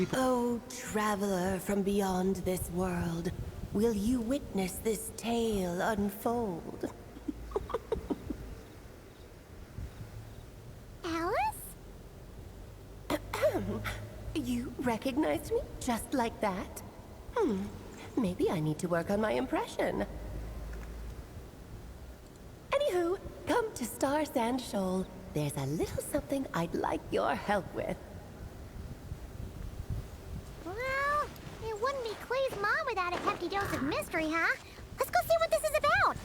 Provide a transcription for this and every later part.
people. Oh, traveler from beyond this world, will you witness this tale unfold? Alice? You recognized me just like that? Maybe I need to work on my impression. Anywho, come to Star Sand Shoal. There's a little something I'd like your help with. Well, it wouldn't be Clay's mom without a hefty dose of mystery, huh? Let's go see what this is about.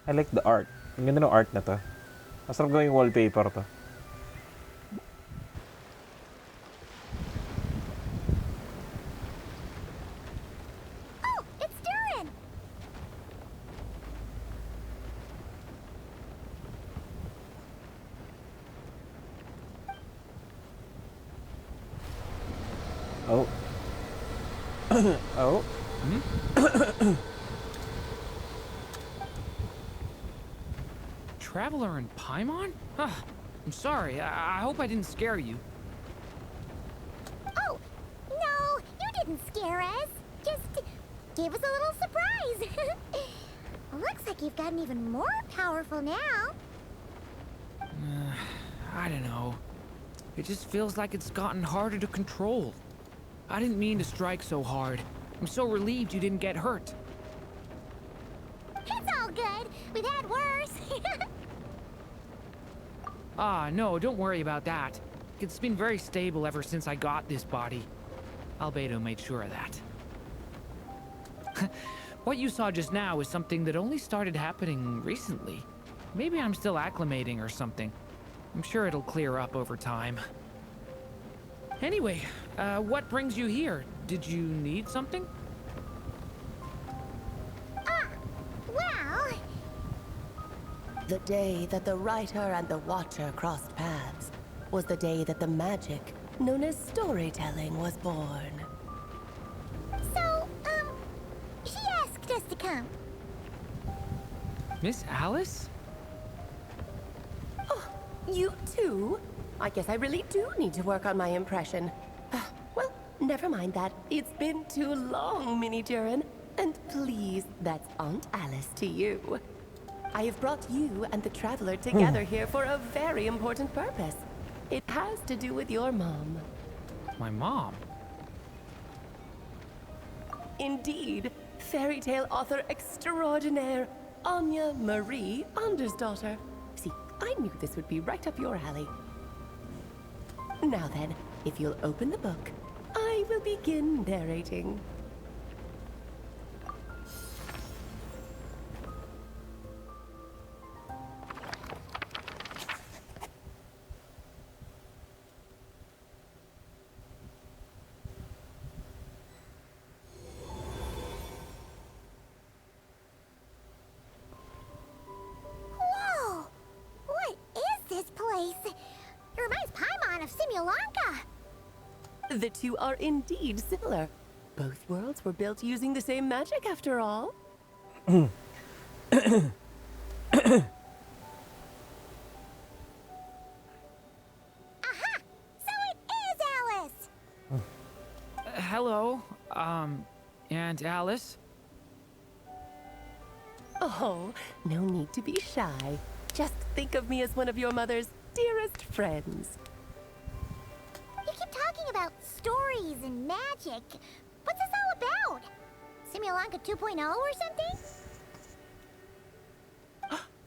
I like the art. Ang ganda ng art na to. Masarap gawing wallpaper to. Oh, it's Durin! Oh. Oh. Traveler in Paimon? I'm sorry. I hope I didn't scare you. Oh, no, you didn't scare us. Just gave us a little surprise. Looks like you've gotten even more powerful now. I don't know. It just feels like it's gotten harder to control. I didn't mean to strike so hard. I'm so relieved you didn't get hurt. It's all good. We've had worse. No, don't worry about that. It's been very stable ever since I got this body. Albedo made sure of that. What you saw just now is something that only started happening recently. Maybe I'm still acclimating or something. I'm sure it'll clear up over time. Anyway, what brings you here? Did you need something? Well... The day that the writer and the watcher crossed paths was the day that the magic known as storytelling was born. So, she asked us to come. Miss Alice? Oh, you too? I guess I really do need to work on my impression. Well, never mind that. It's been too long, Mini Durin. And please, that's Aunt Alice to you. I have brought you and the traveler together here for a very important purpose. It has to do with your mom. My mom? Indeed, fairy tale author extraordinaire, Anya Marie Andersdottir. See, I knew this would be right up your alley. Now then, if you'll open the book, I will begin narrating. Whoa! What is this place? It reminds Paimon of Simulanka. The two are indeed similar. Both worlds were built using the same magic after all. Aha! So it is Alice! Hello, Aunt Alice? Oh, no need to be shy. Just think of me as one of your mother's dearest friends. You keep talking about stories and magic. What's this all about? Simulanka 2.0 or something?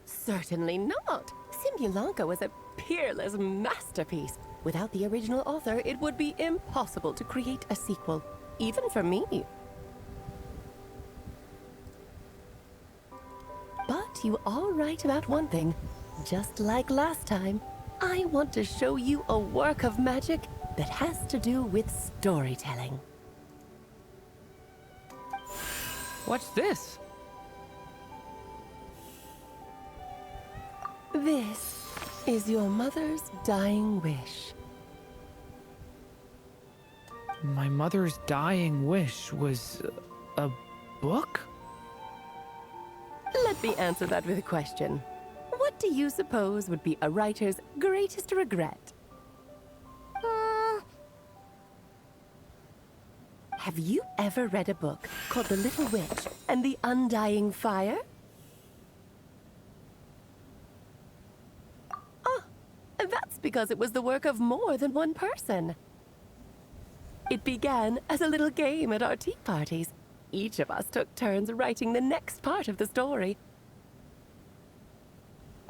Certainly not. Simulanka was a peerless masterpiece. Without the original author, it would be impossible to create a sequel, even for me. But you are right about one thing. Just like last time, I want to show you a work of magic that has to do with storytelling. What's this? This is your mother's dying wish. My mother's dying wish was a book? Let me answer that with a question. What do you suppose would be a writer's greatest regret? Have you ever read a book called The Little Witch and the Undying Fire? Oh, that's because it was the work of more than one person. It began as a little game at our tea parties. Each of us took turns writing the next part of the story.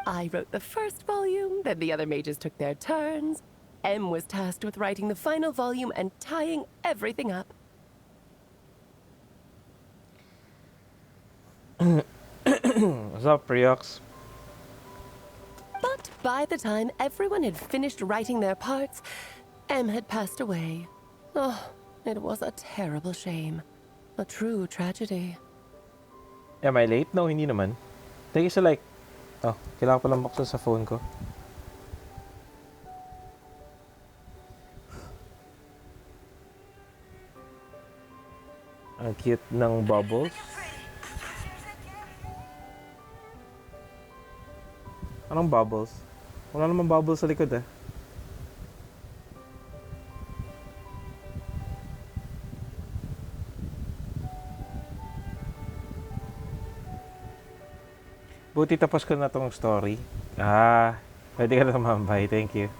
I wrote the first volume, then the other mages took their turns. Em was tasked with writing the final volume and tying everything up. What's up, Priox? But by the time everyone had finished writing their parts, Em had passed away. Oh, it was a terrible shame. A true tragedy. Am I late? No, hindi naman. Thank you sa like. Oh, kailangan ko lang buksan sa phone ko. Ang cute ng bubbles. Anong bubbles? Wala namang bubbles sa likod eh. Buti tapos ko na tong story. Ah, pwede ka na mambay. Thank you.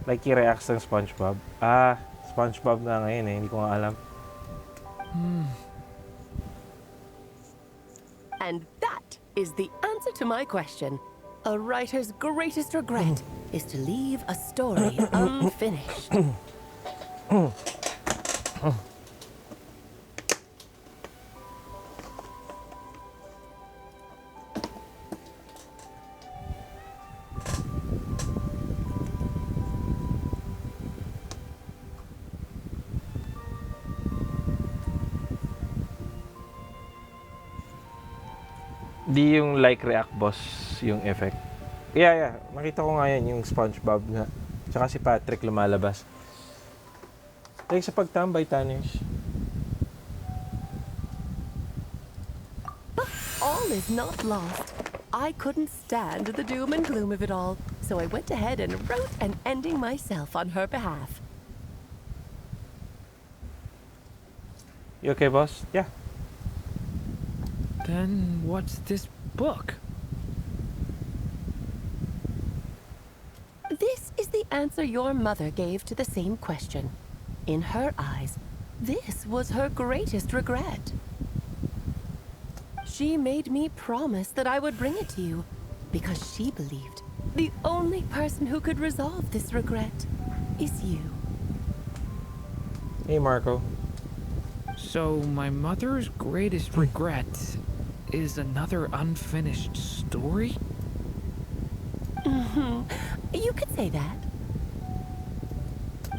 Like yung reacts ng SpongeBob. Ah, SpongeBob na ngayon eh. Hindi ko nga alam. And that is the answer to my question. A writer's greatest regret is to leave a story unfinished. Di yung like react boss yung effect. Yeah. Nakita ko nga yan yung SpongeBob nga. Tsaka si Patrick lumalabas. Like sa pagtambay, Tanish. But all is not lost. I couldn't stand the doom and gloom of it all, so I went ahead and wrote an ending myself on her behalf. You okay, boss? Yeah. Then what's this book? This is the answer your mother gave to the same question. In her eyes, this was her greatest regret. She made me promise that I would bring it to you because she believed the only person who could resolve this regret is you. Hey, Marco. So my mother's greatest regret is another unfinished story? You could say that.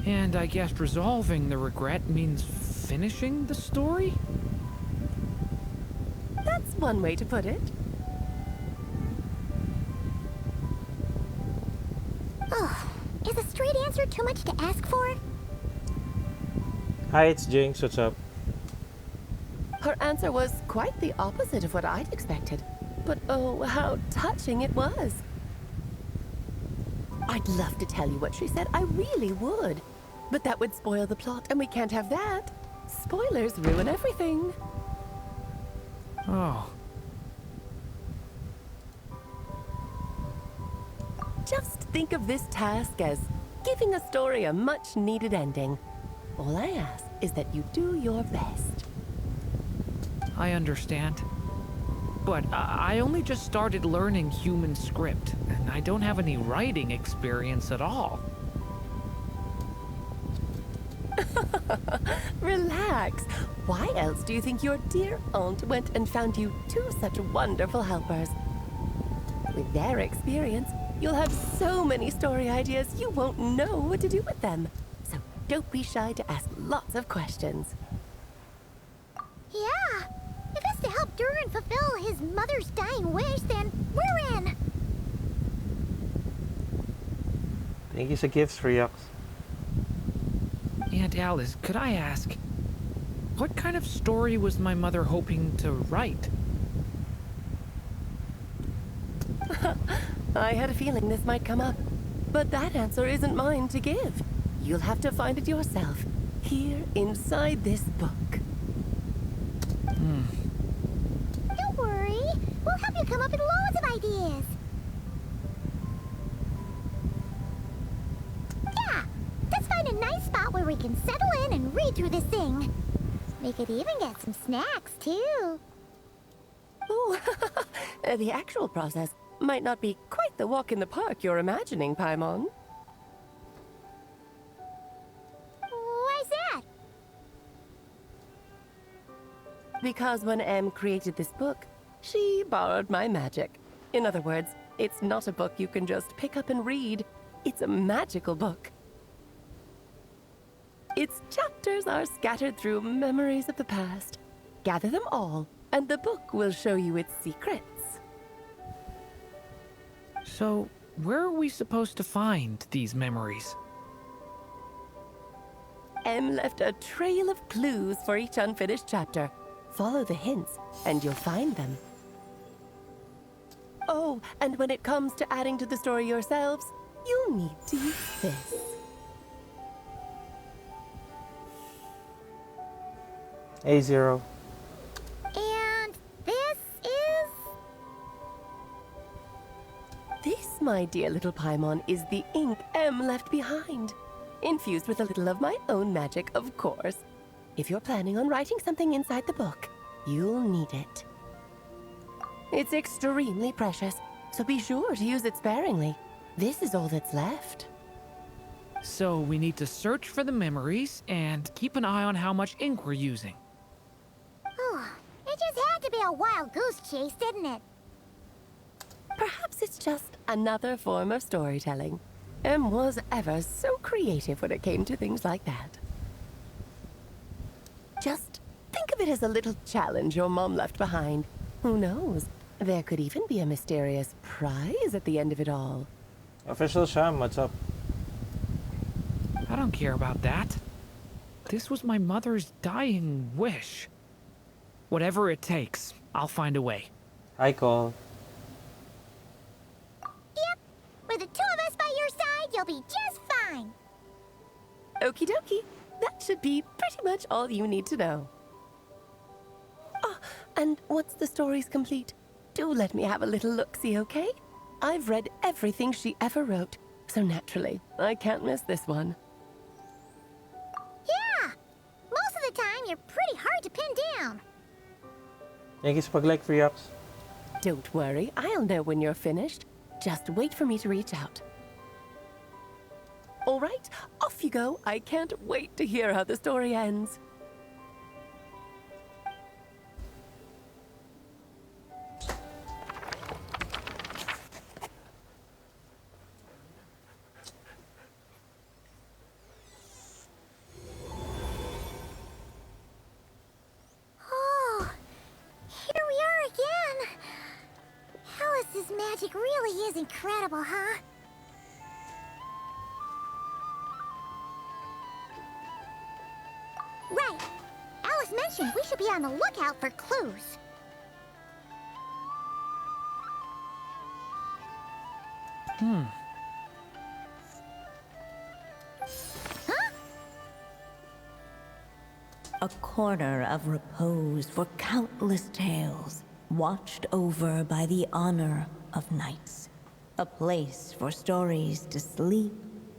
And I guess resolving the regret means finishing the story? That's one way to put it. Oh, is a straight answer too much to ask for? Hi, it's Jinx. What's up? Her answer was quite the opposite of what I'd expected. But oh, how touching it was. I'd love to tell you what she said, I really would. But that would spoil the plot, and we can't have that. Spoilers ruin everything. Oh. Just think of this task as giving a story a much-needed ending. All I ask is that you do your best. I understand. But I only just started learning human script, and I don't have any writing experience at all. Relax. Why else do you think your dear aunt went and found you two such wonderful helpers? With their experience, you'll have so many story ideas you won't know what to do with them. So don't be shy to ask lots of questions. Yeah. If it's to help Durin fulfill his mother's dying wish, then we're in. Thank you sa gifts, Riox. Aunt Alice, could I ask, what kind of story was my mother hoping to write? I had a feeling this might come up, but that answer isn't mine to give. You'll have to find it yourself, here inside this book. Don't worry. We'll help you come up with loads of ideas. Yeah, let's find a nice spot where we can settle in and read through this thing. We could even get some snacks, too. Oh, the actual process might not be quite the walk in the park you're imagining, Paimon. Why's that? Because when Em created this book, she borrowed my magic. In other words, it's not a book you can just pick up and read. It's a magical book. Its chapters are scattered through memories of the past. Gather them all, and the book will show you its secrets. So, where are we supposed to find these memories? Em left a trail of clues for each unfinished chapter. Follow the hints, and you'll find them. Oh, and when it comes to adding to the story yourselves, you'll need to use this. A0. And this is... This, my dear little Paimon, is the ink Em left behind. Infused with a little of my own magic, of course. If you're planning on writing something inside the book, you'll need it. It's extremely precious, so be sure to use it sparingly. This is all that's left. So, we need to search for the memories and keep an eye on how much ink we're using. Oh, it just had to be a wild goose chase, didn't it? Perhaps it's just another form of storytelling. Em was ever so creative when it came to things like that. Just think of it as a little challenge your mom left behind. Who knows? There could even be a mysterious prize at the end of it all. Official Sham, what's up? I don't care about that. This was my mother's dying wish. Whatever it takes, I'll find a way. Hi, Cole. Yep. With the two of us by your side, you'll be just fine. Okie dokie. That should be pretty much all you need to know. Ah, and once the story's complete, do let me have a little look-see, okay? I've read everything she ever wrote, so naturally, I can't miss this one. Yeah. Most of the time, you're pretty hard to pin down. Thank you sa pag-like, Freox. Don't worry, I'll know when you're finished. Just wait for me to reach out. All right, off you go. I can't wait to hear how the story ends. Oh, here we are again. Alice's magic really is incredible, huh? Right. Alice mentioned we should be on the lookout for clues. Huh? A corner of repose for countless tales, watched over by the honor of knights. A place for stories to sleep,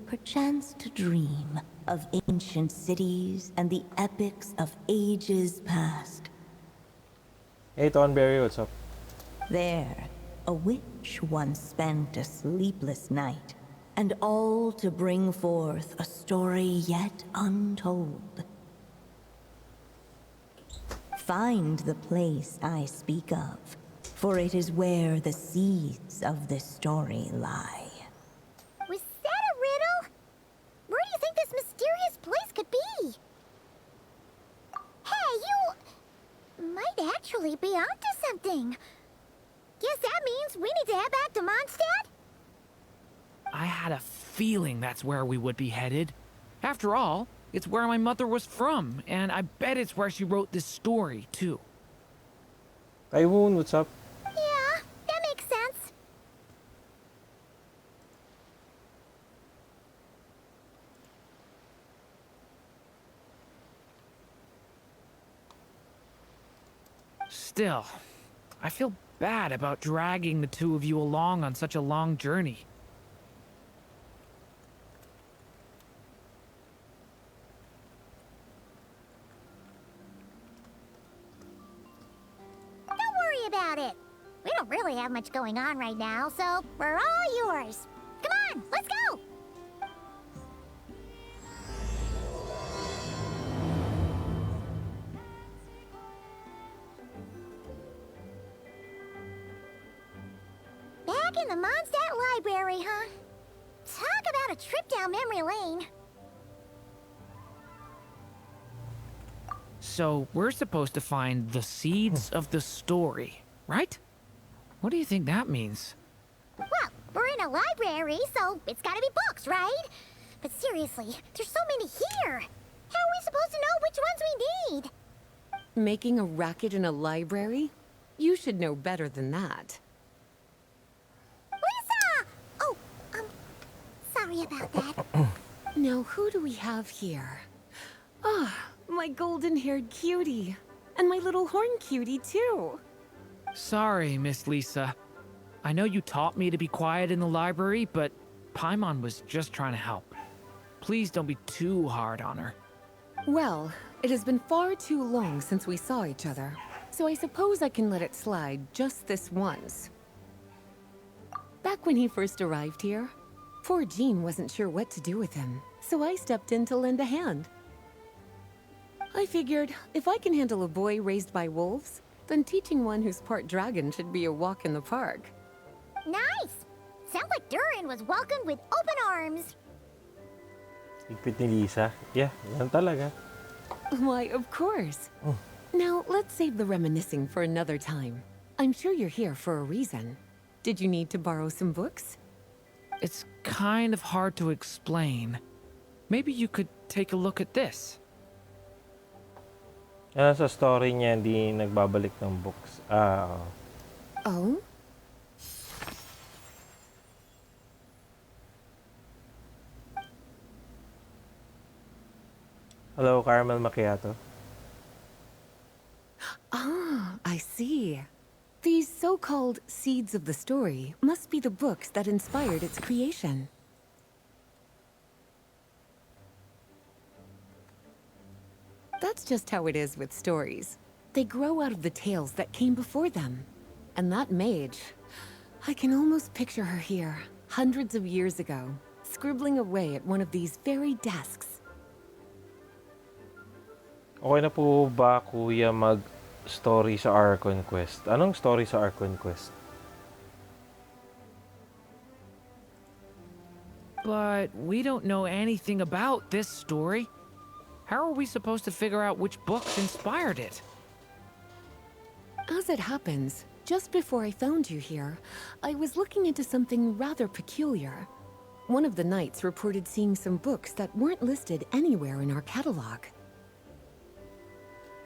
perchance to dream of ancient cities and the epics of ages past. Hey, Thornberry, what's up? There, a witch once spent a sleepless night, and all to bring forth a story yet untold. Find the place I speak of, for it is where the seeds of this story lie. Was that a riddle? Where do you think this mysterious place could be? Hey, you might actually be onto something. Guess that means we need to head back to Mondstadt? I had a feeling that's where we would be headed. After all, It's where my mother was from, and I bet it's where she wrote this story, too. Taiwan, what's up? Yeah, that makes sense. Still, I feel bad about dragging the two of you along on such a long journey. Don't worry about it. We don't really have much going on right now, so we're all yours. Come on, let's go! Back in the Mondstadt Library, huh? Talk about a trip down memory lane. So, we're supposed to find the seeds of the story, right? What do you think that means? Well, we're in a library, so it's gotta be books, right? But seriously, there's so many here. How are we supposed to know which ones we need? Making a racket in a library? You should know better than that. Lisa! Oh, sorry about that. Now, who do we have here? Ah, my golden-haired cutie. And my little horn cutie, too. Sorry, Miss Lisa. I know you taught me to be quiet in the library, but Paimon was just trying to help. Please don't be too hard on her. Well, it has been far too long since we saw each other, so I suppose I can let it slide just this once. Back when he first arrived here, poor Jean wasn't sure what to do with him, so I stepped in to lend a hand. I figured, if I can handle a boy raised by wolves, then teaching one who's part dragon should be a walk in the park. Nice! Sounds like Durin was welcomed with open arms. Higpit ni Lisa. Yeah, yan talaga. Why, of course. Now, let's save the reminiscing for another time. I'm sure you're here for a reason. Did you need to borrow some books? It's kind of hard to explain. Maybe you could take a look at this. Sa story niya, hindi nagbabalik ng books. Oo. Oh? Hello, Caramel Macchiato. Ah, I see. These so-called seeds of the story must be the books that inspired its creation. That's just how it is with stories. They grow out of the tales that came before them. And that mage, I can almost picture her here, hundreds of years ago, scribbling away at one of these very desks. Okay na po ba, kuya, mag-story sa Archon Quest? Anong story sa Archon Quest? But we don't know anything about this story. How are we supposed to figure out which books inspired it? As it happens, just before I found you here, I was looking into something rather peculiar. One of the knights reported seeing some books that weren't listed anywhere in our catalog.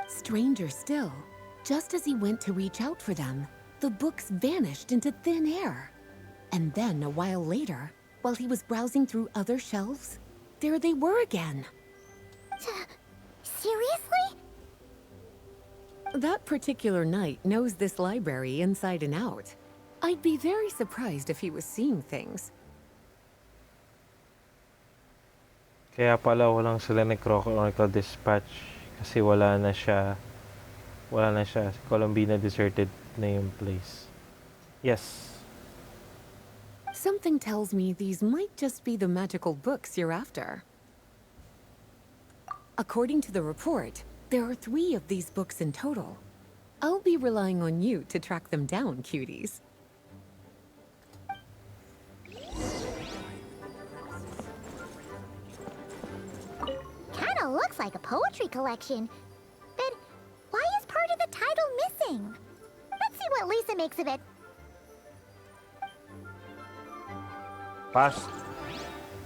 Stranger still, just as he went to reach out for them, the books vanished into thin air. And then, a while later, while he was browsing through other shelves, there they were again. Seriously? That particular knight knows this library inside and out. I'd be very surprised if he was seeing things. Kaya pala walang sila ni Chronicle Dispatch kasi wala na siya. Si Colombina deserted na yung place. Yes. Something tells me these might just be the magical books you're after. According to the report, there are 3 of these books in total. I'll be relying on you to track them down, cuties. Kinda looks like a poetry collection. But why is part of the title missing? Let's see what Lisa makes of it. Past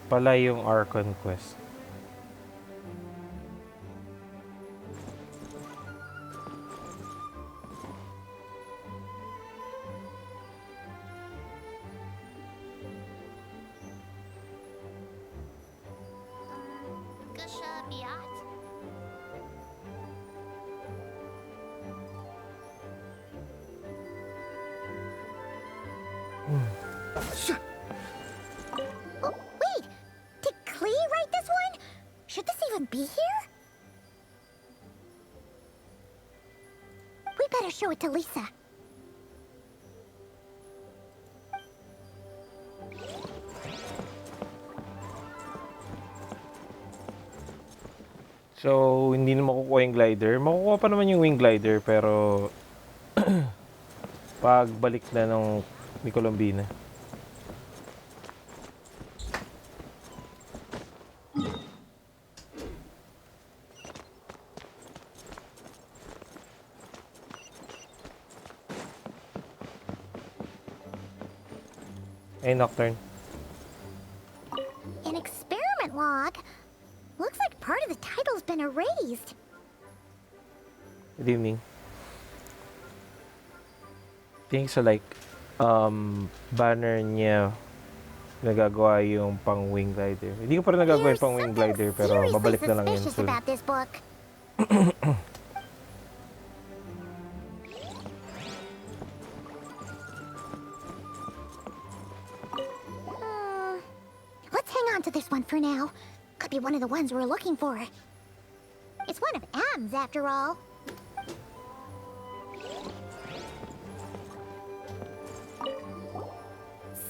pala yung Archon Quest. Biat. Oh, wait! Did Klee write this one? Should this even be here? We better show it to Lisa. So, hindi na makukuha yung glider. Makukuha pa naman yung wing glider, pero pagbalik na nung ni Colombina. Hey, Nocturne. An experiment log? Looks like part of the title's been erased. Good evening. Tingin sa like, banner niya nagagawa yung pang wing glider. Hindi ko pa rin nagagawa yung pang wing glider, pero babalik na lang yun Suspicious soon. about this book. Let's hang on to this one for now. Could be one of the ones we're looking for. It's one of M's, after all.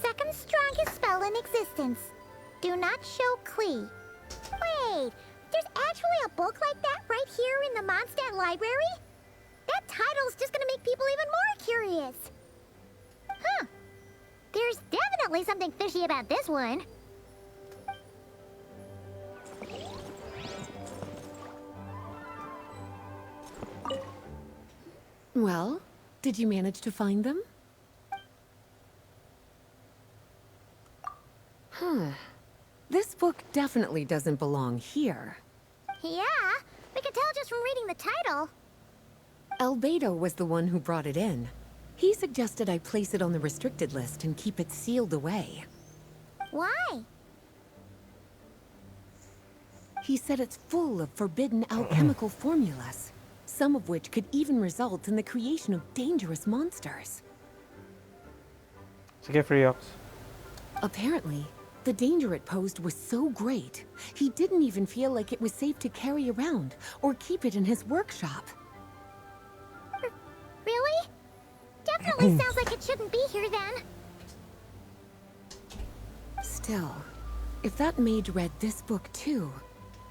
Second strongest spell in existence. Do not show Klee. Wait, there's actually a book like that right here in the Mondstadt library? That title's just gonna make people even more curious. Huh. There's definitely something fishy about this one. Well, did you manage to find them? Huh. This book definitely doesn't belong here. Yeah, we can tell just from reading the title. Albedo was the one who brought it in. He suggested I place it on the restricted list and keep it sealed away. Why? He said it's full of forbidden alchemical formulas, some of which could even result in the creation of dangerous monsters. Sige, Freox. Apparently, the danger it posed was so great, he didn't even feel like it was safe to carry around or keep it in his workshop. Really? Definitely sounds like it shouldn't be here then. Still, if that mage read this book too,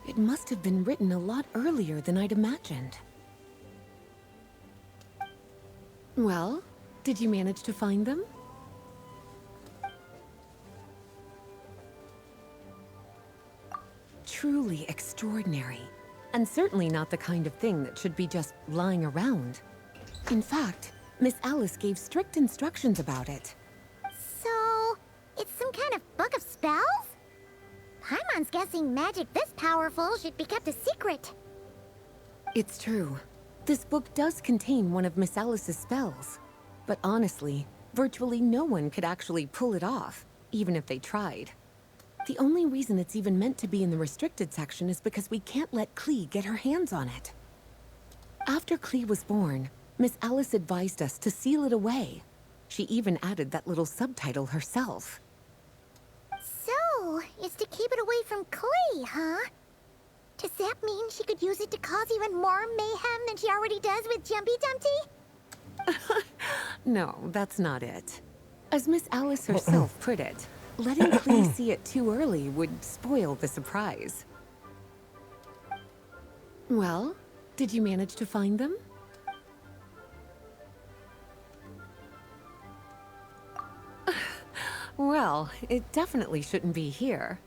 it must have been written a lot earlier than I'd imagined. Well, did you manage to find them? Truly extraordinary, and certainly not the kind of thing that should be just lying around. In fact, Miss Alice gave strict instructions about it. So, it's some kind of book of spells? Paimon's guessing magic this powerful should be kept a secret. It's true. This book does contain one of Miss Alice's spells. But honestly, virtually no one could actually pull it off, even if they tried. The only reason it's even meant to be in the restricted section is because we can't let Klee get her hands on it. After Klee was born, Miss Alice advised us to seal it away. She even added that little subtitle herself. So, it's to keep it away from Klee, huh? Does that mean she could use it to cause even more mayhem than she already does with Jumpy Dumpty? No, that's not it. As Miss Alice herself put it, letting Klee see it too early would spoil the surprise. Well, did you manage to find them? Well, it definitely shouldn't be here.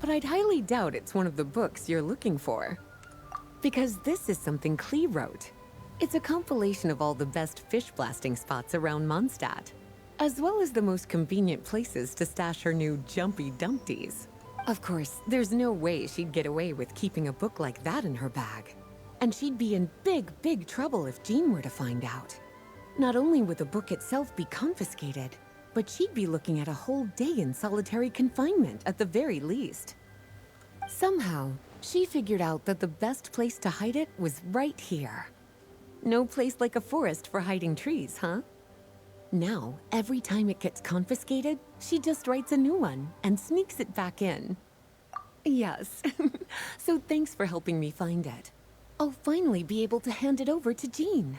But I'd highly doubt it's one of the books you're looking for. Because this is something Klee wrote. It's a compilation of all the best fish blasting spots around Mondstadt, as well as the most convenient places to stash her new Jumpy Dumpties. Of course, there's no way she'd get away with keeping a book like that in her bag. And she'd be in big trouble if Jean were to find out. Not only would the book itself be confiscated, but she'd be looking at a whole day in solitary confinement at the very least. Somehow, She figured out that the best place to hide it was right here. No place like a forest for hiding trees, huh? Now, every time it gets confiscated, she just writes a new one and sneaks it back in. Yes. So thanks for helping me find it. I'll finally be able to hand it over to Jean.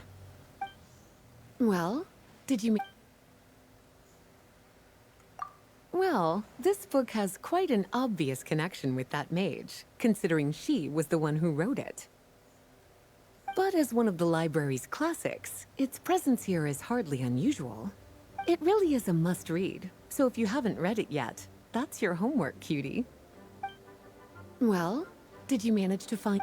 Well, did you Well, this book has quite an obvious connection with that mage, considering she was the one who wrote it. But as one of the library's classics, its presence here is hardly unusual. It really is a must-read, so if you haven't read it yet, that's your homework, cutie. Well, did you manage to find...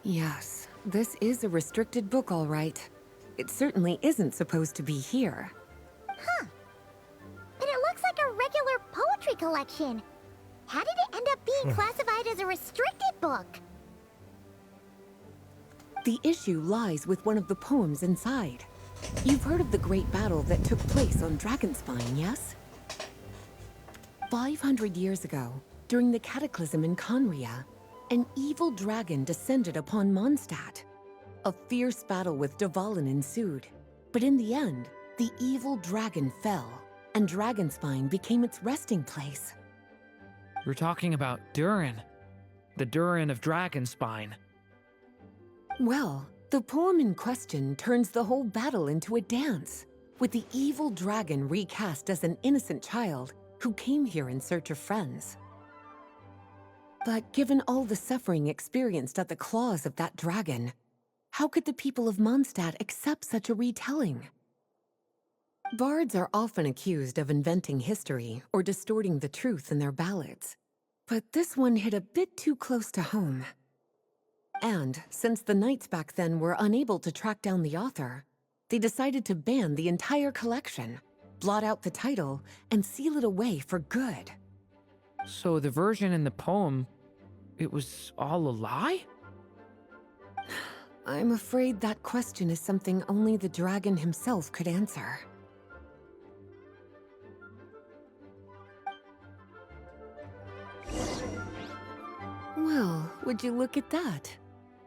Yes, this is a restricted book, all right. It certainly isn't supposed to be here. Huh. But it looks like a regular poetry collection. How did it end up being classified as a restricted book? The issue lies with one of the poems inside. You've heard of the great battle that took place on Dragonspine, yes? 500 years ago, during the cataclysm in Conria, an evil dragon descended upon Mondstadt. A fierce battle with Dvalin ensued, but in the end, the evil dragon fell, and Dragonspine became its resting place. You're talking about Durin. The Durin of Dragonspine. Well, the poem in question turns the whole battle into a dance, with the evil dragon recast as an innocent child who came here in search of friends. But given all the suffering experienced at the claws of that dragon, how could the people of Mondstadt accept such a retelling? Bards are often accused of inventing history or distorting the truth in their ballads, but this one hit a bit too close to home. And since the knights back then were unable to track down the author, they decided to ban the entire collection, blot out the title, and seal it away for good. So the version in the poem, it was all a lie? I'm afraid that question is something only the dragon himself could answer. Well, would you look at that?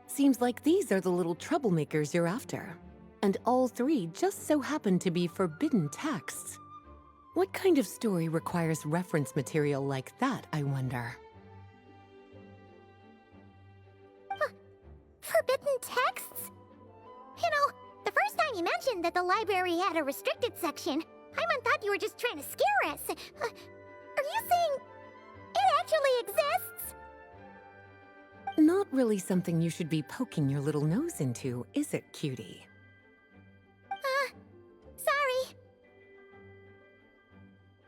Seems like these are the little troublemakers you're after. And all three just so happen to be forbidden texts. What kind of story requires reference material like that, I wonder? Forbidden texts? You know, the first time you mentioned that the library had a restricted section, I thought you were just trying to scare us. Are you saying it actually exists? Not really something you should be poking your little nose into, is it, cutie? Sorry.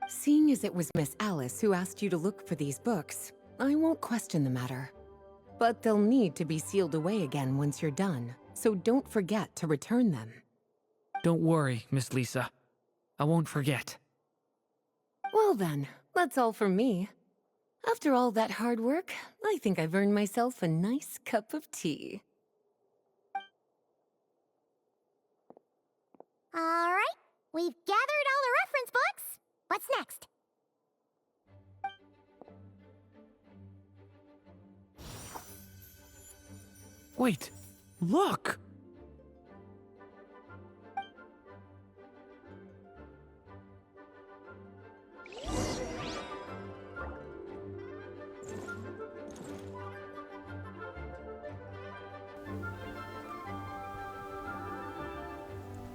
Seeing as it was Miss Alice who asked you to look for these books, I won't question the matter. But they'll need to be sealed away again once you're done, so don't forget to return them. Don't worry, Miss Lisa. I won't forget. Well then, that's all from me. After all that hard work, I think I've earned myself a nice cup of tea. All right, we've gathered all the reference books. What's next? Wait, look!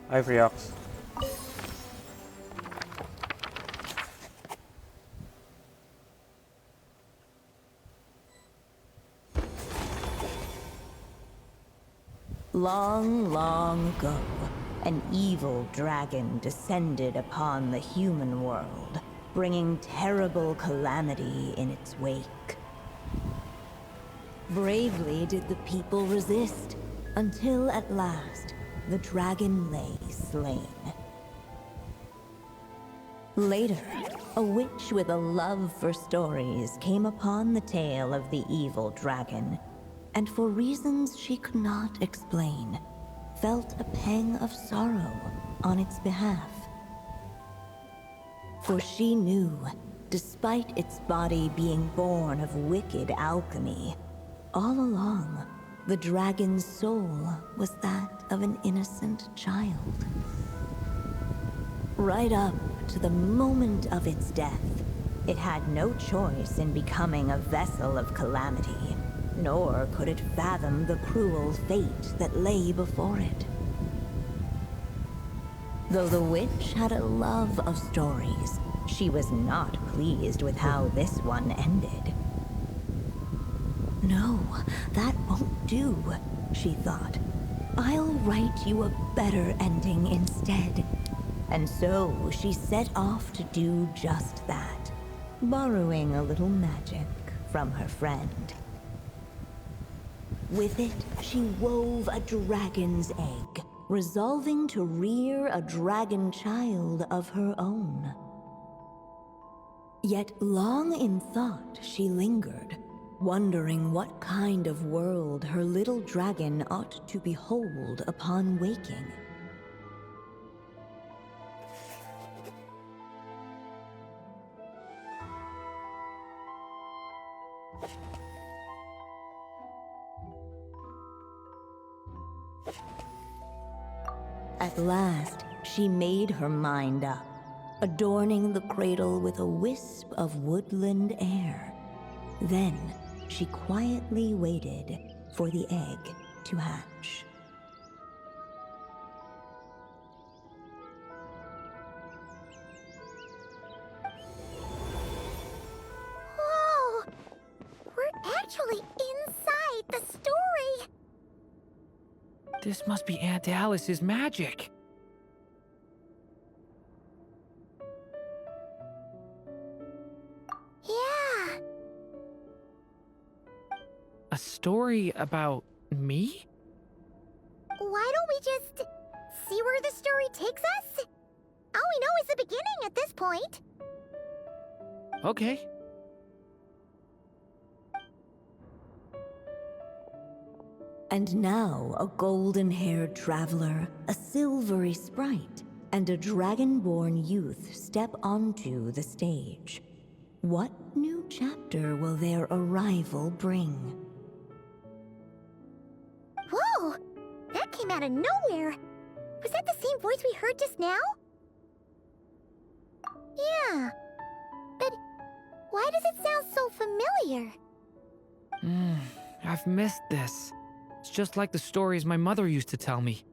Hi, Freox. Long, long ago, an evil dragon descended upon the human world, bringing terrible calamity in its wake. Bravely did the people resist, until at last, the dragon lay slain. Later, a witch with a love for stories came upon the tale of the evil dragon, and for reasons she could not explain, felt a pang of sorrow on its behalf. For she knew despite its body being born of wicked alchemy. All along, the dragon's soul was that of an innocent child. Right up to the moment of its death, it had no choice in becoming a vessel of calamity, nor could it fathom the cruel fate that lay before it. Though the witch had a love of stories, she was not pleased with how this one ended. No, that won't do, she thought. I'll write you a better ending instead. And so she set off to do just that, borrowing a little magic from her friend. With it, she wove a dragon's egg, resolving to rear a dragon child of her own. Yet long in thought she lingered, wondering what kind of world her little dragon ought to behold upon waking. At last, she made her mind up, adorning the cradle with a wisp of woodland air. Then, she quietly waited for the egg to hatch. Whoa! We're actually inside the story! This must be Aunt Alice's magic. Yeah. A story about me? Why don't we just see where the story takes us? All we know is the beginning at this point. Okay. And now a golden-haired traveler, a silvery sprite, and a dragon-born youth step onto the stage. What new chapter will their arrival bring? Whoa! That came out of nowhere! Was that the same voice we heard just now? Yeah. But why does it sound so familiar? I've missed this. It's just like the stories my mother used to tell me.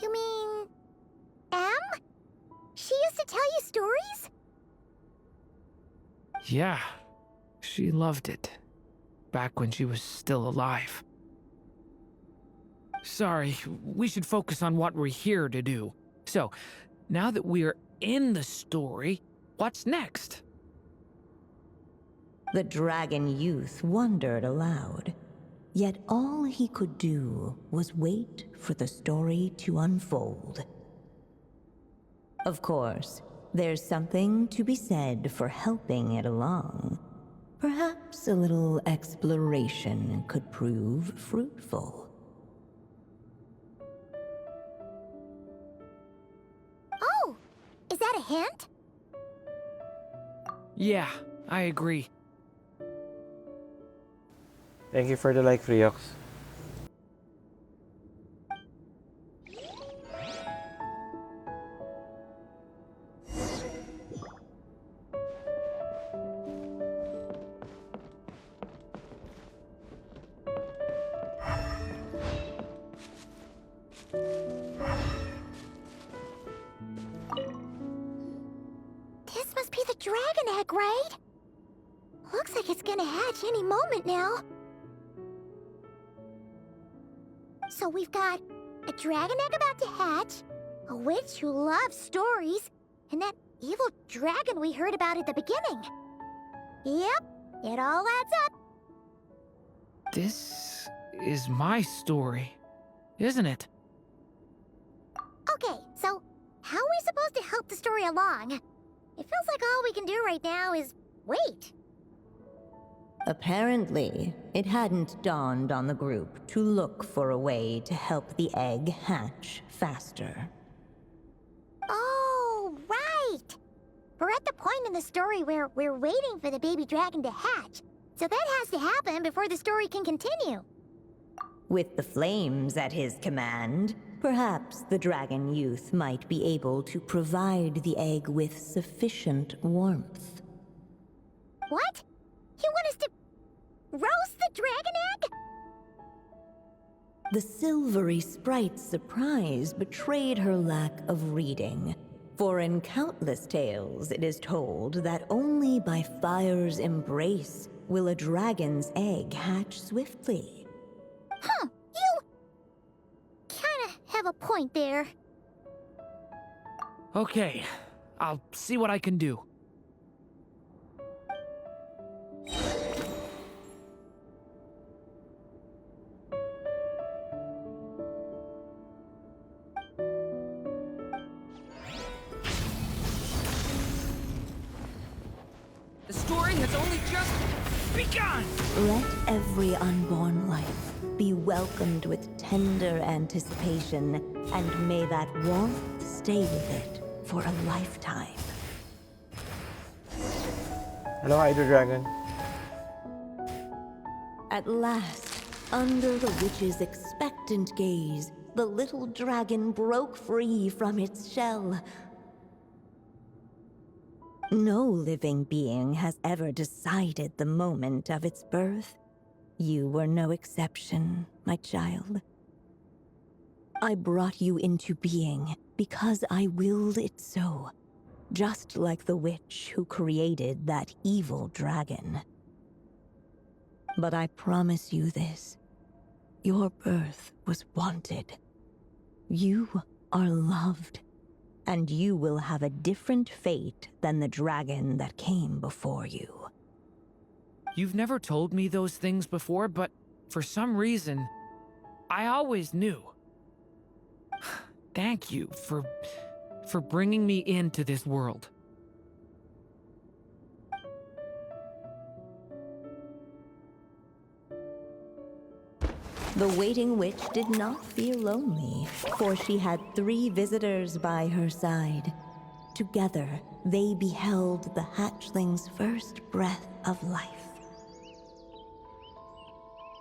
You mean... Em? She used to tell you stories? Yeah, she loved it. Back when she was still alive. Sorry, we should focus on what we're here to do. So, now that we're in the story, what's next? The dragon youth wondered aloud. Yet all he could do was wait for the story to unfold. Of course, there's something to be said for helping it along. Perhaps a little exploration could prove fruitful. Oh! Is that a hint? Yeah, I agree. Thank you for the like, Friox. This must be the dragon egg, right? Looks like it's gonna hatch any moment now. So we've got a dragon egg about to hatch, a witch who loves stories, and that evil dragon we heard about at the beginning. Yep, it all adds up. This is my story, isn't it? Okay, so how are we supposed to help the story along? It feels like all we can do right now is wait. Apparently, it hadn't dawned on the group to look for a way to help the egg hatch faster. Oh, right! we're at the point in the story where we're waiting for the baby dragon to hatch. So that has to happen before the story can continue. With the flames at his command, perhaps the dragon youth might be able to provide the egg with sufficient warmth. What? You want us to roast the dragon egg? The silvery sprite's surprise betrayed her lack of reading. For in countless tales, it is told that only by fire's embrace will a dragon's egg hatch swiftly. Huh, you kinda have a point there. Okay, I'll see what I can do. The story has only just begun! Let every unborn life be welcomed with tender anticipation, and may that warmth stay with it for a lifetime. Hello, Hydro Dragon. At last, under the witch's expectant gaze, the little dragon broke free from its shell. No living being has ever decided the moment of its birth. You were no exception, my child. I brought you into being because I willed it so, just like the witch who created that evil dragon. But I promise you this, your birth was wanted. You are loved, and you will have a different fate than the dragon that came before you. You've never told me those things before, but for some reason, I always knew. Thank you for bringing me into this world. The waiting witch did not feel lonely, for she had 3 visitors by her side. Together, they beheld the hatchling's first breath of life.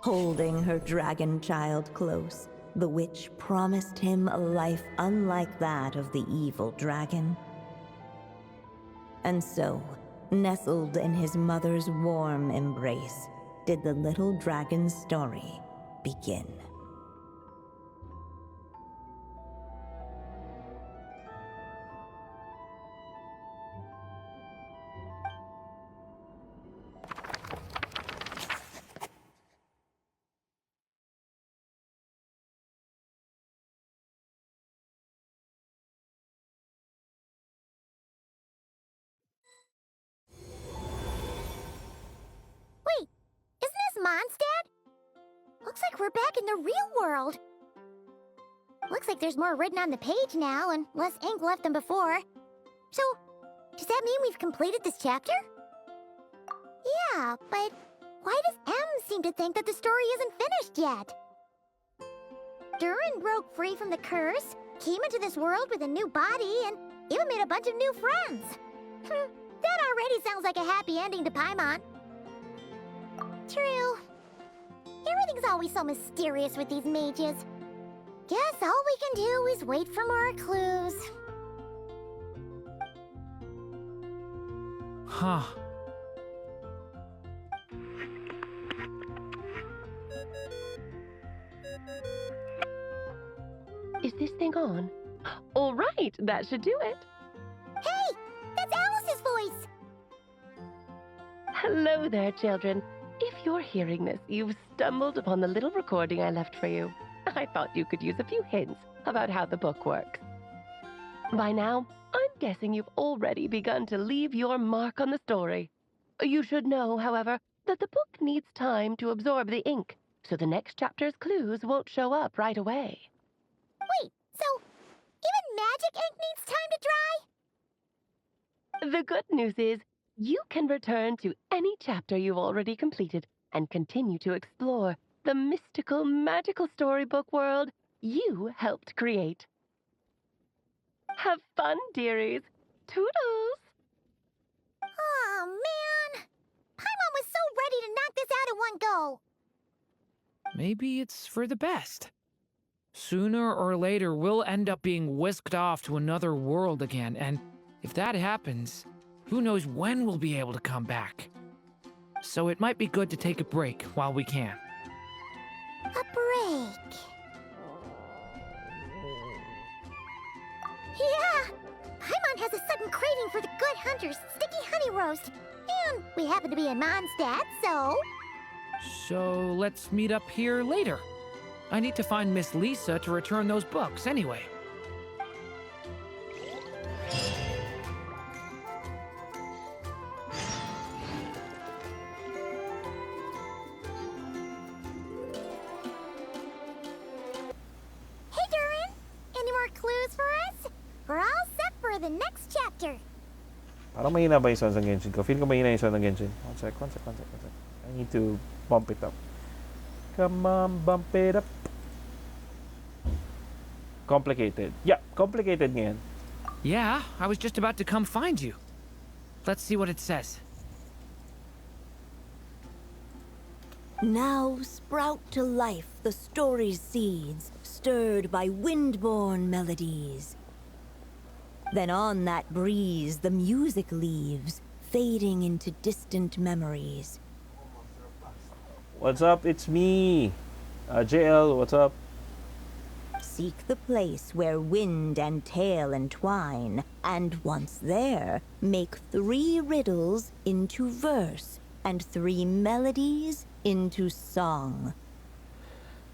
Holding her dragon child close, the witch promised him a life unlike that of the evil dragon. And so, nestled in his mother's warm embrace, did the little dragon's story begin. Wait, isn't this Mondstadt? Looks like we're back in the real world. Looks like there's more written on the page now and less ink left than before. So, does that mean we've completed this chapter? Yeah, but why does M seem to think that the story isn't finished yet? Durin broke free from the curse, came into this world with a new body, and even made a bunch of new friends. That already sounds like a happy ending to Paimon. True. Everything's always so mysterious with these mages. Guess all we can do is wait for more clues. Huh. Is this thing on? All right, that should do it. Hey, that's Alice's voice! Hello there, children. If you're hearing this, you've stumbled upon the little recording I left for you. I thought you could use a few hints about how the book works. By now, I'm guessing you've already begun to leave your mark on the story. You should know, however, that the book needs time to absorb the ink, so the next chapter's clues won't show up right away. Wait, so even magic ink needs time to dry? The good news is, you can return to any chapter you've already completed and continue to explore the mystical, magical storybook world you helped create. Have fun, dearies. Toodles! maybe it's for the best. Sooner or later, we'll end up being whisked off to another world again, and if that happens, who knows when we'll be able to come back. So it might be good to take a break while we can. A break. Yeah! Paimon has a sudden craving for the Good Hunter's sticky honey roast. And we happen to be in Mondstadt, so... So let's meet up here later. I need to find Miss Lisa to return those books anyway. Hey, Durin! Any more clues for us? We're all set for the next chapter. Parang mahina ba yung sound ng Genshin ko? Feel ko mahina yung sound ng Genshin. One sec. I need to bump it up. Come on, bump it up. Complicated. Yeah, complicated ngayon. Yeah, I was just about to come find you. Let's see what it says. Now sprout to life the story's seeds, stirred by wind-born melodies. Then on that breeze the music leaves, fading into distant memories. What's up? It's me. JL, what's up? Seek the place where wind and tale entwine, and once there, make 3 riddles into verse, and 3 melodies into song.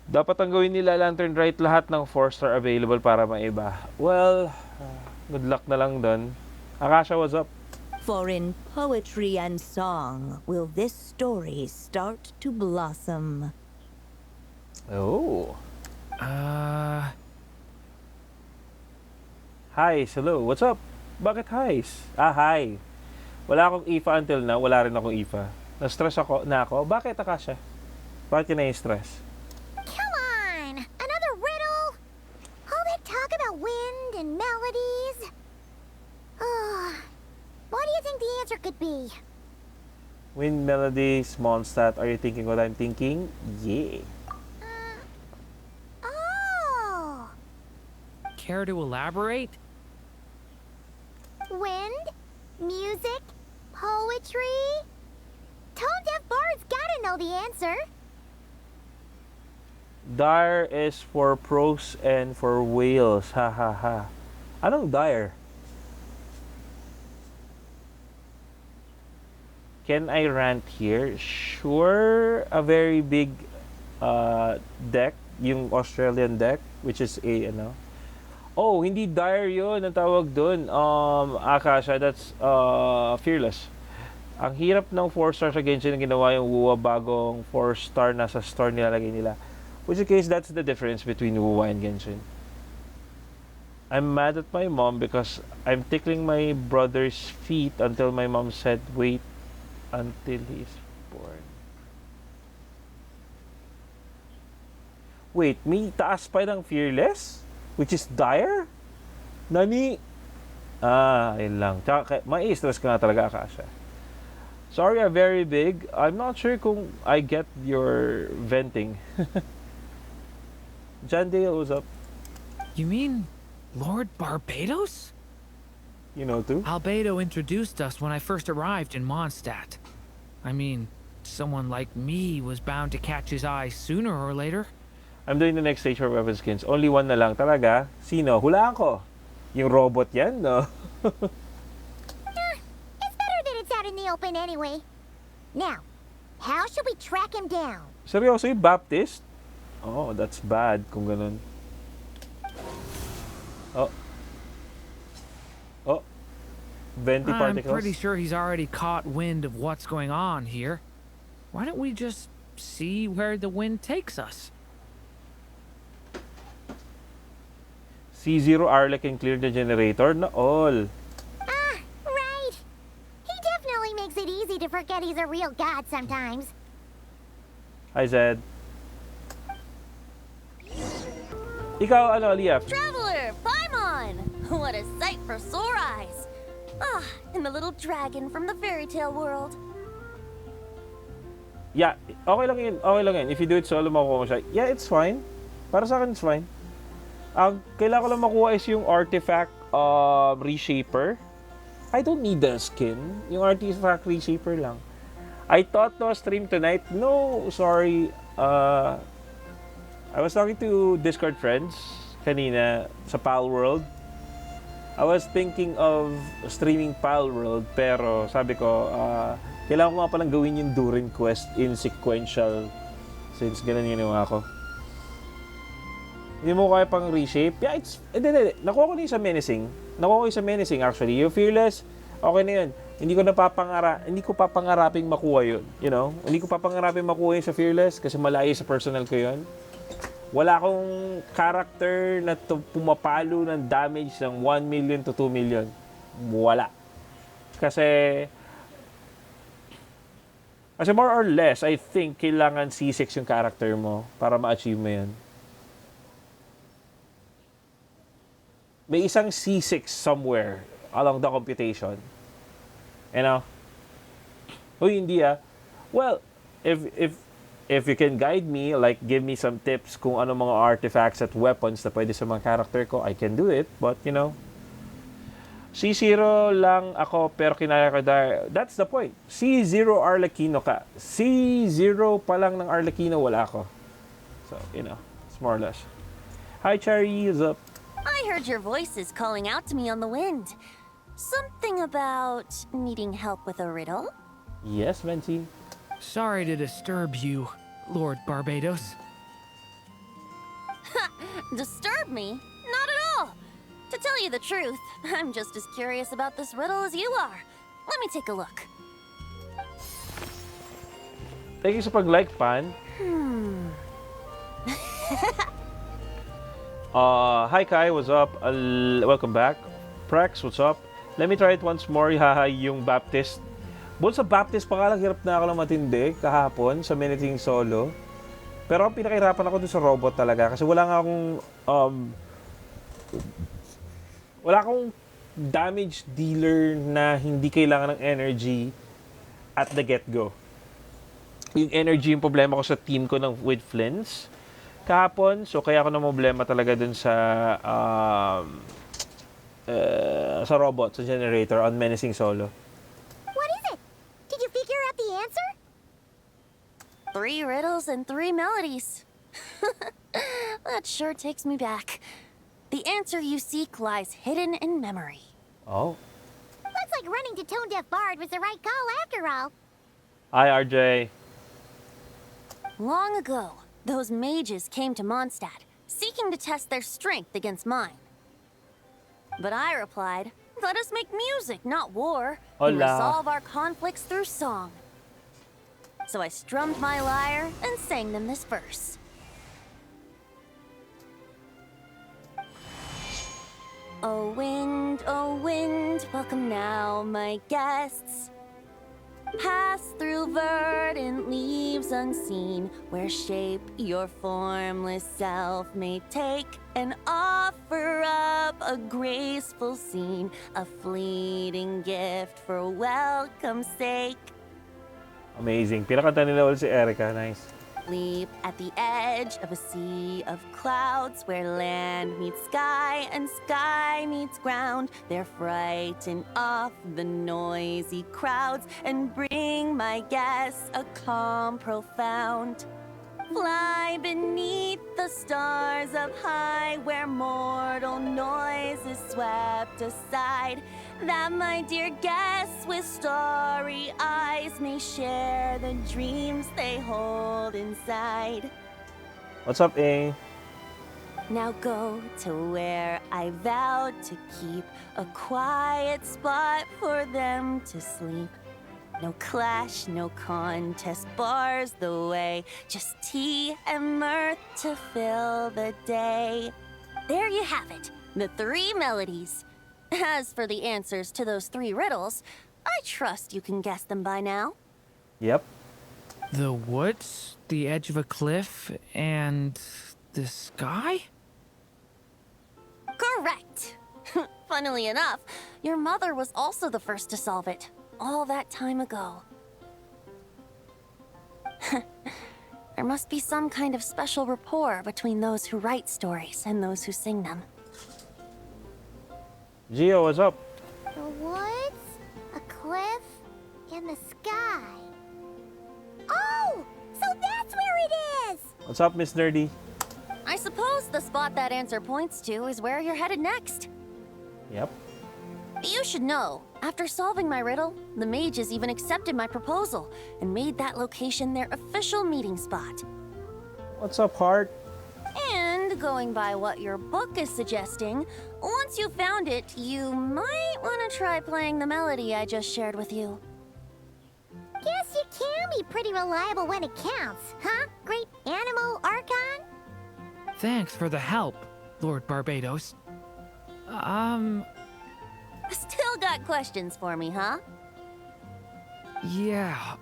Dapat ang gawin nila Lantern Right lahat ng 4-star available para maiba. Well, good luck na lang dun. Akasha, what's up? For in poetry and song will this story start to blossom. Oh. Hi, hello. What's up? Bakit highs? Hi. Wala akong IFA until now. Wala rin akong IFA. Na-stress na ako. Bakit, Akasha? Bakit ka na-stress? Come on! Another riddle? All that talk about wind and melodies? What do you think the answer could be? Wind melodies, Mondstadt. Are you thinking what I'm thinking? Yeah. Oh! Care to elaborate? Wind, music, poetry. Tone-deaf bards gotta know the answer. Dire is for prose and for whales. Ha ha ha. Anong dire? Can I rant here? Sure. A very big deck, yung Australian deck, which is a Oh, hindi dire yun ang tawag dun. Akasha, that's Fearless. Ang hirap ng 4-star sa Genshin na ginawa yung Wuwa bagong 4-star na sa store nilalagay nila. Which in case, that's the difference between Wuwa and Genshin. I'm mad at my mom because I'm tickling my brother's feet until my mom said, wait until he's born. Wait, may taas pa ng Fearless? Which is dire? Nani? Yun lang. Tsaka, mai-stress ka nga talaga, Akasha. Sorry, I'm very big. I'm not sure kung I get your venting. John Dale, what's up? You mean Lord Barbados? You know too? Albedo introduced us when I first arrived in Mondstadt. I mean, someone like me was bound to catch his eye sooner or later. I'm doing the next stage for weapon skins. Only one na lang. Talaga? Sino? Hulaan ko. Yung robot yan, no? It's better that it's out in the open anyway. Now, how should we track him down? Seryoso yung Baptist? Oh, that's bad kung ganun. Oh. Oh. Venti I'm particles. pretty sure he's already caught wind of what's going on here. Why don't we just see where the wind takes us? C0 Arlec can clear the generator na all. Right. He definitely makes it easy to forget he's a real god sometimes. Hi, Zed. Ikaw, Aliyah? Traveler, Paimon! What a sight for sore eyes. And the little dragon from the fairy tale world. Yeah, okay lang yun. Okay lang yun. If you do it solo, makukuha mo siya. Yeah, it's fine. Para sa akin, it's fine. Ang kailangan ko lang makuha is yung artifact reshaper. I don't need the skin. Yung artifact reshaper lang. I thought to stream tonight. No, sorry. I was talking to Discord friends kanina sa Pal World. I was thinking of streaming Pal World, pero sabi ko, kailangan ko nga palang gawin yung Durin Quest in sequential since ganun ginawa ko. Hindi mo kaya pang reshape? Yeah, it's... Hindi. Nakuha ko na yung sa menacing. Nakuha ko yung sa menacing actually. Yung fearless, okay na yun. Hindi ko papangaraping makuha yun. You know? Hindi ko papangaraping makuha yun sa fearless kasi malayo sa personal ko yun. Wala akong character na pumapalo ng damage ng 1 million to 2 million. Wala. Kasi more or less, I think kailangan C6 yung character mo para ma-achieve mo yan. May isang C6 somewhere along the computation. You know? Uy, hindi ah. Well, if you can guide me, like give me some tips kung ano mga artifacts at weapons na pwede sa mga character ko, I can do it. But, you know, C0 lang ako pero kinaya ko dahil, that's the point. C0 Arlecchino ka. C0 pa lang ng Arlecchino, wala ako. So, you know, it's more or less. Hi, Cherry, what's up? I heard your voices calling out to me on the wind. Something about needing help with a riddle? Yes, Venti. Sorry to disturb you, Lord Barbados. Disturb me? Not at all. To tell you the truth, I'm just as curious about this riddle as you are. Let me take a look. Thank you sa pag-like, Pan. Hi, Kai, what's up? Welcome back. Prex, what's up? Let me try it once more, haha, yung Baptist. Bukod sa Baptist, pangalang hirap na ako lang matindi kahapon sa Menacing Solo. Pero ang pinakahirapan ako dun sa robot talaga kasi wala akong damage dealer na hindi kailangan ng energy at the get-go. Yung energy yung problema ko sa team ko with Flins kahapon. So kaya ako na problema talaga dun sa robot, sa generator on Menacing Solo. What is it? Did you figure out the answer? 3 riddles and 3 melodies. That sure takes me back. The answer you seek lies hidden in memory. Oh. Looks like running to Tone Deaf Bard was the right call after all. Hi, RJ. Long ago, those mages came to Mondstadt, seeking to test their strength against mine. But I replied, let us make music, not war, and Hola. resolve our conflicts through song. So I strummed my lyre and sang them this verse. Oh wind, welcome now, my guests. Pass through verdant leaves unseen, where shape your formless self may take, and offer up a graceful scene, a fleeting gift for welcome's sake. Amazing. Pinakanta nila ulit si Erica. Nice. Leap at the edge of a sea of clouds, where land meets sky and sky meets ground. They're frightened off the noisy crowds and bring my guests a calm profound. Fly beneath the stars up high, where mortal noise is swept aside, that my dear guests with starry eyes may share the dreams they hold inside. What's up, A? Now go to where I vowed to keep a quiet spot for them to sleep. No clash, no contest bars the way, just tea and mirth to fill the day. There you have it, the 3 melodies. As for the answers to those 3 riddles, I trust you can guess them by now. Yep. The woods, the edge of a cliff, and the sky? Correct! Funnily enough, your mother was also the first to solve it, all that time ago. There must be some kind of special rapport between those who write stories and those who sing them. Gio, what's up? The woods, a cliff, and the sky. Oh! So that's where it is! What's up, Miss Nerdy? I suppose the spot that answer points to is where you're headed next. Yep. You should know, after solving my riddle, the mages even accepted my proposal and made that location their official meeting spot. What's up, Heart? And going by what your book is suggesting, once you found it, you might want to try playing the melody I just shared with you. Guess you can be pretty reliable when it counts, huh? Great Animal Archon? Thanks for the help, Lord Barbados. Still got questions for me, huh? Yeah,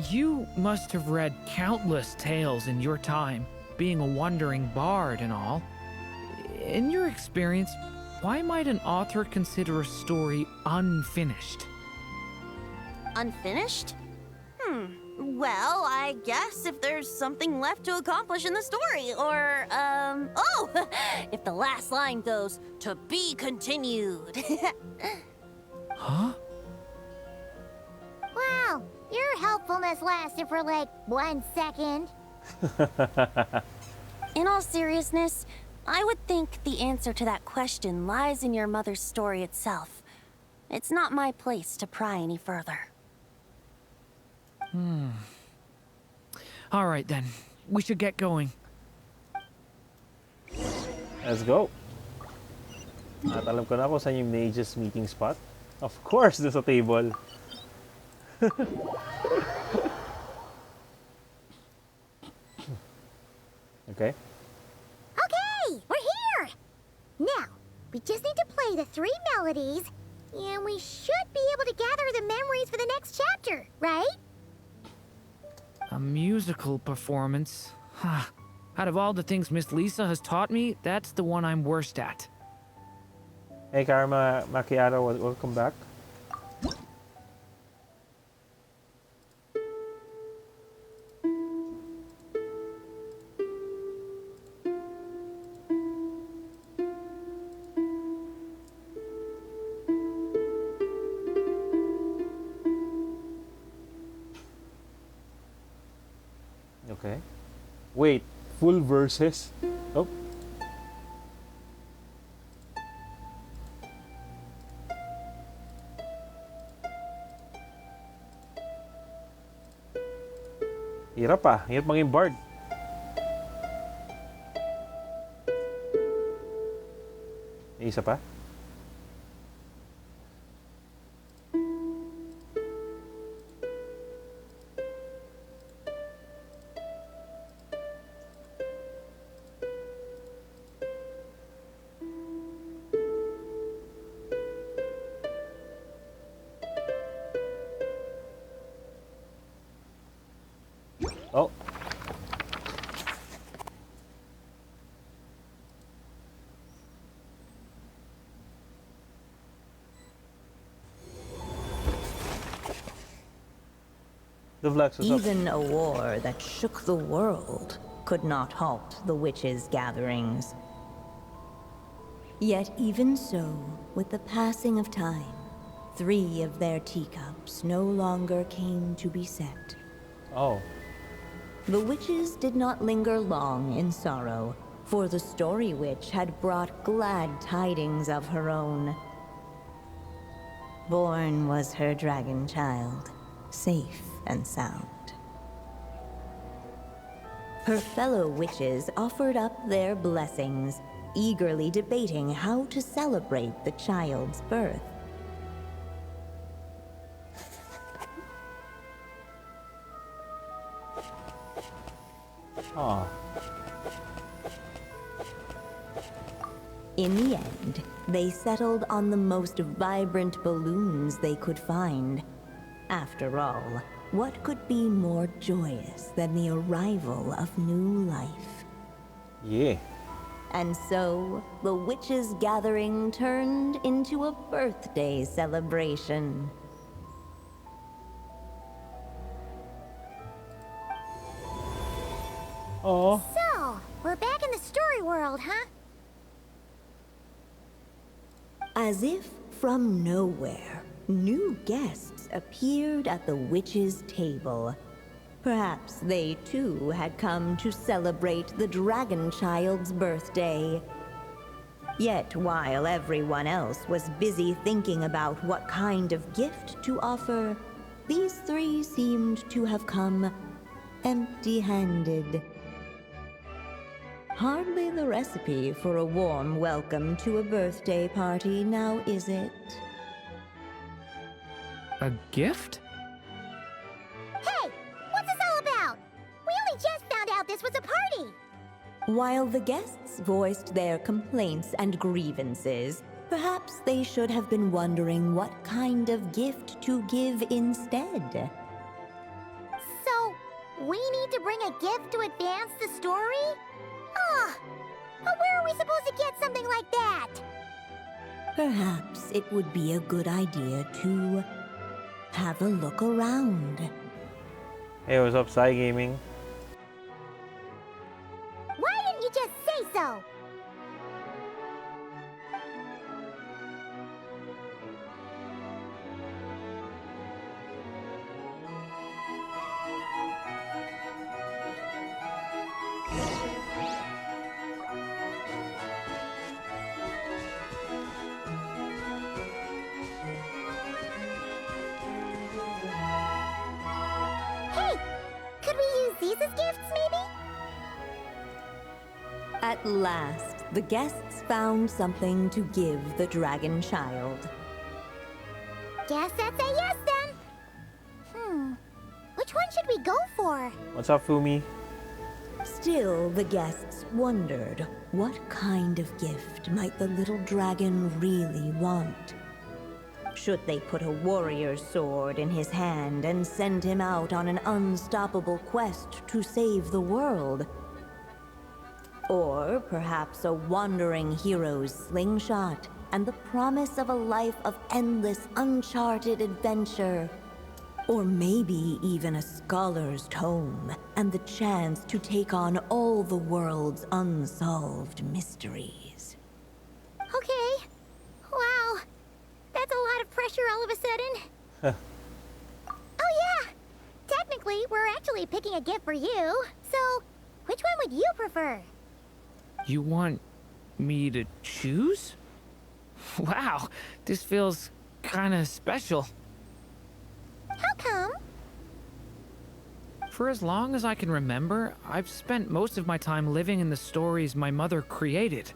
you must have read countless tales in your time, being a wandering bard and all. In your experience, why might an author consider a story unfinished? Unfinished? Well, I guess if there's something left to accomplish in the story, or, oh! If the last line goes, "To be continued." Huh? Wow, your helpfulness lasted for like 1 second. In all seriousness, I would think the answer to that question lies in your mother's story itself. It's not my place to pry any further. All right then, we should get going. Let's go. At alam ko na kung saan yung mage's meeting spot. Of course, doon sa table. Okay. Okay, we're here! Now, we just need to play the 3 melodies, and we should be able to gather the memories for the next chapter, right? A musical performance? Huh. Out of all the things Miss Lisa has taught me, that's the one I'm worst at. Hey, Karma Macchiato, welcome back. Okay. Wait, full verses? Oh. Hirap ah. Hirap maging bard. May isa pa? Oh. The Vlax was up. Even a war that shook the world could not halt the witches' gatherings. Yet even so, with the passing of time, 3 of their teacups no longer came to be set. Oh. The witches did not linger long in sorrow, for the Story Witch had brought glad tidings of her own. Born was her dragon child, safe and sound. Her fellow witches offered up their blessings, eagerly debating how to celebrate the child's birth. Ah. In the end, they settled on the most vibrant balloons they could find. After all, what could be more joyous than the arrival of new life? Yeah. And so, the witches' gathering turned into a birthday celebration. Oh, So, we're back in the story world, huh? As if from nowhere, new guests appeared at the witch's table. Perhaps they too had come to celebrate the dragon child's birthday. Yet while everyone else was busy thinking about what kind of gift to offer, these three seemed to have come empty-handed. Hardly the recipe for a warm welcome to a birthday party, now is it? A gift? Hey, what's this all about? We only just found out this was a party. While the guests voiced their complaints and grievances, perhaps they should have been wondering what kind of gift to give instead. So, we need to bring a gift to advance the story? Ugh, but where are we supposed to get something like that? Perhaps it would be a good idea to have a look around. hey, what's up, Psy Gaming? Why didn't you just say so? Hey, could we use these as gifts, maybe? At last, the guests found something to give the dragon child. Guess that's a yes then. Which one should we go for? What's up, Fumi? Still, the guests wondered what kind of gift might the little dragon really want. Should they put a warrior's sword in his hand and send him out on an unstoppable quest to save the world? Or perhaps a wandering hero's slingshot and the promise of a life of endless, uncharted adventure? Or maybe even a scholar's tome and the chance to take on all the world's unsolved mysteries. Okay. Wow. That's a lot of pressure all of a sudden. Oh yeah. Technically, we're actually picking a gift for you. So, which one would you prefer? You want me to choose? Wow, this feels kinda special. How come? For as long as I can remember, I've spent most of my time living in the stories my mother created.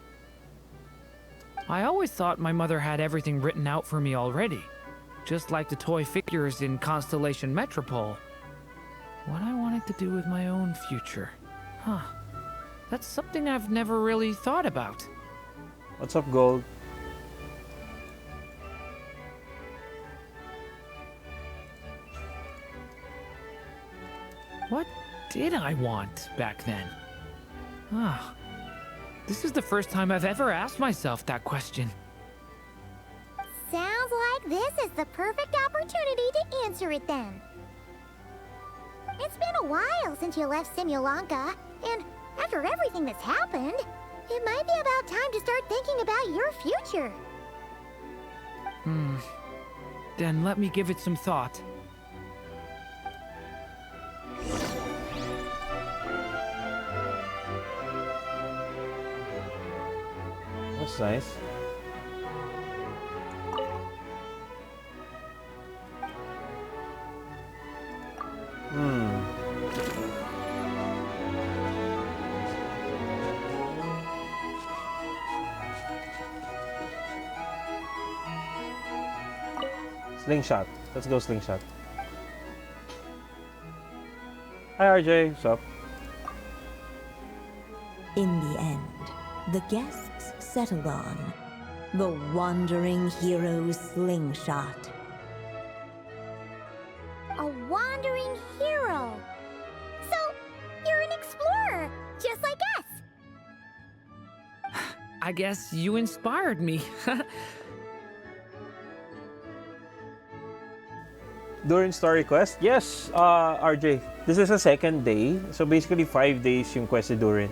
I always thought my mother had everything written out for me already, just like the toy figures in Constellation Metropole. What I wanted to do with my own future. Huh. That's something I've never really thought about. What's up, Gold? What did I want back then? Ah, this is the first time I've ever asked myself that question. Sounds like this is the perfect opportunity to answer it then. It's been a while since you left Simulanka, and after everything that's happened, it might be about time to start thinking about your future. Then let me give it some thought. That's nice. Slingshot. Let's go slingshot. Hi, RJ. What's up? In the end, the guests settled on the wandering hero's slingshot. A wandering hero. So, you're an explorer, just like us. I guess you inspired me. Durin Story Quest? Yes, RJ. This is a second day. So basically 5 days yung quest ni Durin.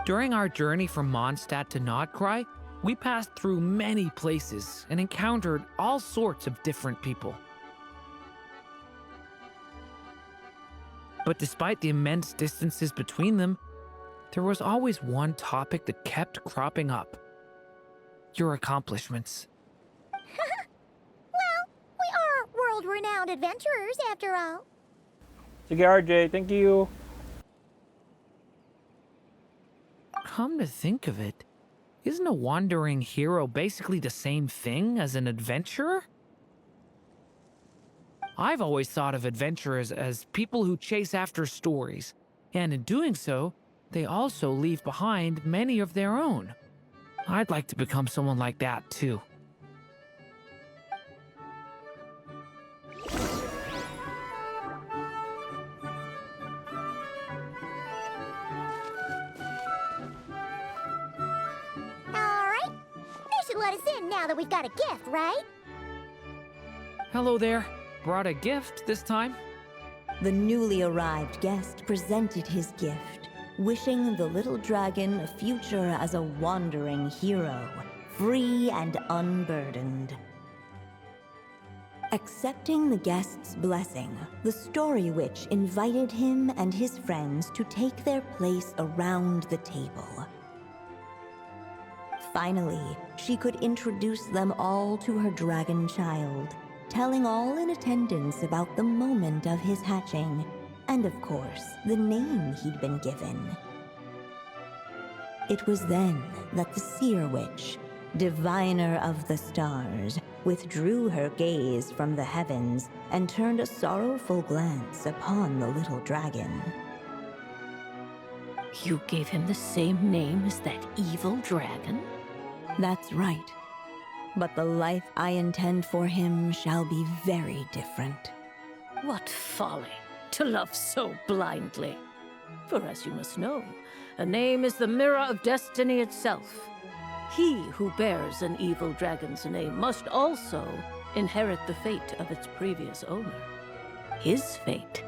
During our journey from Mondstadt to Nodcry, we passed through many places and encountered all sorts of different people. But despite the immense distances between them, there was always one topic that kept cropping up. Your accomplishments. Well, we are world-renowned adventurers, after all. Sige, RJ. Thank you. Come to think of it, isn't a wandering hero basically the same thing as an adventurer? I've always thought of adventurers as people who chase after stories, and in doing so, they also leave behind many of their own. I'd like to become someone like that too. All right. They should let us in now that we've got a gift, right? Hello there. Brought a gift this time? The newly arrived guest presented his gift, wishing the little dragon a future as a wandering hero, free and unburdened. Accepting the guest's blessing, the Story Witch invited him and his friends to take their place around the table. Finally, she could introduce them all to her dragon child, telling all in attendance about the moment of his hatching, and of course, the name he'd been given. It was then that the Seer Witch, diviner of the stars, withdrew her gaze from the heavens and turned a sorrowful glance upon the little dragon. You gave him the same name as that evil dragon? That's right. But the life I intend for him shall be very different. What folly to love so blindly. For as you must know, a name is the mirror of destiny itself. He who bears an evil dragon's name must also inherit the fate of its previous owner. His fate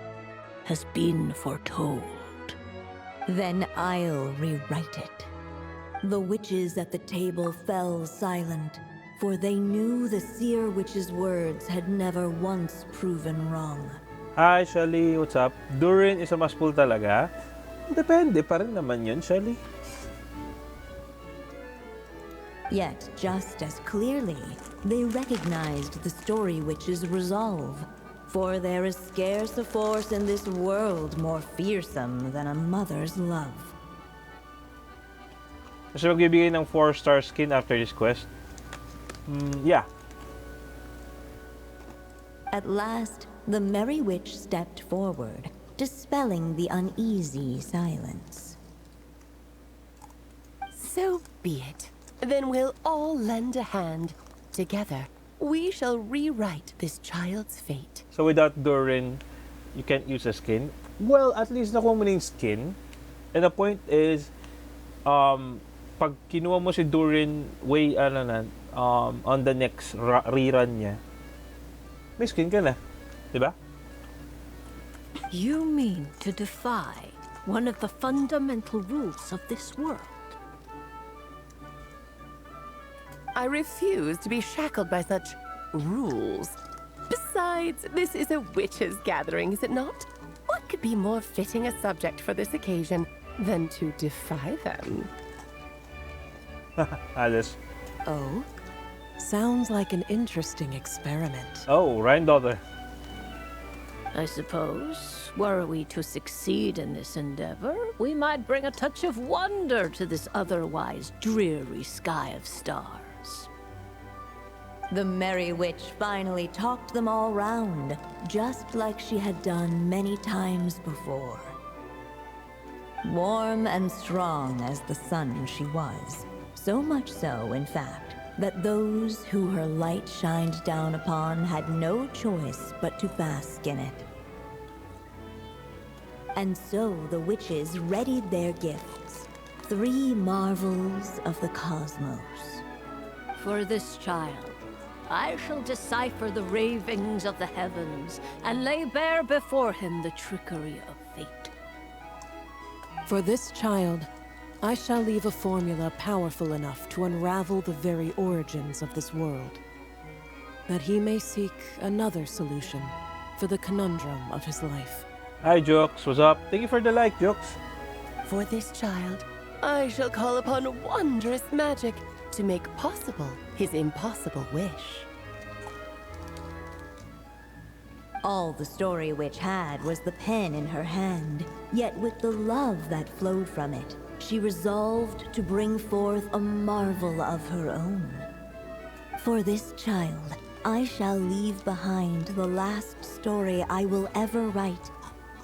has been foretold. Then I'll rewrite it. The witches at the table fell silent, for they knew the Seer Witch's words had never once proven wrong. Hi, Shelly. What's up? Durin is a maspool talaga? Depende pa rin naman yun, Shelly. Yet, just as clearly, they recognized the Story Witch's resolve. For there is scarce a force in this world more fearsome than a mother's love. Kasi magbibigay ng 4-star skin after this quest. Yeah. At last, the Merry Witch stepped forward, dispelling the uneasy silence. So be it. Then we'll all lend a hand. Together, we shall rewrite this child's fate. So without Durin, you can't use a skin? Well, at least nakuha mo na yung skin. And the point is, pag kinuha mo si Durin on the next rerun niya, may skin ka na. Diba? You mean to defy one of the fundamental rules of this world? I refuse to be shackled by such rules. Besides, this is a witches' gathering, is it not? What could be more fitting a subject for this occasion than to defy them? Alice. Oh? Sounds like an interesting experiment. Oh, Ryan daughter. I suppose, were we to succeed in this endeavor, we might bring a touch of wonder to this otherwise dreary sky of stars. The Merry Witch finally talked them all round, just like she had done many times before. Warm and strong as the sun she was, so much so, in fact, that those who her light shined down upon had no choice but to bask in it. And so the witches readied their gifts, 3 marvels of the cosmos. For this child, I shall decipher the ravings of the heavens and lay bare before him the trickery of fate. For this child, I shall leave a formula powerful enough to unravel the very origins of this world, that he may seek another solution for the conundrum of his life. Hi, Jokes. What's up? Thank you for the like, Jokes. For this child, I shall call upon wondrous magic to make possible his impossible wish. All the Story Witch had was the pen in her hand, yet with the love that flowed from it, she resolved to bring forth a marvel of her own. For this child, I shall leave behind the last story I will ever write,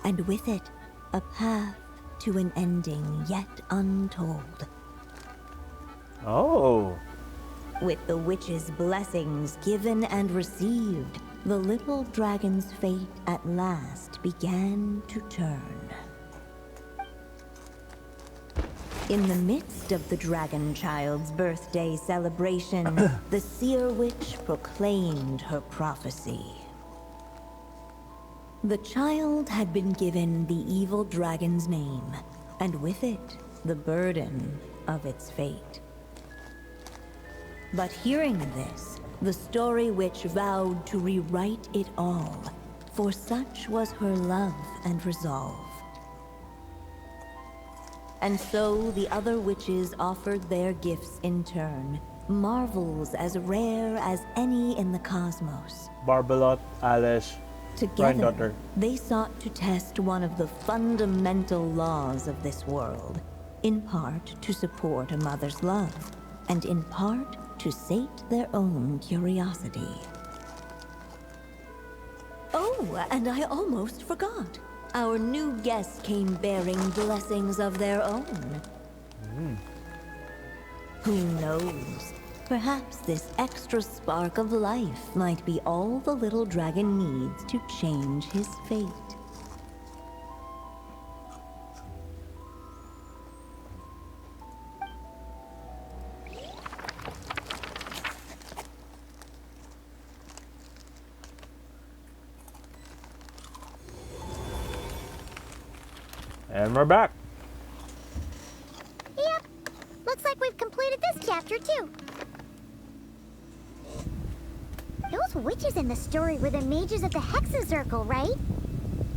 and with it, a path to an ending yet untold. Oh. With the witch's blessings given and received, the little dragon's fate at last began to turn. In the midst of the dragon child's birthday celebration, the seer witch proclaimed her prophecy. The child had been given the evil dragon's name, and with it, the burden of its fate. But hearing this, the Story Witch vowed to rewrite it all, for such was her love and resolve. And so the other witches offered their gifts in turn, marvels as rare as any in the cosmos. Barbelot, Alice, Together, granddaughter. they sought to test one of the fundamental laws of this world, in part to support a mother's love, and in part to sate their own curiosity. Oh, and I almost forgot. Our new guests came bearing blessings of their own. Who knows? Perhaps this extra spark of life might be all the little dragon needs to change his fate. And we're back. Yep. Looks like we've completed this chapter, too. Those witches in the story were the mages of the Hexen Circle, right?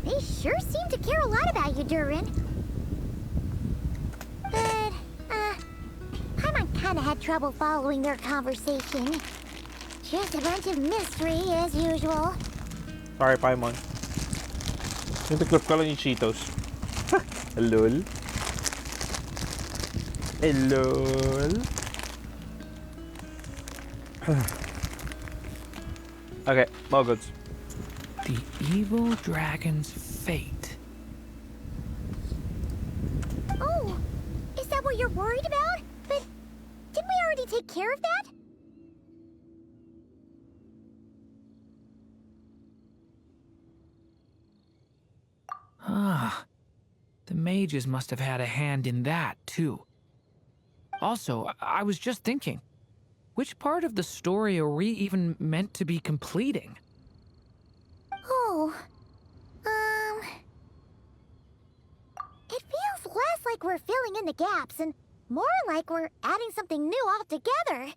They sure seem to care a lot about you, Durin. But, Paimon kinda had trouble following their conversation. Just a bunch of mystery, as usual. Sorry, Paimon. Natiklop ka lang yung Cheetos. Hello? Hello? Okay, all good. The evil dragon's fate. Oh, is that what you're worried about? But didn't we already take care of that? Ah, the mages must have had a hand in that, too. Also, I was just thinking, which part of the story are we even meant to be completing? Oh, it feels less like we're filling in the gaps and more like we're adding something new altogether.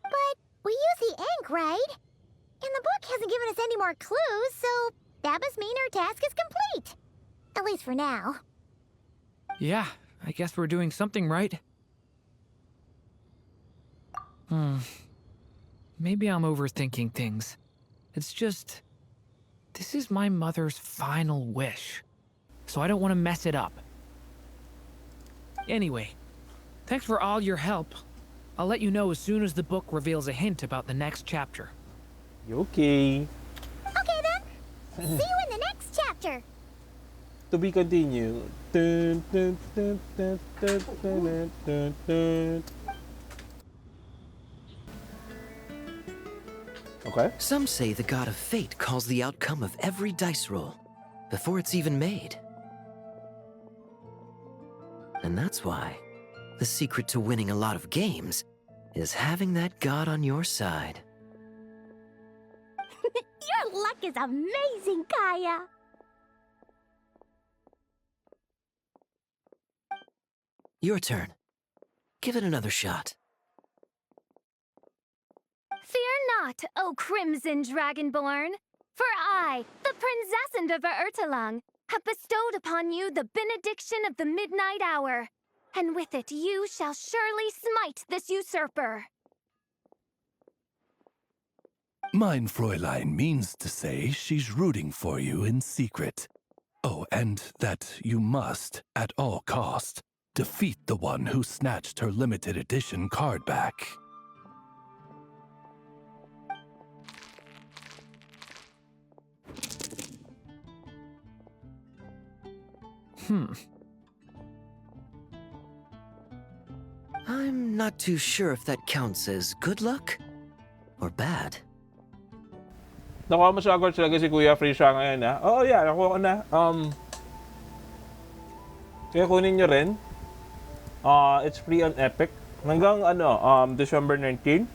But we use the ink, right? And the book hasn't given us any more clues, so that must mean our task is complete. At least for now. Yeah, I guess we're doing something right. Maybe I'm overthinking things. It's just, this is my mother's final wish, so I don't want to mess it up. Anyway, thanks for all your help. I'll let you know as soon as the book reveals a hint about the next chapter. Okay. Okay then. See you in the next chapter. To be continued. Dun, dun, dun, dun, dun, dun, dun, dun. Okay. Some say the god of fate calls the outcome of every dice roll before it's even made. And that's why the secret to winning a lot of games is having that god on your side. Your luck is amazing, Kaya. Your turn. Give it another shot. Fear not, O Crimson Dragonborn, for I, the Princess of Ertelung, have bestowed upon you the benediction of the midnight hour, and with it you shall surely smite this usurper. Mein Fräulein means to say she's rooting for you in secret. Oh, and that you must, at all cost, defeat the one who snatched her limited edition card back. I'm not too sure if that counts as good luck or bad. Nakuha mo sa agad talaga si Kuya Frisha ngayon, ha? Oo, yeah, nakuha ko na. Kaya kunin nyo rin. It's free on Epic. Hanggang, December 19.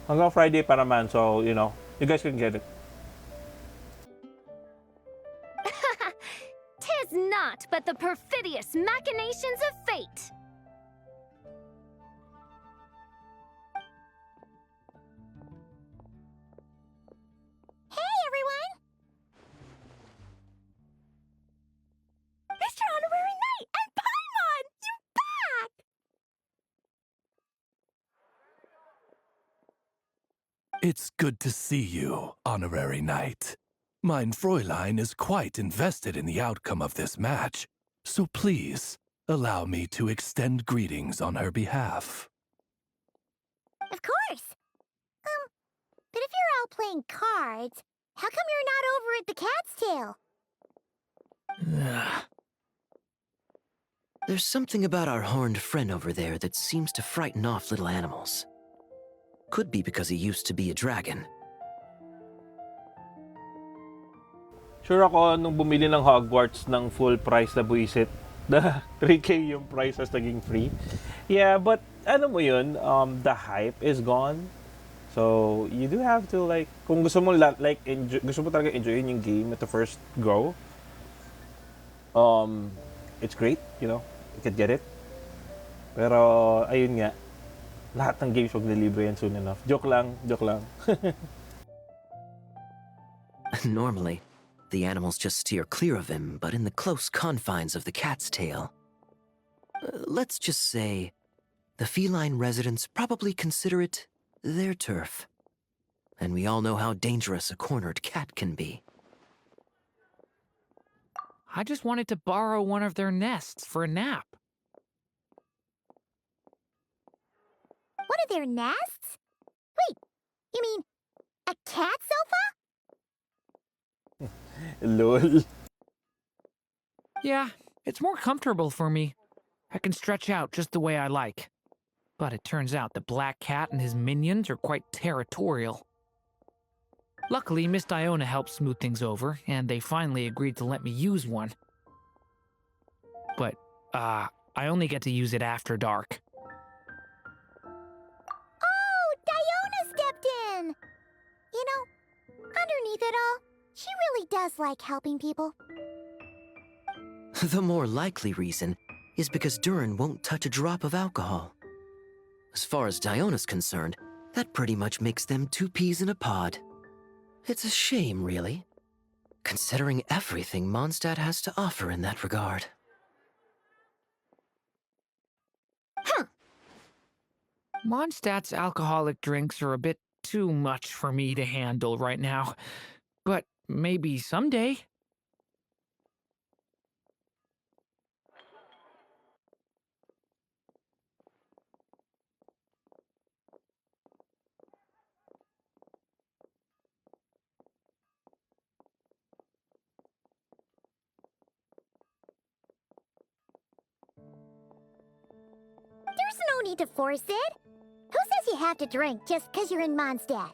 Hanggang Friday pa naman. So, you know, you guys can get it. Tis not but the perfidious machinations of fate. Hey, everyone! Mr. Honorary Knight and Paimon! You're back! It's good to see you, Honorary Knight. Mein Fräulein is quite invested in the outcome of this match, so please, allow me to extend greetings on her behalf. Of course. But if you're out playing cards, how come you're not over at the Cat's Tail? There's something about our horned friend over there that seems to frighten off little animals. Could be because he used to be a dragon. Sure ako nung bumili ng Hogwarts ng full price na buisit. 3K yung price as naging free. Yeah, but ano mo yun, the hype is gone. So, you do have to like, kung gusto mo gusto mo talaga enjoyin yung game at the first go, it's great, you know, you could get it. Pero, ayun nga, lahat ng games wag nilibre yan soon enough. Joke lang, joke lang. Normally, the animals just steer clear of him, but in the close confines of the Cat's Tail, let's just say, the feline residents probably consider it their turf. And we all know how dangerous a cornered cat can be. I just wanted to borrow one of their nests for a nap. One of their nests? Wait, you mean a cat sofa? LOL. Yeah, it's more comfortable for me. I can stretch out just the way I like. But it turns out the Black Cat and his minions are quite territorial. Luckily, Miss Diona helped smooth things over, and they finally agreed to let me use one. But, I only get to use it after dark. Oh, Diona stepped in! You know, underneath it all, she really does like helping people. The more likely reason is because Durin won't touch a drop of alcohol. As far as Diona's concerned, that pretty much makes them two peas in a pod. It's a shame, really, considering everything Mondstadt has to offer in that regard. Mondstadt's alcoholic drinks are a bit too much for me to handle right now. But maybe someday. There's no need to force it. Who says you have to drink just because you're in Mondstadt?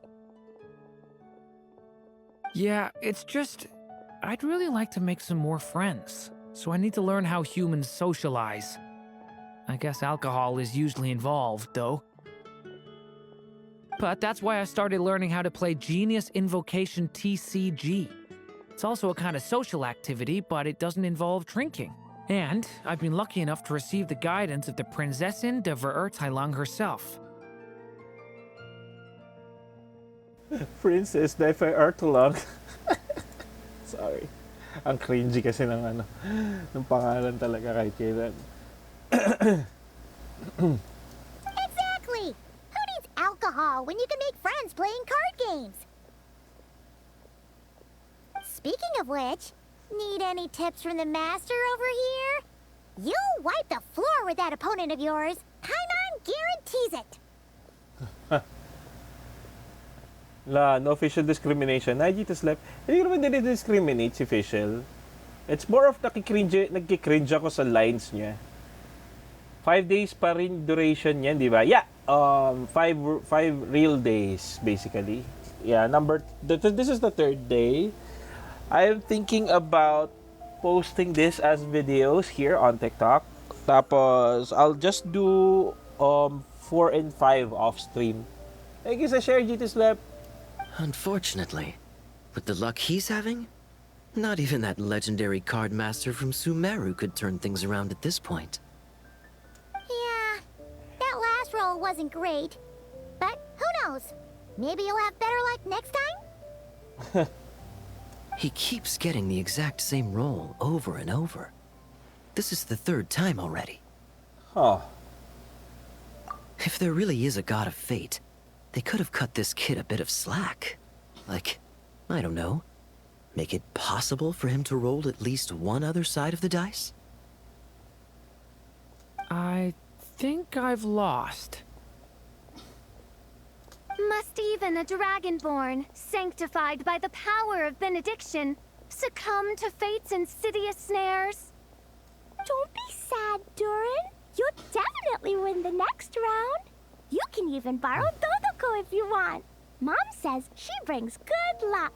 Yeah, it's just, I'd really like to make some more friends, so I need to learn how humans socialize. I guess alcohol is usually involved, though. But that's why I started learning how to play Genius Invocation TCG. It's also a kind of social activity, but it doesn't involve drinking. And I've been lucky enough to receive the guidance of the Prinzessin de Verurteilung herself. Princess Defi Artulang. Sorry. Ang cringy kasi ng pangalan talaga kahit kailan. Exactly! Who needs alcohol when you can make friends playing card games? Speaking of which, need any tips from the master over here? You'll wipe the floor with that opponent of yours. Paimon guarantees it. No facial discrimination. Dito slap. Hindi ko naman discriminate si facial. It's more of nagkikringe ako sa lines niya. 5 days pa rin duration niya, di ba? Yeah, 5 real days, basically. Yeah, this is the 3rd day. I'm thinking about posting this as videos here on TikTok. Tapos, I'll just do 4 and 5 off stream. Thank you sa share, GT Slap. Unfortunately, with the luck he's having, not even that legendary card master from Sumeru could turn things around at this point. Yeah, that last roll wasn't great. But who knows? Maybe you'll have better luck next time? He keeps getting the exact same roll over and over. This is the 3rd time already. Huh. If there really is a god of fate, they could have cut this kid a bit of slack. Like, I don't know, make it possible for him to roll at least one other side of the dice? I think I've lost. Must even a dragonborn, sanctified by the power of benediction, succumb to fate's insidious snares? Don't be sad, Durin. You'll definitely win the next round. You can even borrow Dodoko if you want. Mom says she brings good luck.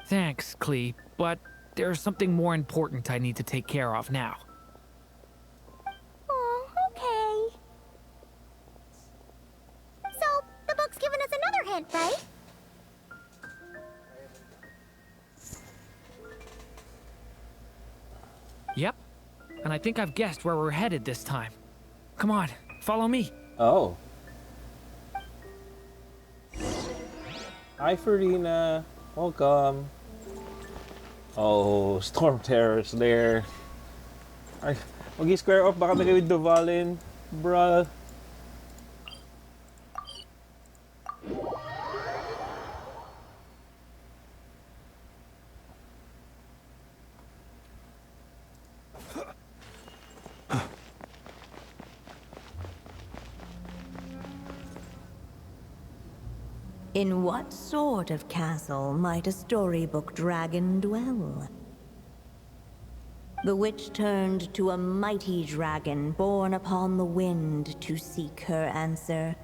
Thanks, Klee, but there's something more important I need to take care of now. Oh, okay. So, the book's given us another hint, right? Yep, and I think I've guessed where we're headed this time. Come on, follow me. Oh. Hi, Farina. Welcome. Oh, Storm Terror's there. Ay, mag-square off baka may with Duvalin, bruh. In what sort of castle might a storybook dragon dwell? The witch turned to a mighty dragon born upon the wind to seek her answer.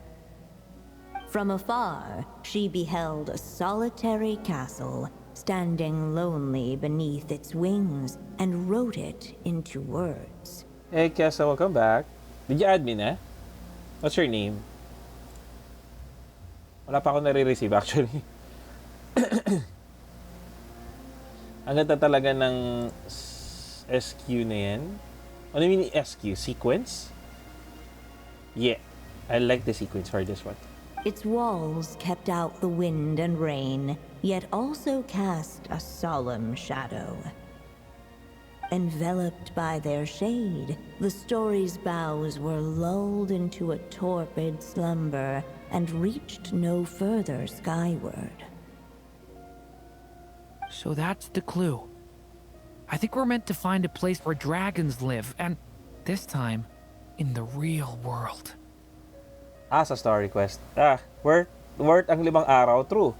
From afar, she beheld a solitary castle, standing lonely beneath its wings, and wrote it into words. Hey, Kessa, welcome back. Did you add me na? What's your name? Wala pa ako nare-receive actually. Ang ganda talaga ng SQ na yan. Ano yung SQ? Sequence? Yeah. I like the sequence for this one. Its walls kept out the wind and rain, yet also cast a solemn shadow. Enveloped by their shade, the story's boughs were lulled into a torpid slumber and reached no further skyward. So that's the clue. I think we're meant to find a place where dragons live, and this time, in the real world. Sa story quest. Worth ang 5 araw. True.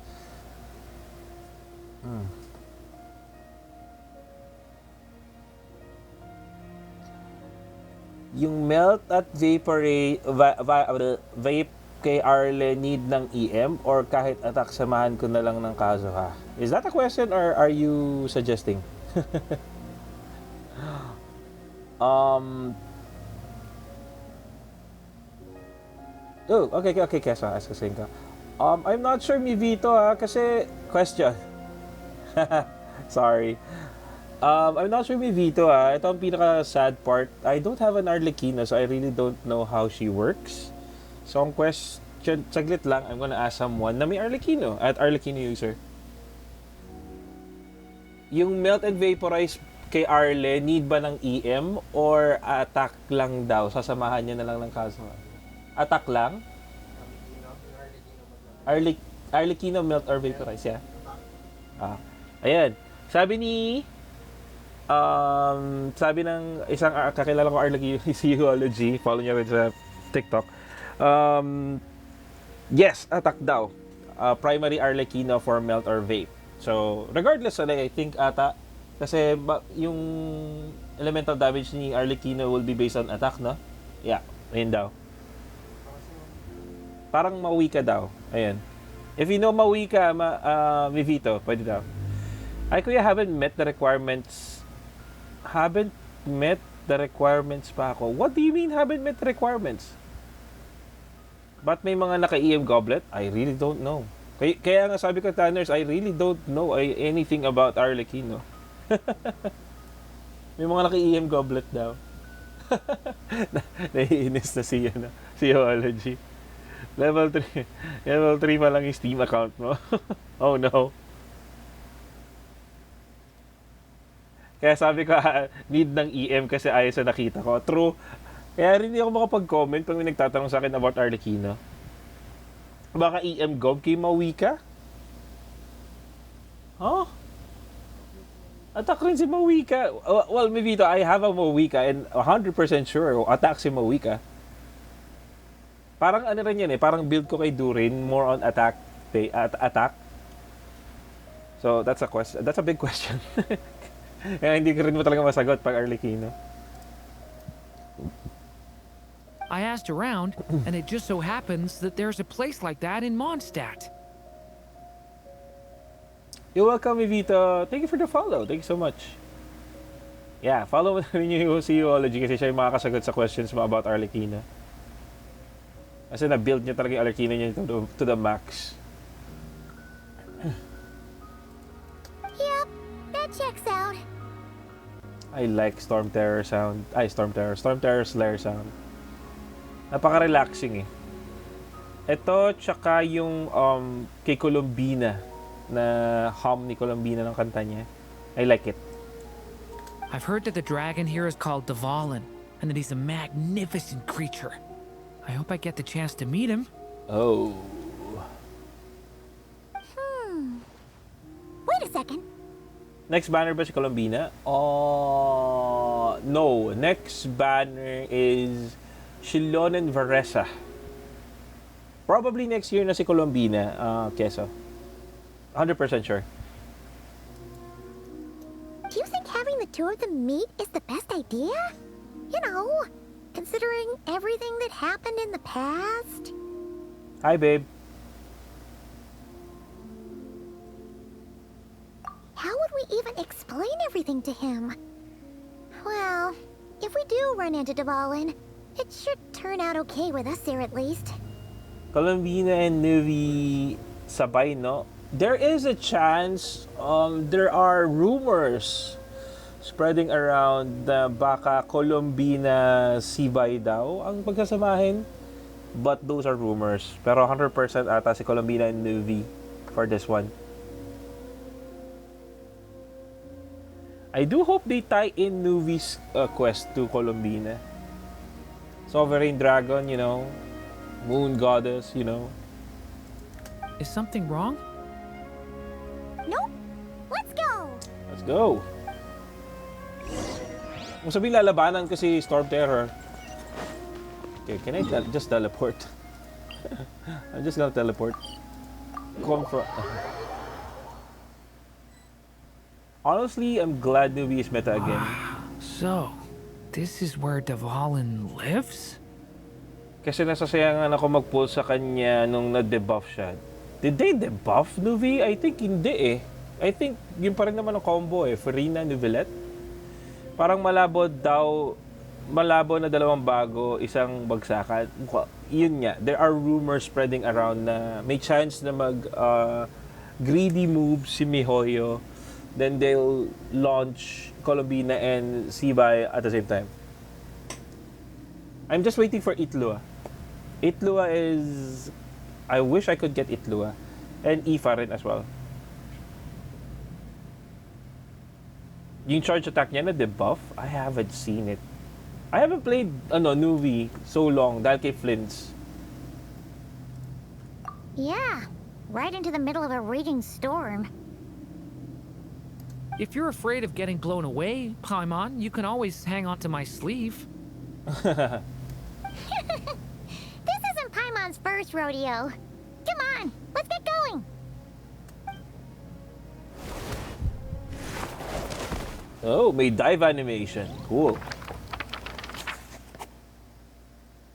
Yung melt at vape kay Arle need ng EM or kahit attack samahan ko na lang ng Kazuha? Is that a question or are you suggesting? Oh, okay, Kesa, askasin ka. I'm not sure, mi Vito, kasi, question. Sorry. I'm not sure, mi Vito, ito ang pinaka-sad part. I don't have an Arlecchino, so I really don't know how she works. So, ang question, saglit lang, I'm gonna ask someone na may Arlecchino, at Arlecchino user. Yung melt and vaporize kay Arle, need ba ng EM or attack lang daw? Sasamahan niya na lang ng kaso. Attack lang? Arlecchino melt or vaporize, yeah. Ayan. Sabi ng isang kakilala ko Arlecchino Theology, follow niya rin sa TikTok. Yes, attack daw. Primary Arlecchino for melt or vape. So, regardless, I think ata, kasi yung elemental damage ni Arlecchino will be based on attack, no? Yeah, ayun daw. Parang mawi ka daw. Ayan. If you know mawi ka, Vivito, pwede daw. Ay, kuya, haven't met the requirements pa ako. What do you mean haven't met the requirements? Ba't may mga naka-EM goblet? I really don't know. Kaya nga sabi ko, Tanners, I really don't know anything about Arlecchino. May mga naka-EM goblet daw. Naiinis na si Theology. Level 3 pa lang yung Steam account mo. Oh no. Kaya sabi ko, need ng EM kasi ayos na nakita ko. True. Kaya rin hindi ako makapag-comment pag may nagtatanong sa akin about Arlecchino. Baka EM Gob kay Mawika? Huh? Attack rin si Mawika. Well, Mivito, I have a Mawika and 100% sure attack si Mawika. Parang ano rin yan parang build ko kay Durin, more on attack. So, that's a question. That's a big question. Kaya hindi ko rin mo talaga masagot pag Arlecchino. I asked around, and it just so happens that there's a place like that in Mondstadt. You're welcome, Vito. Thank you for the follow. Thank you so much. Yeah, follow mo na rin yung Theology kasi siya yung makakasagot sa questions mo about Arlecchino. Kasi na-build niya talaga yung Arlecchino niya to the max. Yep, that checks out. I like Storm Terror sound. Storm Terror Slayer sound. Napaka-relaxing Ito, tsaka yung kay Colombina na hum ni Colombina ng kanta niya. I like it. I've heard that the dragon here is called Dvalin, and that he's a magnificent creature. I hope I get the chance to meet him. Oh. Wait a second. Next banner ba si Colombina? No. Next banner is Shilon and Varesa. Probably next year na si Colombina, Keso. 100% sure. Do you think having the two of them meet is the best idea? You know, considering everything that happened in the past? Hi, babe. How would we even explain everything to him? Well, if we do run into Dvalin, it should turn out okay with us here at least. Colombina and Nuvi sabay, no? There is a chance, there are rumors spreading around na baka Colombina Sibay daw ang pagsasamahin. But those are rumors. Pero 100% ata si Colombina and Nuvi for this one. I do hope they tie in Nuvi's quest to Colombina. Sovereign Dragon, you know. Moon Goddess, you know. Is something wrong? Nope. Let's go. Let's go. Kung sabihin lalabanan ko si Storm Terror. Okay, can I just teleport? I'm just gonna teleport. Honestly, I'm glad Nubi is meta again. So, this is where Dvalin lives? Kasi nasasayangan ako mag-pull sa kanya nung na-debuff siya. Did they debuff Nuvi? I think hindi I think yun pa rin naman ang combo Farina, Nuvilette. Parang malabo na dalawang bago, isang bagsakan. yun nga, there are rumors spreading around na may chance na greedy move si Mihoyo, then they'll launch Colombina and Sibay at the same time. I'm just waiting for Itlua. Itlua is... I wish I could get Itlua. And Ifa rin as well. Yung charge attack niya na debuff, I haven't seen it. I haven't played Nuvi so long dahil kay Flints. Yeah, right into the middle of a raging storm. If you're afraid of getting blown away, Paimon, you can always hang on to my sleeve. This isn't Paimon's first rodeo. Come on, let's get going. Oh, may dive animation. Cool.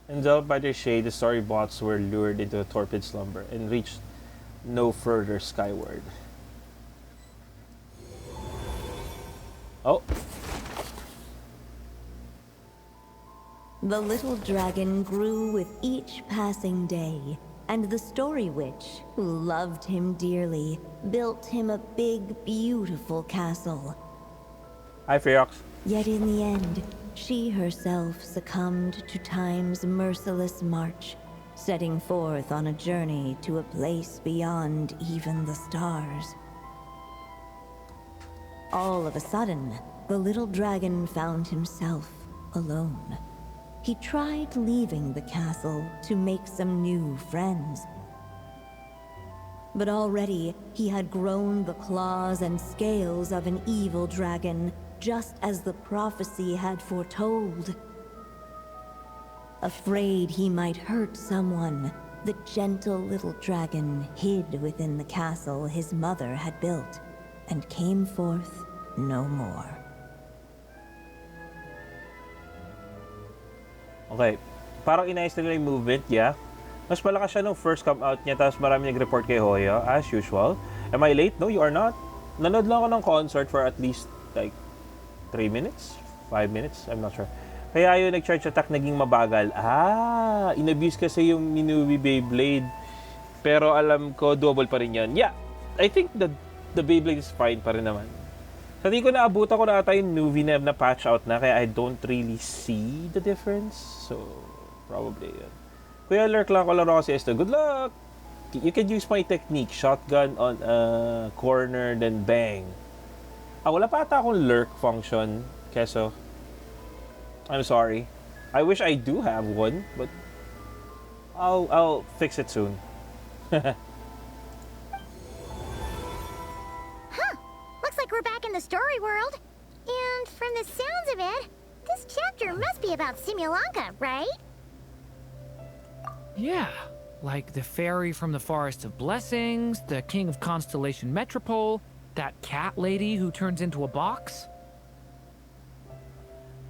Enveloped by their shade, the story bots were lured into a torpid slumber and reached no further skyward. Oh. The little dragon grew with each passing day, and the story witch, who loved him dearly, built him a big, beautiful castle. Hi, Freox. Yet in the end, she herself succumbed to time's merciless march, setting forth on a journey to a place beyond even the stars. All of a sudden, the little dragon found himself alone. He tried leaving the castle to make some new friends. But already, he had grown the claws and scales of an evil dragon, just as the prophecy had foretold. Afraid he might hurt someone, the gentle little dragon hid within the castle his mother had built, and came forth no more. Okay. Parang inayos nila yung movement, yeah. Mas malakas siya nung first come out niya, tapos marami nag-report kay Hoya, as usual. Am I late? No, you are not. Nanood lang ako ng concert for at least, like, 3 minutes? 5 minutes? I'm not sure. Kaya yung nag-charge attack naging mabagal. Ah, inabuse kasi yung Minui Beyblade. Pero alam ko, doable pa rin yan. Yeah, I think the Beyblade is fine pa rin naman. Sa di ko naabutan ko na ata yung Nuvi na patch out na, kaya I don't really see the difference. So, probably yun. Kuya, lurk lang ko laro kasi Esto. Good luck! You can use my technique. Shotgun on a corner, then bang. Wala pa ata akong lurk function. Keso, I'm sorry. I wish I do have one, but I'll fix it soon. Looks like we're back in the story world. And from the sounds of it, this chapter must be about Simulanka, right? Yeah, like the fairy from the Forest of Blessings, the king of Constellation Metropole, that cat lady who turns into a box.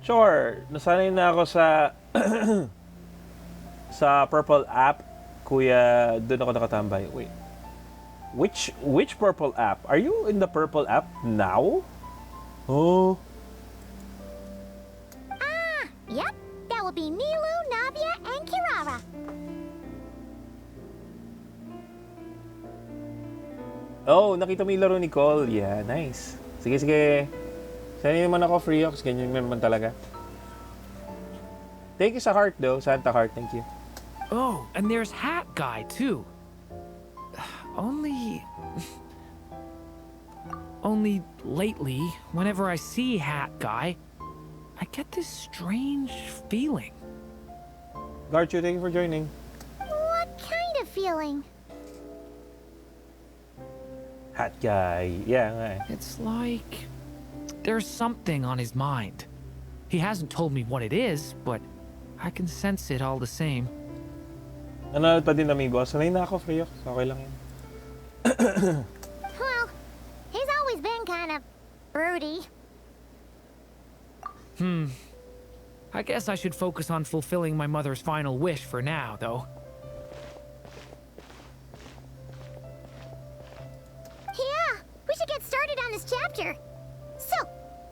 Sure, nasanay na ako sa sa purple app, kuya, doon ako nakatambay. Wait. Which purple app? Are you in the purple app now? Oh. Yep, that will be Nilu, Navia, and Kirara. Oh, nakita mo yung laro ni Cole. Yeah, nice. Sige, sige. Sanay naman ako, Freox. Ganyan naman talaga. Thank you sa heart, though. Santa heart, thank you. Oh, and there's Hat Guy, too. Only lately, whenever I see Hat Guy, I get this strange feeling. Garchu, thank you for joining. What kind of feeling? Hat guy. Yeah, nga eh. It's like there's something on his mind. He hasn't told me what it is, but I can sense it all the same. Nanonood pa din amigo. Sanay na ako, Freox. Okay lang yun. Well, he's always been kind of broody. I guess I should focus on fulfilling my mother's final wish for now, though. Yeah, we should get started on this chapter. So,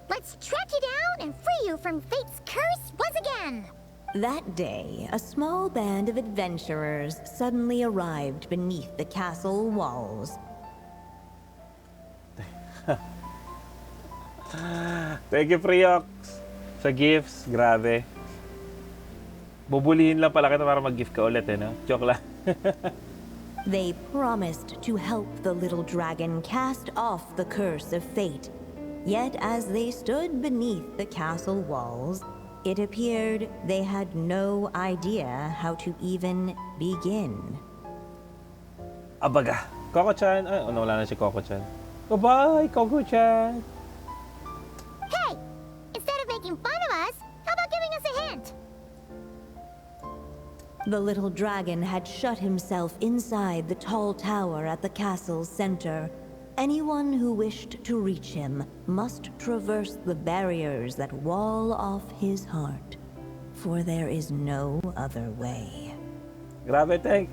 let's track you down and free you from fate's curse once again. That day, a small band of adventurers suddenly arrived beneath the castle walls. Thank you, Priox. Sa gifts, grabe. Bubulihin lang pala kita para mag-gift ka ulit, no? Joke lang. They promised to help the little dragon cast off the curse of fate. Yet as they stood beneath the castle walls, it appeared they had no idea how to even begin. Abaga. Coco-chan. Ay, wala na si Coco-chan. Bye-bye, Coco-chan. Hey! Instead of making fun of us, how about giving us a hint? The little dragon had shut himself inside the tall tower at the castle's center. Anyone who wished to reach him must traverse the barriers that wall off his heart, for there is no other way. Grabe, thank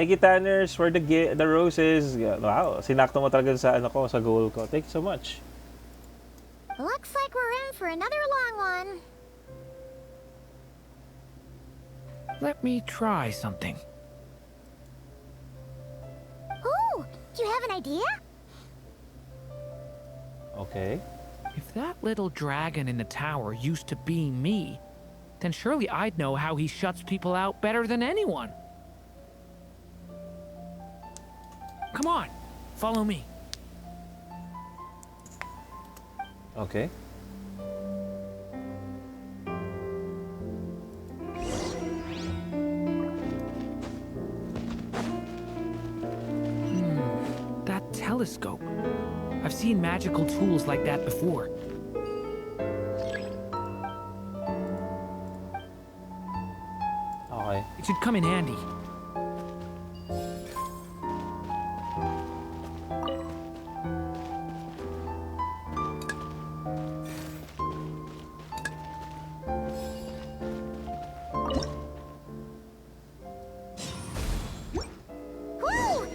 you, Tanners, for the roses. Wow, sinakto mo talaga sa sa goal ko. Thank you so much. Looks like we're in for another long one. Let me try something. Ooh, do you have an idea? Okay. If that little dragon in the tower used to be me, then surely I'd know how he shuts people out better than anyone. Come on, follow me. Okay. That telescope. I've seen magical tools like that before. Okay. It should come in handy. Whoa!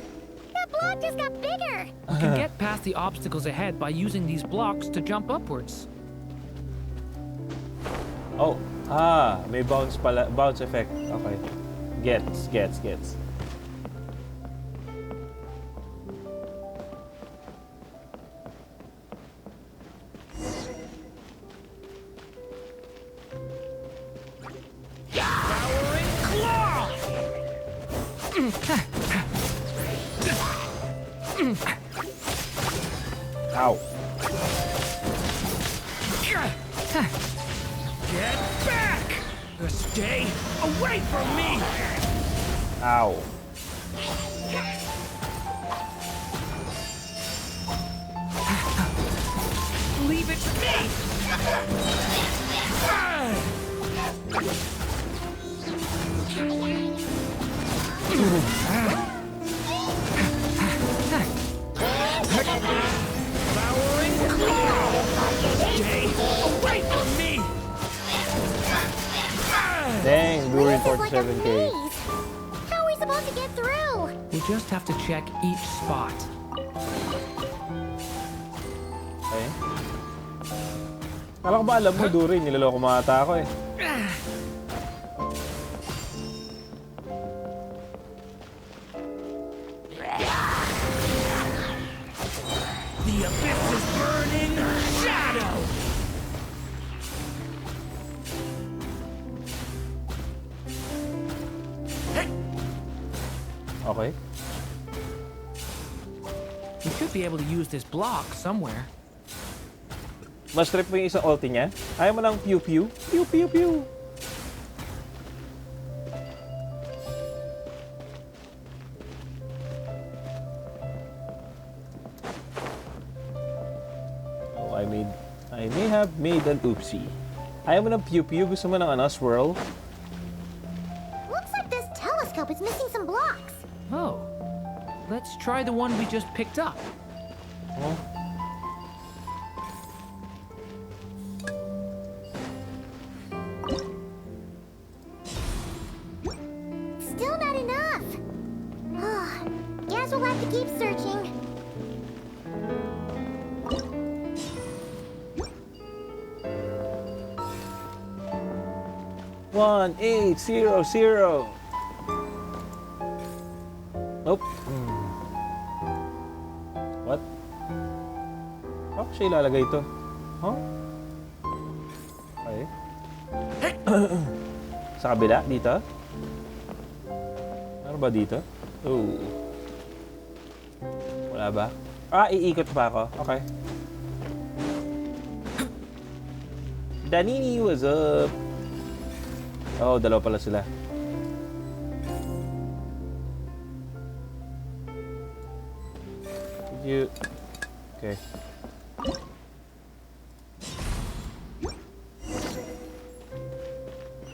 That block just got bigger! You can get past the obstacles ahead by using these blocks to jump upwards. Oh, may bounce effect. Okay. Gets. Ow. Get back! Stay away from me! Ow. Leave it to me! Devouring claw! Stay away from me! Dang, Durin This is like a 47k. maze. How are we supposed to get through? We'll just have to check each spot. Okay. Kala ko ba alam mo, Durin, niloloko mga ata ako eh. The abyss's burning shadow! Okay. We should be able to use this block somewhere. Mas trip mo yung isang ulti niya? Ayaw mo ng pew-pew? Pew-pew-pew! Oh, I may have made an oopsie. Ayaw mo ng pew-pew? Gusto mo ng swirl? Looks like this telescope is missing some blocks. Oh. Let's try the one we just picked up. Oh. Still not enough. Guess we'll have to keep searching. 1800. Nope. What? Bakit siya ilalagay ito? Huh? Okay. Sa kabila? Dito? Ano ba dito? Oh. Wala ba? Ah, iikot pa ako. Okay. Danini, what's up? Oh, dalawa pala sila. You... Okay.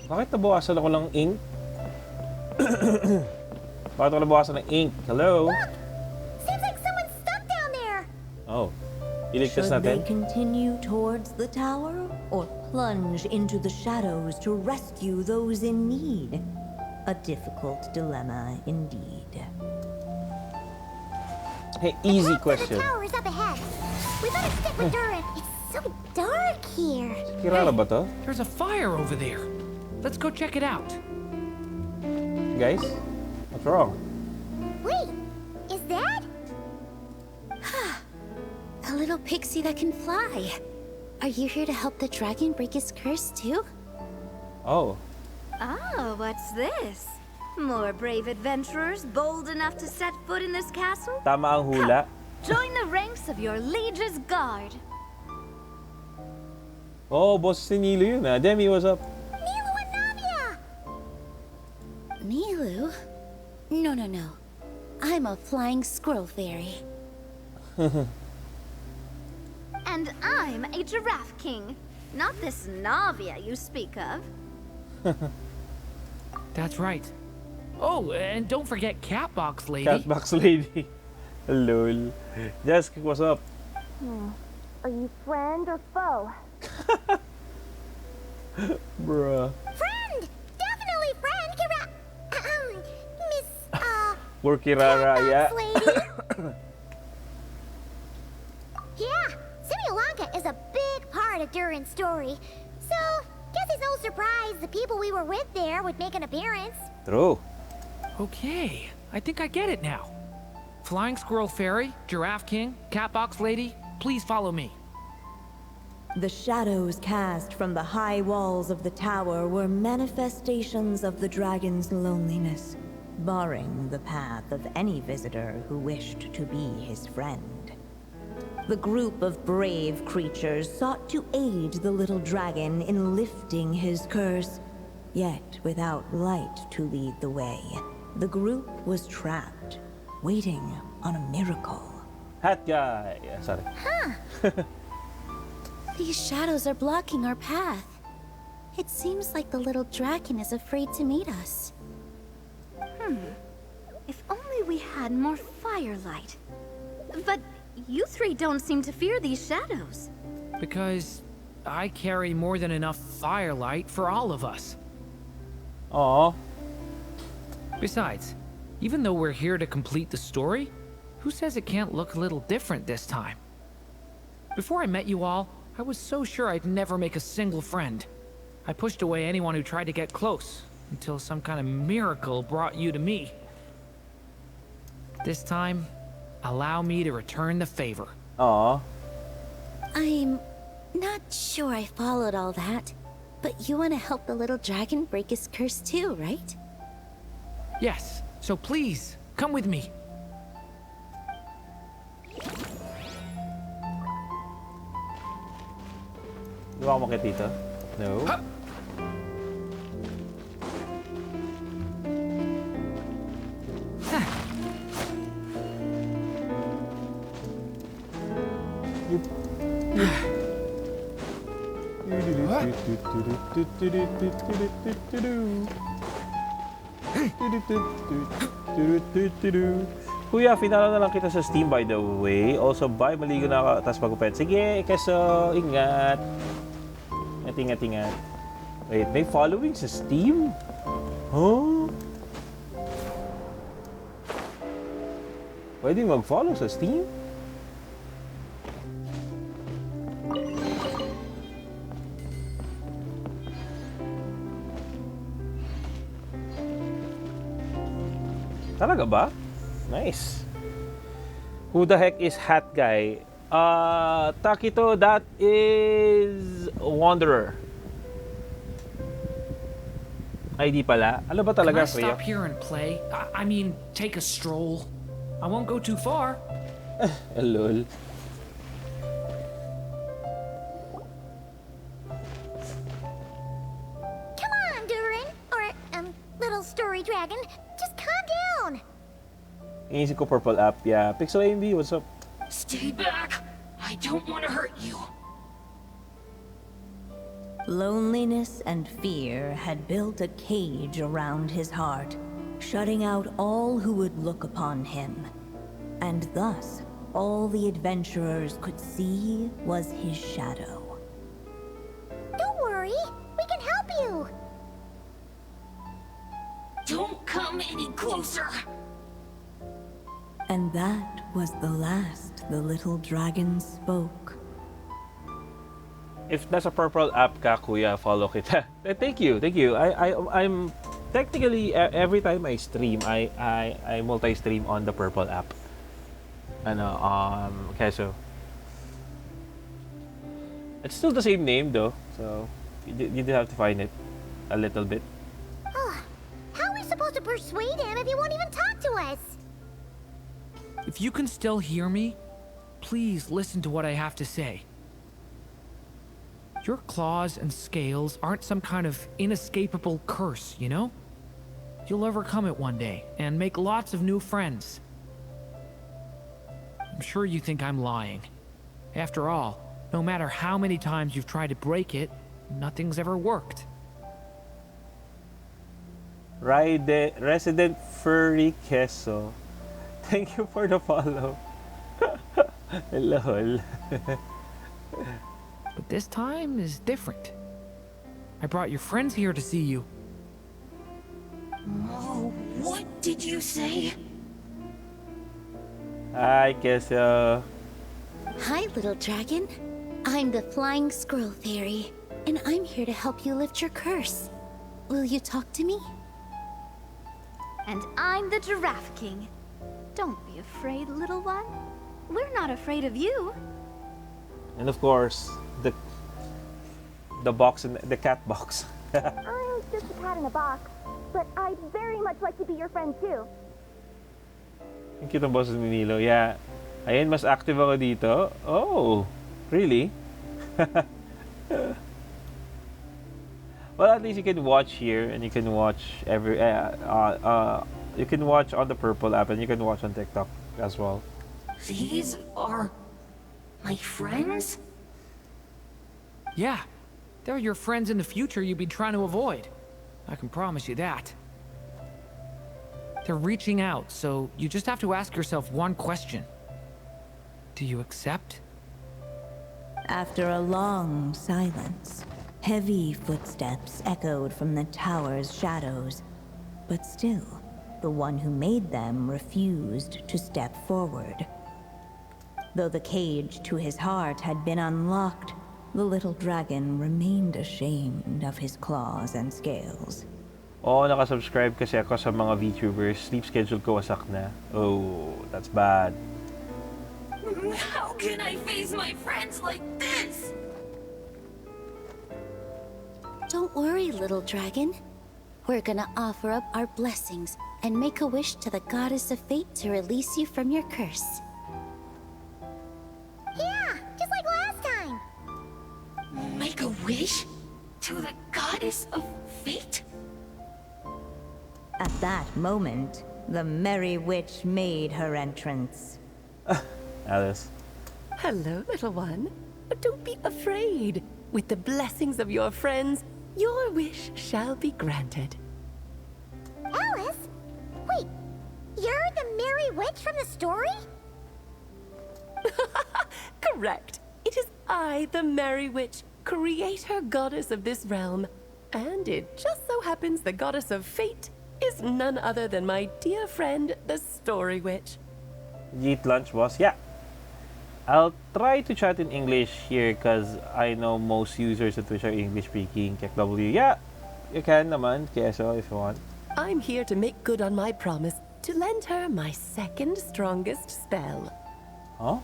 Bakit nabawasan ako ng ink? Bakit ako nabawasan ng ink? Hello? Look! Seems like someone's stuck down there. Oh. Iligtas Should they natin? continue towards the tower or plunge into the shadows to rescue those in need? A difficult dilemma indeed. Hey, easy The question. tower is up ahead. We better stick with Durin. It's so dark here. Kirara ba to? There's a fire over there. Let's go check it out. Guys? What's wrong? Wait, is that? A little pixie that can fly. Are you here to help the dragon break his curse too? Oh. Oh, what's this? More brave adventurers bold enough to set foot in this castle? Tama ang hula. Join the ranks of your liege's guard. Oh, boss si Nilo yun ah. Demi, what's up? Nilu and Navia! Nilu? No. I'm a flying squirrel fairy. And I'm a giraffe king. Not this Navia you speak of. That's right. Oh, and don't forget Catbox Lady. Catbox Lady. Lol. Jessica, what's up? Are you friend or foe? Bruh. Friend! Definitely friend, Miss, We're Kirara, yeah. Lady. Yeah, Sri-Lanka is a big part of Durin's story. So, guess it's no surprise the people we were with there would make an appearance. True. Okay, I think I get it now. Flying Squirrel Fairy, Giraffe King, Catbox Lady, please follow me. The shadows cast from the high walls of the tower were manifestations of the dragon's loneliness, barring the path of any visitor who wished to be his friend. The group of brave creatures sought to aid the little dragon in lifting his curse, yet without light to lead the way. The group was trapped, waiting on a miracle. Hat guy. Yeah, sorry. These shadows are blocking our path. It seems like the little dragon is afraid to meet us. If only we had more firelight. But you three don't seem to fear these shadows. Because I carry more than enough firelight for all of us. Aw. Besides, even though we're here to complete the story, who says it can't look a little different this time? Before I met you all, I was so sure I'd never make a single friend. I pushed away anyone who tried to get close, until some kind of miracle brought you to me. This time, allow me to return the favor. Aw. I'm not sure I followed all that, but you want to help the little dragon break his curse too, right? Yes, so please, come with me. Di ba ako makit dito? No. Kuya, finalo na lang kita sa Steam by the way. Also, bye. Maligo na ako, tapos magupet. Sige, keso. Ingat. Ingat. Wait, may following sa Steam? Huh? Pwede mag-follow sa Steam? Talaga ba? Nice. Who the heck is Hat Guy? Takito, that is Wanderer. ID pala. Ano ba Can talaga, I stop Freya? here and play? I mean, take a stroll. I won't go too far. Lol. Come on, Durin. Or, little story dragon. Just calm down. Inisip ko purple app. Yeah. Pixel AMV, what's up? Stay back! I don't want to hurt you. Loneliness and fear had built a cage around his heart, shutting out all who would look upon him. And thus, all the adventurers could see was his shadow. Don't worry. We can help you. Don't come any closer. And that was the last the little dragon spoke. If nasa purple app ka, kuya, follow kita. Thank you. I'm technically every time I stream, I multi-stream on the purple app. Keso. It's still the same name though, so you do have to find it a little bit. How are we supposed to persuade him if he won't even talk to us? If you can still hear me, please listen to what I have to say. Your claws and scales aren't some kind of inescapable curse, you know? You'll overcome it one day and make lots of new friends. I'm sure you think I'm lying. After all, no matter how many times you've tried to break it, nothing's ever worked. Resident Furry Queso. Thank you for the follow. Lol. But this time is different. I brought your friends here to see you. Oh, what did you say? Hi, Queso. Hi, little dragon. I'm the Flying Squirrel Fairy, and I'm here to help you lift your curse. Will you talk to me? And I'm the Giraffe King. Don't be afraid, little one. We're not afraid of you. And of course, the box and the cat box. I'm just a cat in a box, but I'd very much like to be your friend too. Ang cute ng boses ni Nilo. Yeah. Ayun, mas active ako dito. Oh, really? Well, at least you can watch here, and you can watch you can watch on the purple app, and you can watch on TikTok as well. These are my friends? Yeah, they're your friends in the future you've been trying to avoid. I can promise you that. They're reaching out, so you just have to ask yourself one question. Do you accept? After a long silence, heavy footsteps echoed from the tower's shadows. But still, the one who made them refused to step forward. Though the cage to his heart had been unlocked, the little dragon remained ashamed of his claws and scales. Oo, nakasubscribe kasi ako sa mga VTubers. Sleep schedule ko wasak na. Oh, that's bad. How can I face my friends like this? Don't worry, little dragon. We're gonna offer up our blessings and make a wish to the goddess of fate to release you from your curse. Yeah, just like last time. Make a wish? To the goddess of fate? At that moment, the merry witch made her entrance. Alice. Hello, little one. Don't be afraid. With the blessings of your friends, your wish shall be granted. Alice? Wait, you're the Merry Witch from the story? Correct. It is I, the Merry Witch, creator goddess of this realm. And it just so happens the goddess of fate is none other than my dear friend, the Story Witch. Eat lunch, boss? Yeah. I'll try to chat in English here because I know most users at Twitch are English speaking. KW. Yeah, you can naman, Keso, if you want. I'm here to make good on my promise to lend her my second strongest spell. Huh?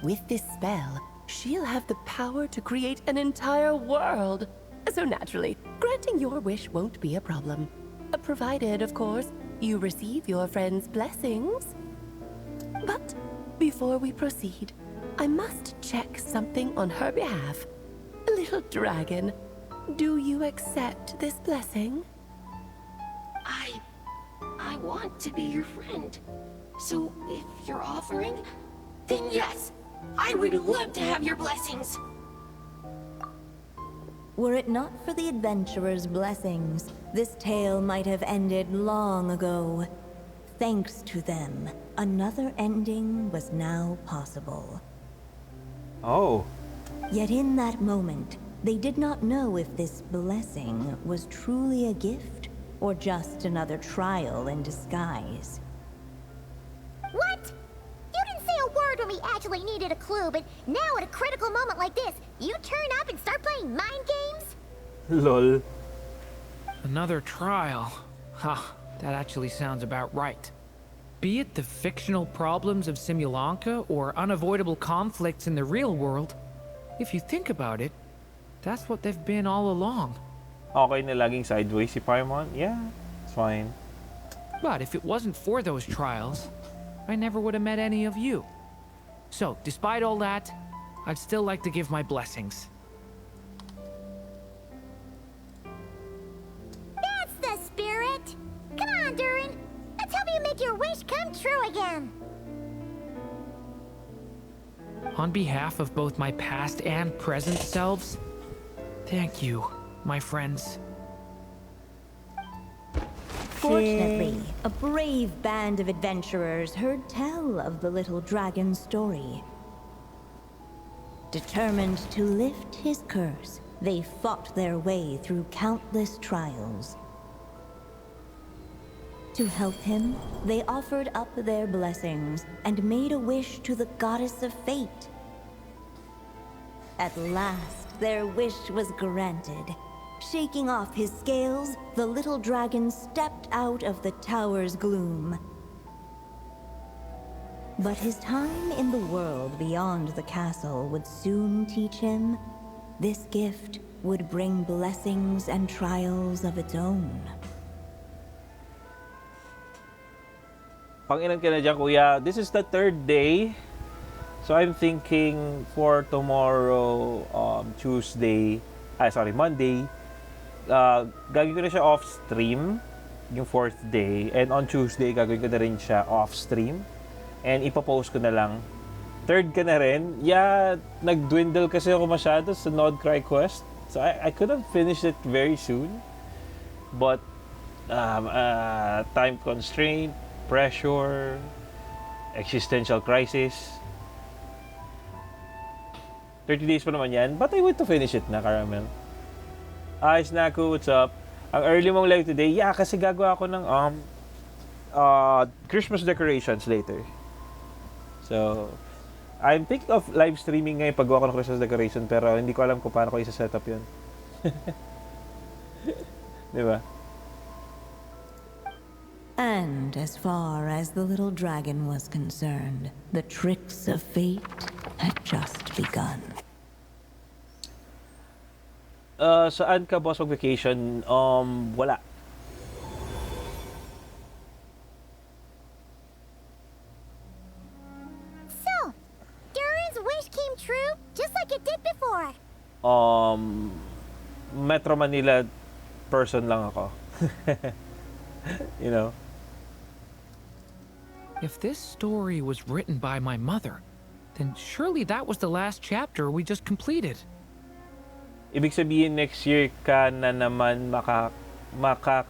With this spell, she'll have the power to create an entire world. So naturally, granting your wish won't be a problem. Provided, of course, you receive your friend's blessings. But before we proceed, I must check something on her behalf. Little dragon, do you accept this blessing? I want to be your friend. So if you're offering, then yes, I would love to have your blessings. Were it not for the adventurer's blessings, this tale might have ended long ago. Thanks to them, another ending was now possible. Oh. Yet in that moment, they did not know if this blessing was truly a gift or just another trial in disguise. What? You didn't say a word when we actually needed a clue, but now at a critical moment like this, you turn up and start playing mind games? Lol. Another trial. Ha, that actually sounds about right. Be it the fictional problems of Simulanka or unavoidable conflicts in the real world, if you think about it, that's what they've been all along. Okay na laging sideways si Paimon? Yeah, it's fine. But if it wasn't for those trials, I never would have met any of you. So, despite all that, I'd still like to give my blessings. That's the spirit! Come on, Durin! Let's help you make your wish come true again! On behalf of both my past and present selves, thank you, my friends. Fortunately, a brave band of adventurers heard tell of the little dragon's story. Determined to lift his curse, they fought their way through countless trials. To help him, they offered up their blessings and made a wish to the goddess of fate. At last, their wish was granted. Shaking off his scales, the little dragon stepped out of the tower's gloom. But his time in the world beyond the castle would soon teach him this gift would bring blessings and trials of its own. Pang-ilan ka na dyan, kuya? This is the third day. So I'm thinking for tomorrow, Monday, gagawin ko na siya off-stream, yung fourth day. And on Tuesday, gagawin ko na rin siya off-stream. And ipapost ko na lang. Third ka na rin. Yeah, nag-dwindle kasi ako masyado sa Nod Cry Quest. So I could have finished it very soon. But, time constraint, pressure, existential crisis. 30 days pa naman yan. But I want to finish it na, Caramel. Hi, Snaku, what's up? Ang early mong live today, yeah, kasi gagawa ako ng Christmas decorations later. So, I'm thinking of live streaming ngayon paggawa ko ng Christmas decoration, pero hindi ko alam kung paano ko isa-set up yun. Diba? And as far as the little dragon was concerned, the tricks of fate had just begun. Saan ka, boss, mag-vacation? Wala. So, Durin's wish came true, just like it did before. Metro Manila person lang ako. You know? If this story was written by my mother, then surely that was the last chapter we just completed. Ibig sabihin next year ka na naman makakikita?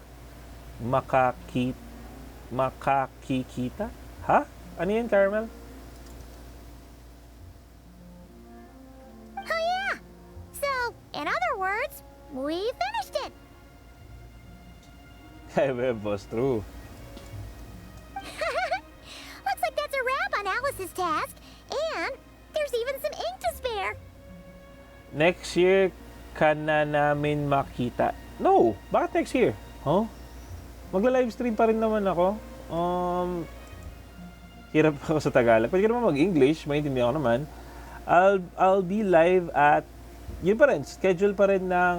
Ha? Ano yan, Caramel? Oh yeah! So, in other words, we finished it! Hey, boss, true. Looks like that's a wrap on Alice's task, and there's even some ink to spare. Next year ka na namin makita. No! Bakit next year? Huh? Magla-livestream pa rin naman ako. Hirap ako sa Tagalog. Pwede ka naman mag-English, maintindihan ko naman. I'll be live at, yun pa rin, schedule pa rin ng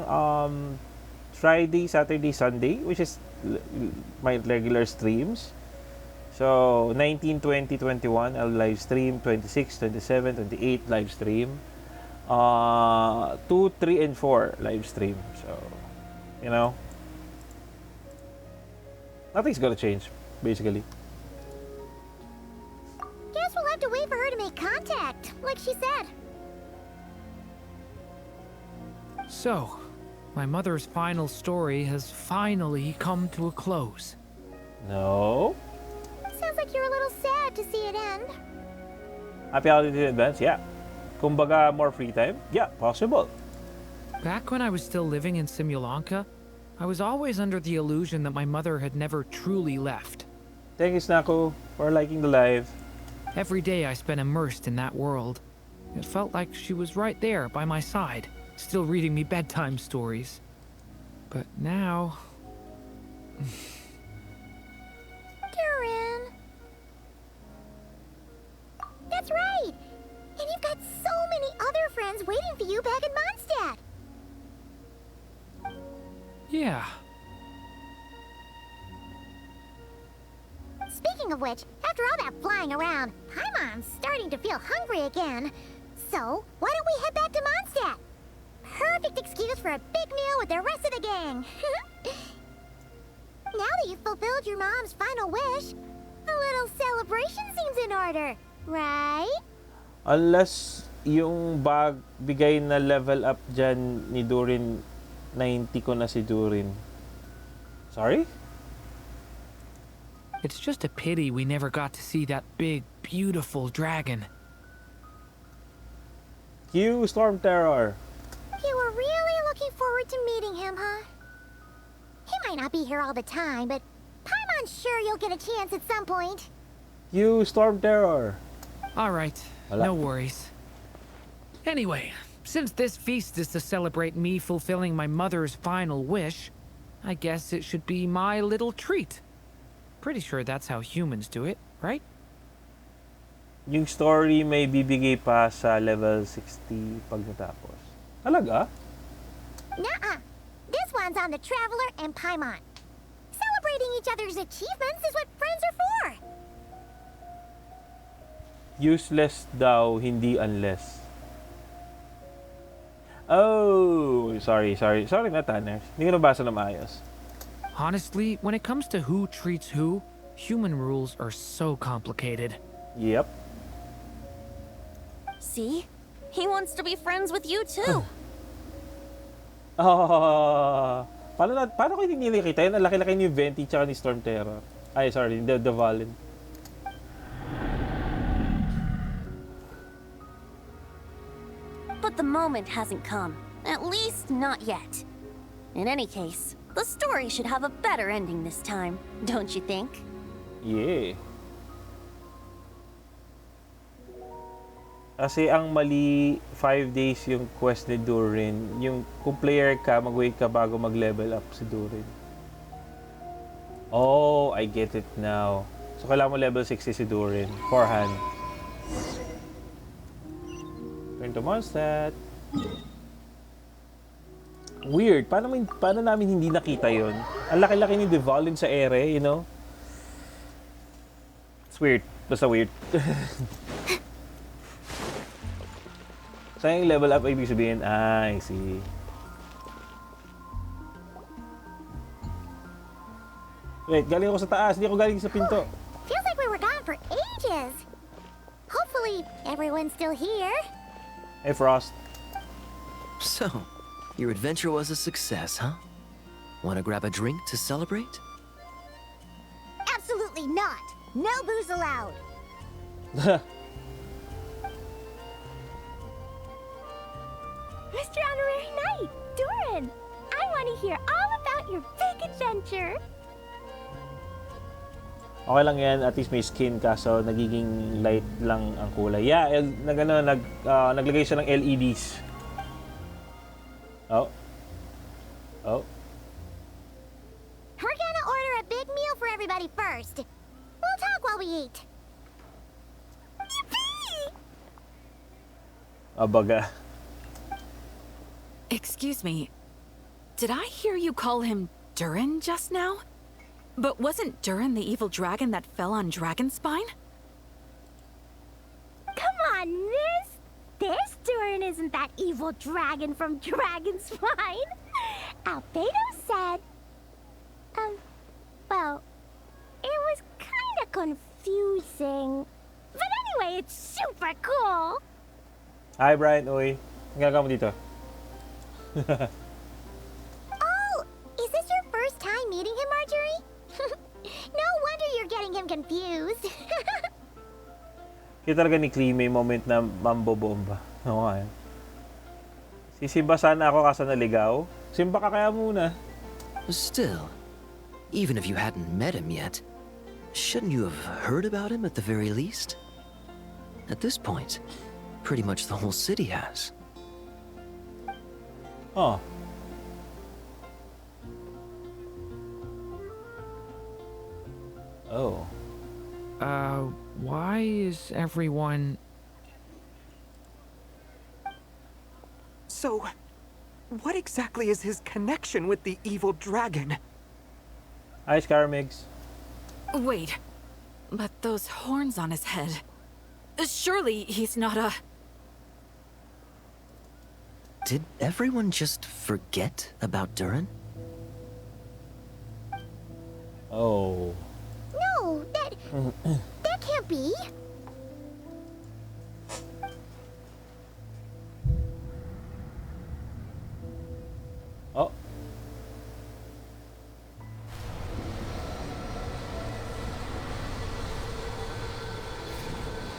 Friday, Saturday, Sunday, which is my regular streams. So, 19, 20, 21, I'll live stream. 26, 27, 28, live stream. 2, 3, and 4, live stream. So, you know, nothing's gonna change, basically. Guess we'll have to wait for her to make contact, like she said. So, my mother's final story has finally come to a close. No? Sounds like you're a little sad to see it end. Happy holidays in advance, yeah. Kumbaga, more free time? Yeah, possible. Back when I was still living in Simulanka, I was always under the illusion that my mother had never truly left. Thank you, Snaku, for liking the live. Every day I spent immersed in that world. It felt like she was right there by my side, still reading me bedtime stories. But now... Durin. That's right! And you've got so many other friends waiting for you back in Mondstadt! Yeah. Speaking of which, after all that flying around, Paimon's starting to feel hungry again. So, why don't we head back to Mondstadt? Perfect excuse for a big meal with the rest of the gang. Now that you've fulfilled your mom's final wish, a little celebration seems in order, right? Unless yung bigay na level up dyan ni Durin, 90 ko na si Durin. Sorry? It's just a pity we never got to see that big, beautiful dragon. You, Storm Terror. You were really looking forward to meeting him, huh? He might not be here all the time, but Paimon's sure you'll get a chance at some point. You, Storm Terror. Alright, no worries. Anyway, since this feast is to celebrate me fulfilling my mother's final wish, I guess it should be my little treat. Pretty sure that's how humans do it, right? Yung story may bibigay pa sa level 60 pag natapos. Talaga? Nuh-uh. This one's on the Traveler and Paimon. Celebrating each other's achievements is what friends are for. Useless daw, hindi unless. Oh, sorry, Natanners. Hindi ko nabasa na maayos. Honestly, when it comes to who treats who, human rules are so complicated. Yep. See? He wants to be friends with you too. Paano ko hindi nakita yun? Ang laki-laki ni Venti tsaka ni Storm Terror. Ay, sorry, the Valen. But the moment hasn't come. At least not yet. In any case, the story should have a better ending this time, don't you think? Yeah. Kasi ang mali, 5 days yung quest ni Durin. Yung kung player ka, mag-wait ka bago mag-level up si Durin. Oh, I get it now. So, kailangan mo level 60 si Durin. Forehand. Turn to Mondstadt. Weird. Paano namin hindi nakita yon? Ang laki-laki ni Devalin sa ere, you know? It's weird. Basta weird. Sayang level up, ibig sabihin, I see. Wait, galing ako sa taas. Hindi ako galing sa pinto. Feels like we were gone for ages. Hopefully, everyone's still here. Hey, Frost. So, your adventure was a success, huh? Want to grab a drink to celebrate? Absolutely not. No booze allowed. Mr. Honorary Knight, Durin, I want to hear all about your big adventure. Okay lang yan, at least may skin kaso nagiging light lang ang kulay. Yeah, naglagay siya ng LEDs. Oh. We're gonna order a big meal for everybody first. talk while we eat. Yippee! Abaga. Excuse me. Did I hear you call him Durin just now? But wasn't Durin the evil dragon that fell on Dragonspine? Come on, miss. This Durin isn't that evil dragon from Dragonspine. Albedo said... well, it was kinda confusing. But anyway, it's super cool. Hi, Brian. Uy. Ang ginagawa mo dito? Oh, is this your first time meeting him, Marjorie? No wonder you're getting him confused. Kita talaga ni Klee may moment na mambobomba. Oo nga. Sisimba sana ako kaso naligaw. Simba ka kaya muna. Still, even if you hadn't met him yet, shouldn't you have heard about him at the very least? At this point, pretty much the whole city has. Oh. Oh. Why is everyone... So, what exactly is his connection with the evil dragon? Hi, Scarmix. Wait, but those horns on his head. Surely he's not a... Did everyone just forget about Durin? Oh. No, that can't be. Oh.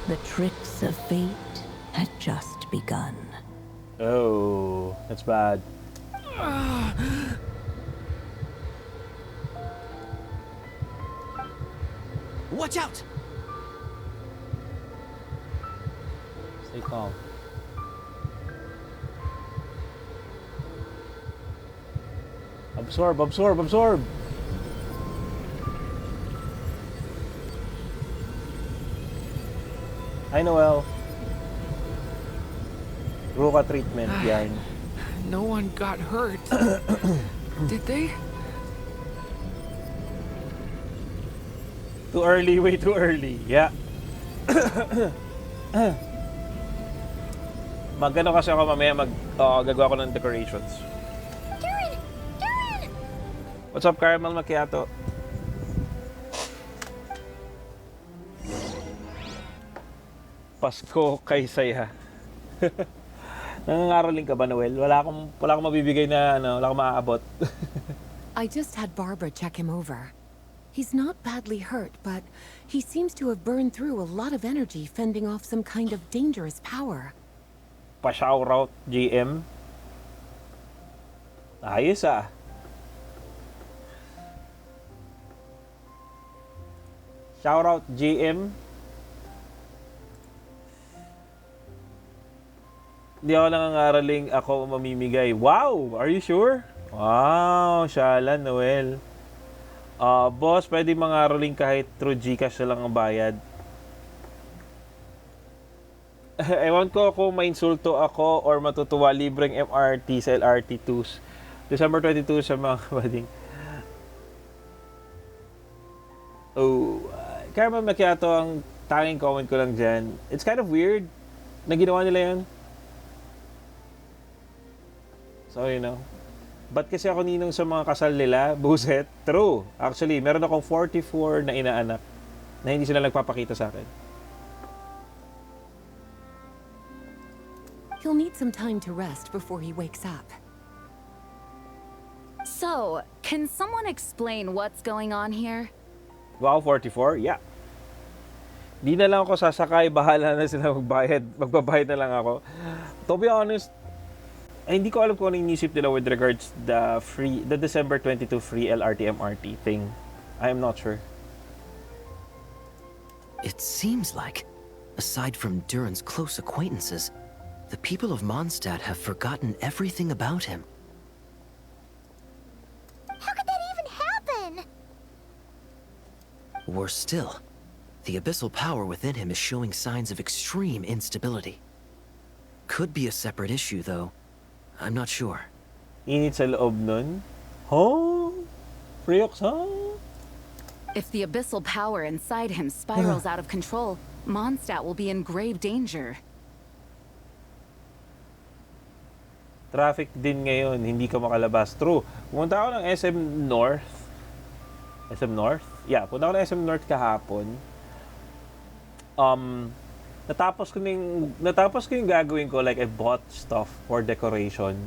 The tricks of fate had just begun. Oh, that's bad. Watch out! Stay calm. Absorb, absorb, absorb! Hi, Noel. Ruka treatment, yan. No one got hurt. Did they? Too early, way too early. Yeah. Magano kasi ako mamaya, gagawa ko ng decorations. Durin! Durin! What's up, Caramel Macchiato? Pasko kay saya. Nangangaraling ka ba, Noel? Wala akong mabibigay na wala akong maaabot. I just had Barbara check him over. He's not badly hurt, but he seems to have burned through a lot of energy fending off some kind of dangerous power. Pa-shout out, GM. Ayos ah. Shout out, GM. Hindi ako nangangaraling, ako mamimigay. Wow! Are you sure? Wow! Shalan, Noel. Boss, pwede mangaraling kahit through Gcash na lang ang bayad. Ewan ko kung mainsulto ako or matutuwa libreng MRT sa LRT2s. December 22 sa mga kabading. Oh, Caramel Macchiato, ang tanging comment ko lang dyan. It's kind of weird na ginawa nila yan. So, you know. Ba't kasi ako ninong sa mga kasal nila? Buset. True. Actually, meron akong 44 na inaanak na hindi sila nagpapakita sa akin. He'll need some time to rest before he wakes up. So, can someone explain what's going on here? Wow, 44? Yeah. Di na lang ako sasakay. Bahala na sila magbayad. Magbabayad na lang ako. To be honest, hindi ko alam kung ano inisip nila with regards the December 22 free LRT MRT thing. I am not sure. It seems like, aside from Durin's close acquaintances, the people of Mondstadt have forgotten everything about him. How could that even happen? Worse still, The abyssal power within him is showing signs of extreme instability. Could be a separate issue, though. I'm not sure. Init sa loob nun? Huh? Friox, huh? If the abyssal power inside him spirals out of control, Mondstadt will be in grave danger. Traffic din ngayon, hindi ka makalabas. True. Pumunta ako ng SM North. SM North? Yeah, punta ako ng SM North kahapon. Natapos ko yung gagawin ko, like I bought stuff for decoration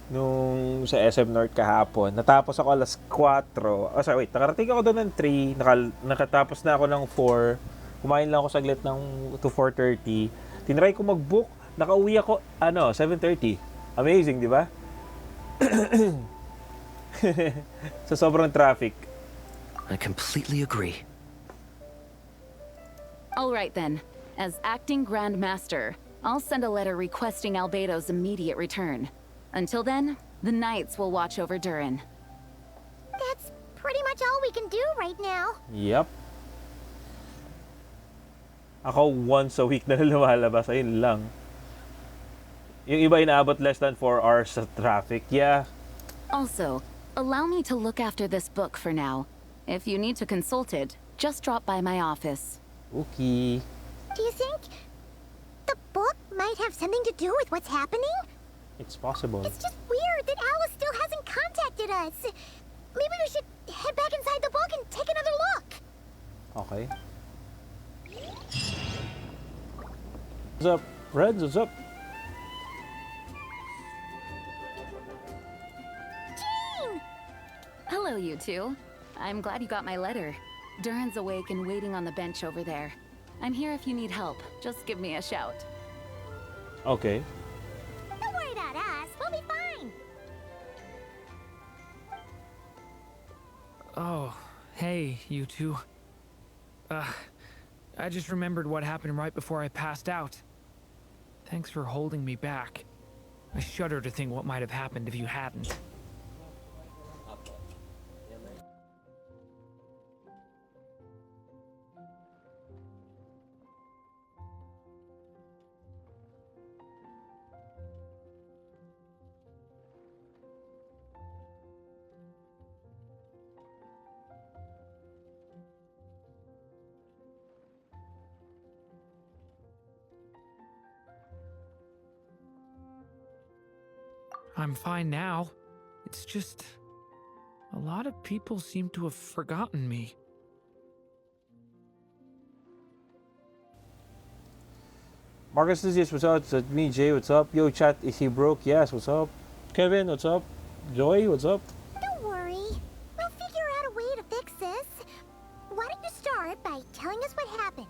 nung sa SM North kahapon. Natapos ako alas 4. Oh, sorry, wait. Nakarating ako doon ng 3. Nakatapos na ako ng 4. Kumain lang ako saglit ng to 4:30. Tinry ko mag-book. Nakauwi ako, 7:30. Amazing, di ba? Sa sobrang traffic. I completely agree. All right then. As acting Grand Master, I'll send a letter requesting Albedo's immediate return. Until then, the Knights will watch over Durin. That's pretty much all we can do right now. Yep. Ako once a week na lumalabas. Ayun lang. Yung iba inaabot less than 4 hours sa traffic. Yeah. Also, allow me to look after this book for now. If you need to consult it, just drop by my office. Okay. Do you think the book might have something to do with what's happening? It's possible. It's just weird that Alice still hasn't contacted us. Maybe we should head back inside the book and take another look. Okay. What's up, Reds? What's up? Hello, you two. I'm glad you got my letter. Durin's awake and waiting on the bench over there. I'm here if you need help. Just give me a shout. Okay. Don't worry about us. We'll be fine. Oh, hey, you two. I just remembered what happened right before I passed out. Thanks for holding me back. I shudder to think what might have happened if you hadn't. I'm fine now. It's just... a lot of people seem to have forgotten me. Marcus Lysias, what's up? It's me, Jay, what's up? Yo, chat, is he broke? Yes, what's up? Kevin, what's up? Joy, what's up? Don't worry. We'll figure out a way to fix this. Why don't you start by telling us what happened?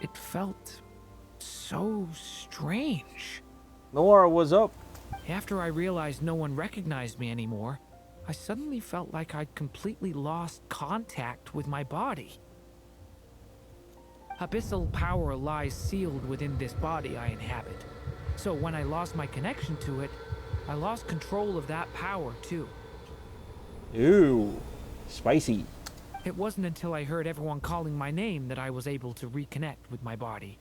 It felt... so strange. Noah, what's up? After I realized no one recognized me anymore, I suddenly felt like I'd completely lost contact with my body. Abyssal power lies sealed within this body I inhabit. So when I lost my connection to it, I lost control of that power too. Ew, spicy. It wasn't until I heard everyone calling my name that I was able to reconnect with my body.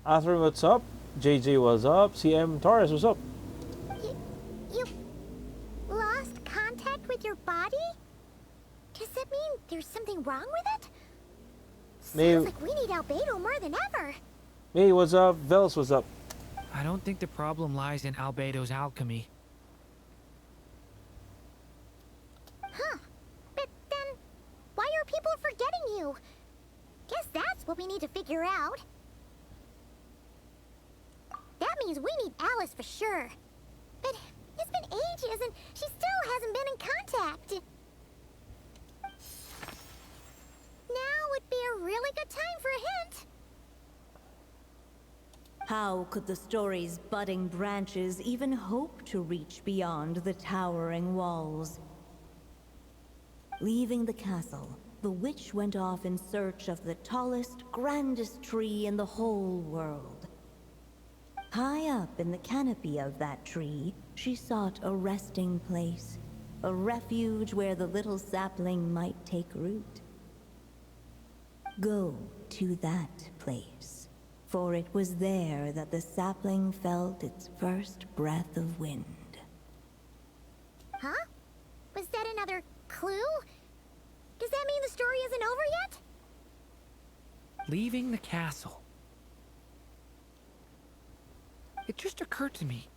Arthur, what's up? JJ, what's up? CM Torres, what's up? You lost contact with your body? Does that mean there's something wrong with it? Sounds like we need Albedo more than ever. Hey, what's up? Vels, what's up? I don't think the problem lies in Albedo's alchemy. Huh. But then, why are people forgetting you? Guess that's what we need to figure out. That means we need Alice for sure. But it's been ages and she still hasn't been in contact. Now would be a really good time for a hint. How could the story's budding branches even hope to reach beyond the towering walls? Leaving the castle, the witch went off in search of the tallest, grandest tree in the whole world. High up in the canopy of that tree, she sought a resting place, a refuge where the little sapling might take root. Go to that place, for it was there that the sapling felt its first breath of wind. Huh? Was that another clue? Does that mean the story isn't over yet? Leaving the castle. It just occurred to me.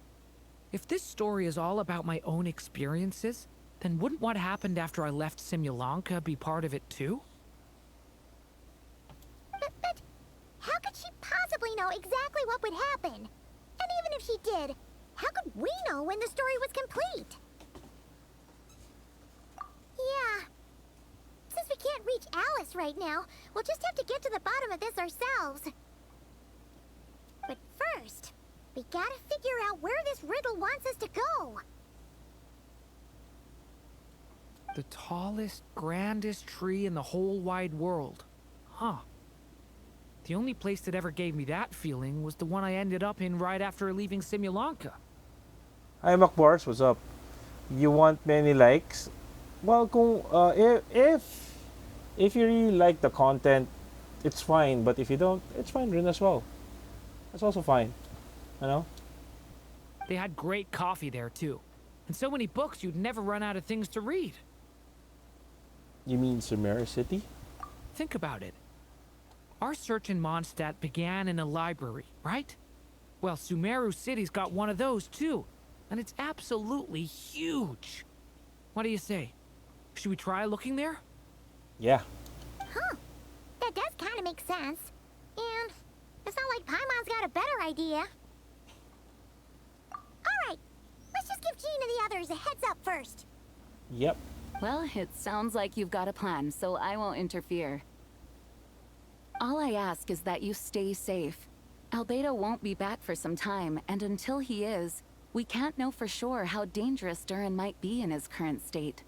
If this story is all about my own experiences, then wouldn't what happened after I left Simulanka be part of it too? But how could she possibly know exactly what would happen? And even if she did, how could we know when the story was complete? Yeah. Since we can't reach Alice right now, we'll just have to get to the bottom of this ourselves. But first, we gotta figure out where this riddle wants us to go. The tallest, grandest tree in the whole wide world. Huh. The only place that ever gave me that feeling was the one I ended up in right after leaving Simulanka. Hi, Macbars. What's up? You want many likes? Well, if you really like the content, it's fine. But if you don't, it's fine rin as well. That's also fine. You know? They had great coffee there too. And so many books you'd never run out of things to read. You mean Sumeru City? Think about it. Our search in Mondstadt began in a library, right? Well, Sumeru City's got one of those too. And it's absolutely huge. What do you say? Should we try looking there? Yeah. Huh. That does kind of make sense. And it's not like Paimon's got a better idea. Alright, let's just give Jean and the others a heads up first. Yep. Well, it sounds like you've got a plan, so I won't interfere. All I ask is that you stay safe. Albedo won't be back for some time, and until he is, we can't know for sure how dangerous Durin might be in his current state.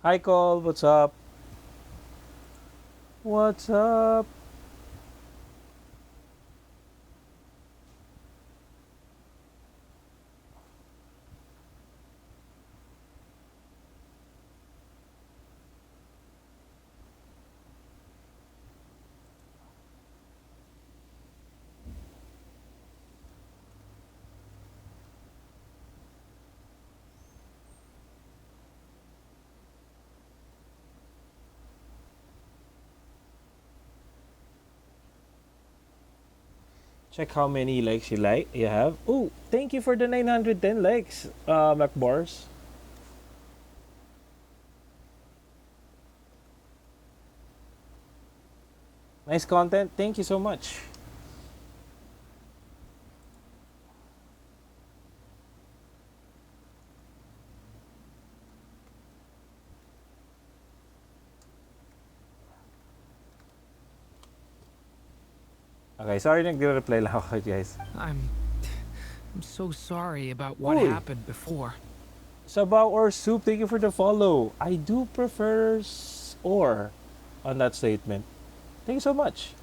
Hi, Cole. What's up? What's up? Check how many likes you have. Oh, thank you for the 910 likes, Macbars. Nice content. Thank you so much. Okay, sorry nagre-reply lang ako, guys. I'm so sorry about what Uy. happened before. Sabaw or soup, thank you for the follow. I do prefer or on that statement. Thank you so much.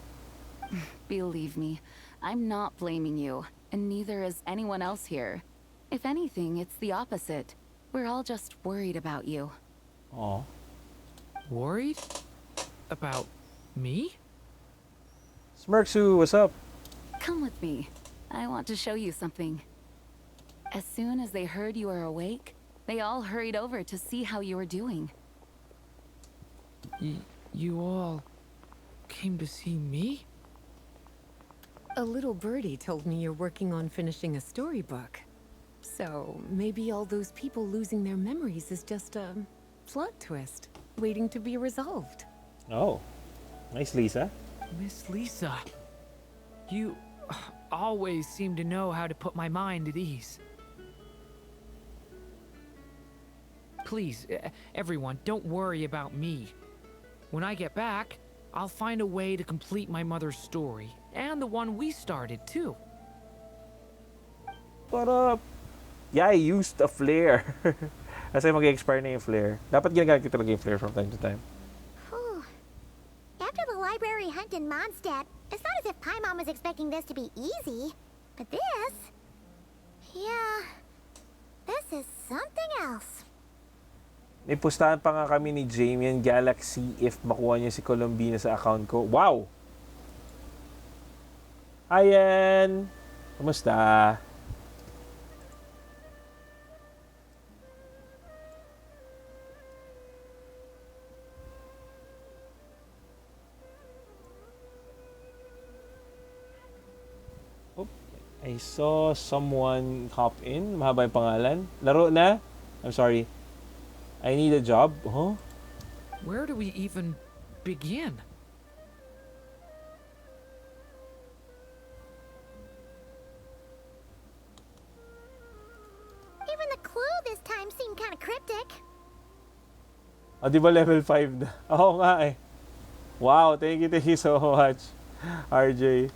Believe me, I'm not blaming you, and neither is anyone else here. If anything, it's the opposite. We're all just worried about you. Aw. Worried? About me? Smirksu, what's up? Come with me. I want to show you something. As soon as they heard you were awake, they all hurried over to see how you were doing. You all came to see me? A little birdie told me you're working on finishing a storybook. So maybe all those people losing their memories is just a plot twist, waiting to be resolved. Oh, nice, Lisa. Miss Lisa, you always seem to know how to put my mind at ease. Please, everyone, don't worry about me. When I get back, I'll find a way to complete my mother's story, and the one we started, too. What up? Yeah, I used a flare. Kasi mag-expire na yung flare. Dapat ginagamit ko talaga yung flare from time to time. Whew. After the library hunt in Mondstadt, it's not as if Paimon was expecting this to be easy. But this... Yeah... This is something else. May pustahan pa nga kami ni Jamian Galaxy if makuha niya si Colombina sa account ko. Wow! Ayan! Kumusta? I saw someone hop in. Mahaba yung pangalan. Laro na? I'm sorry. I need a job. Huh? Where do we even begin? Even the clue this time seemed kind of cryptic. O, di ba level 5 na? Oo nga eh. Wow, thank you so much, RJ.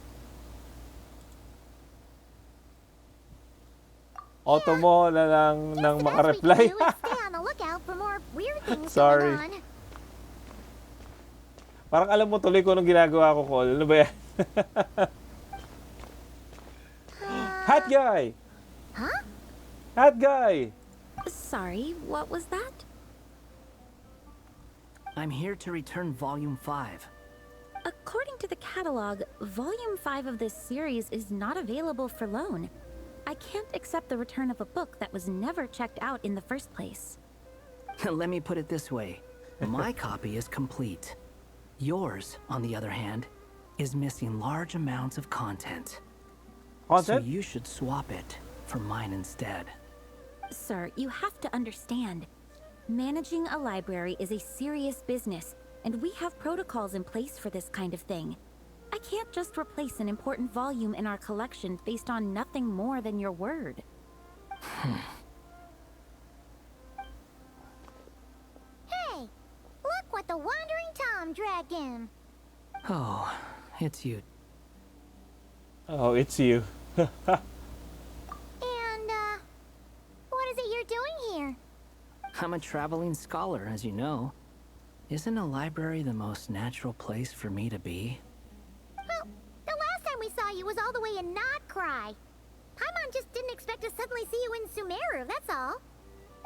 Auto mo na lang nang makareply. Stay on the lookout for more weird things Sorry. going on. Parang alam mo tuloy ko nung ginagawa ko, Cole. Ano ba yan? Hat guy! Huh? Hat guy! Sorry, what was that? I'm here to return Volume 5. According to the catalog, Volume 5 of this series is not available for loan. I can't accept the return of a book that was never checked out in the first place. Let me put it this way. My copy is complete. Yours, on the other hand, is missing large amounts of content. So you should swap it for mine instead. Sir, you have to understand. Managing a library is a serious business, and we have protocols in place for this kind of thing. I can't just replace an important volume in our collection based on nothing more than your word. Hey, look what the Wandering Tom dragged in. Oh, it's you. Oh, it's you. And, what is it you're doing here? I'm a traveling scholar, as you know. Isn't a library the most natural place for me to be? Well, the last time we saw you was all the way in Notcry. Paimon just didn't expect to suddenly see you in Sumeru, that's all.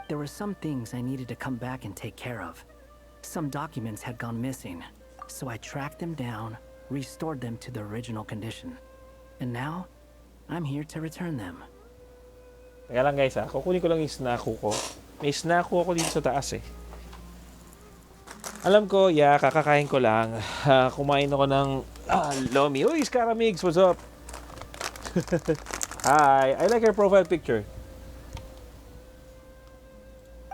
There were some things I needed to come back and take care of. Some documents had gone missing, so I tracked them down, restored them to the original condition. And now, I'm here to return them. Teka lang guys ha, kukunin ko lang yung snacko ko. May snacko ako dito sa taas eh. Alam ko, kakakain ko lang. Kumain ako ng lomi. Uy, Scaramigs, what's up? Hi, I like your profile picture.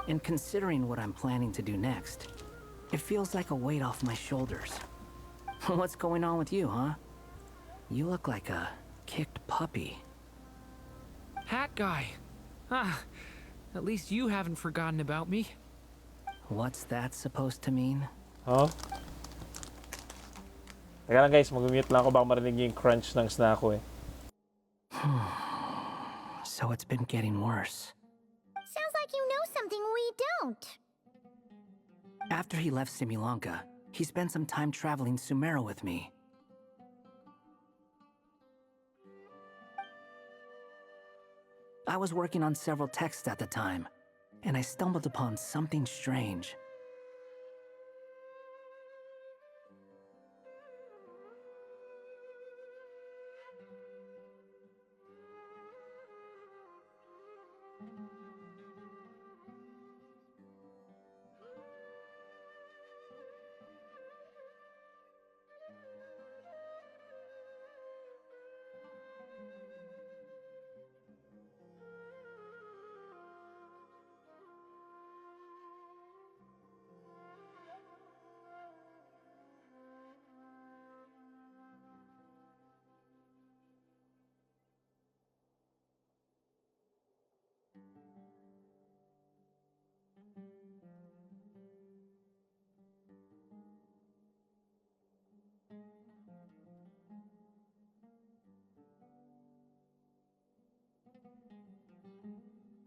And considering what I'm planning to do next, it feels like a weight off my shoulders. What's going on with you, huh? You look like a kicked puppy. Hat guy. At least you haven't forgotten about me. What's that supposed to mean? Huh? Teka lang guys, mag-mute lang ako baka marinig yung crunch ng snack ko eh. So it's been getting worse. Sounds like you know something we don't. After he left Similanka, he spent some time traveling Sumeru with me. I was working on several texts at the time, and I stumbled upon something strange.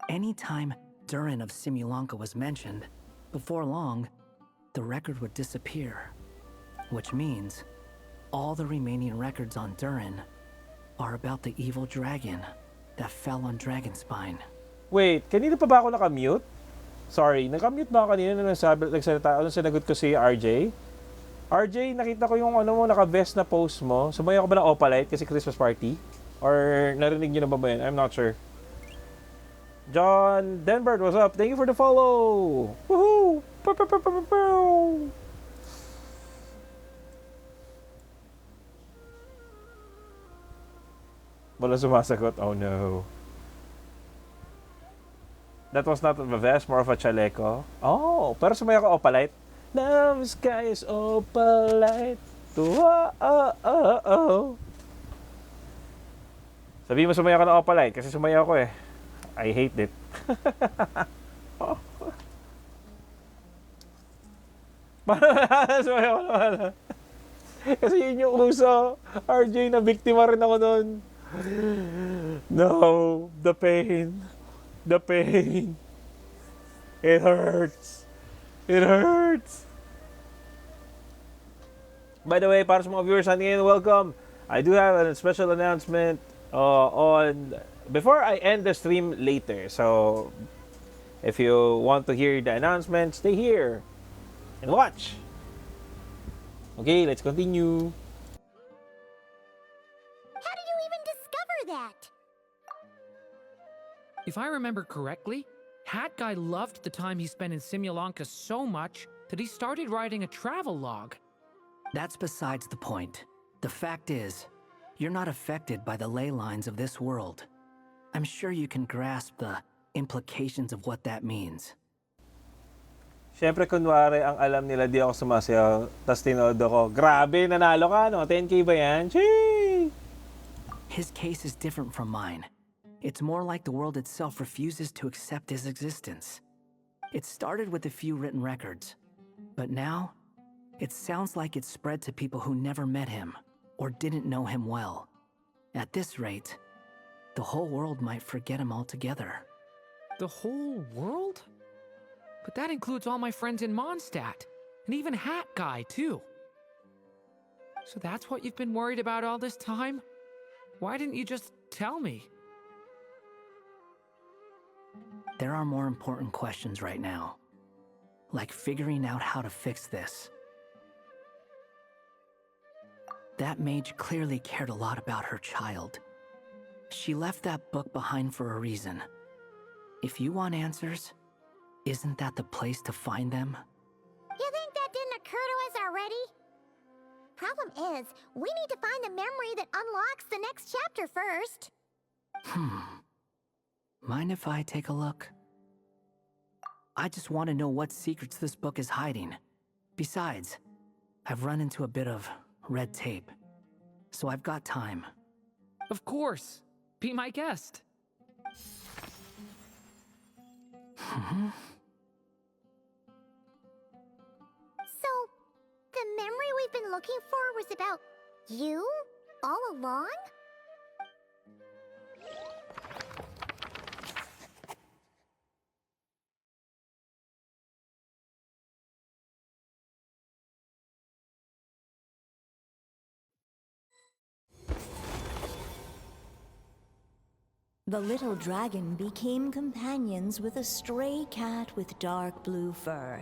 Anytime Durin of Similanka was mentioned, before long, the record would disappear. Which means, all the remaining records on Durin are about the evil dragon that fell on Dragonspine. Wait, kanina pa ba ako nakamute? Sorry, nakamute ba ako kanina nung nagsalita, sinagot ko si RJ? RJ, nakita ko yung naka-vest na post mo. Sumayaw ka ba ng Opalite kasi Christmas party? Or narinig niyo na ba yun? I'm not sure. John Denbert, what's up? Thank you for the follow! Woohoo! Wala sumasagot. Oh no. That was not a vest, more of a chaleco. Oh, pero sumaya ka Opalite. Love sky is Opalite. Sabi mo sumaya ka ng Opalite kasi sumaya ako eh. I hate it. Sumaya ko naman. Kasi yun yung uso. RJ, na biktima rin ako nun. No, the pain. The pain. It hurts. It hurts. By the way, para sa mga viewers natin, welcome. I do have a special announcement on before I end the stream later. So, if you want to hear the announcement, stay here and watch. Okay, let's continue. How did you even discover that? If I remember correctly, Hat Guy loved the time he spent in Simulanka so much that he started writing a travel log. That's besides the point. The fact is, you're not affected by the ley lines of this world. I'm sure you can grasp the implications of what that means. Siyempre, kunwari, ang alam nila di ako sumasayaw, tas tinodo ko, grabe, nanalo ka, no? 10K ba yan? Chee! His case is different from mine. It's more like the world itself refuses to accept his existence. It started with a few written records, but now, it sounds like it's spread to people who never met him, or didn't know him well. At this rate, the whole world might forget him altogether. The whole world? But that includes all my friends in Mondstadt, and even Hat Guy, too. So that's what you've been worried about all this time? Why didn't you just tell me? There are more important questions right now, like figuring out how to fix this. That mage clearly cared a lot about her child. She left that book behind for a reason. If you want answers, isn't that the place to find them? You think that didn't occur to us already? Problem is, we need to find the memory that unlocks the next chapter first. Mind if I take a look? I just want to know what secrets this book is hiding. Besides, I've run into a bit of red tape, so I've got time. Of course. Be my guest. So, the memory we've been looking for was about you? All along? The little dragon became companions with a stray cat with dark blue fur.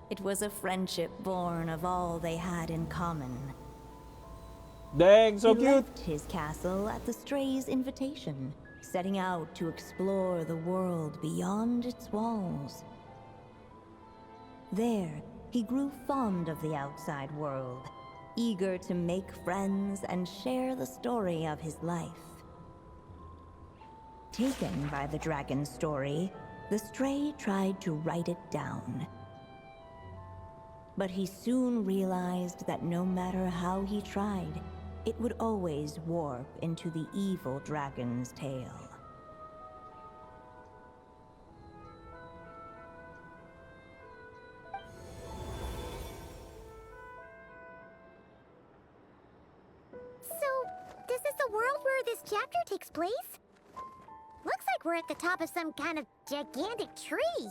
It was a friendship born of all they had in common. Dang, so He cute! left his castle at the stray's invitation, setting out to explore the world beyond its walls. There, he grew fond of the outside world, eager to make friends and share the story of his life. Taken by the dragon story, the stray tried to write it down. But he soon realized that no matter how he tried, it would always warp into the evil dragon's tale. So, this is the world where this chapter takes place? Looks like we're at the top of some kind of gigantic tree.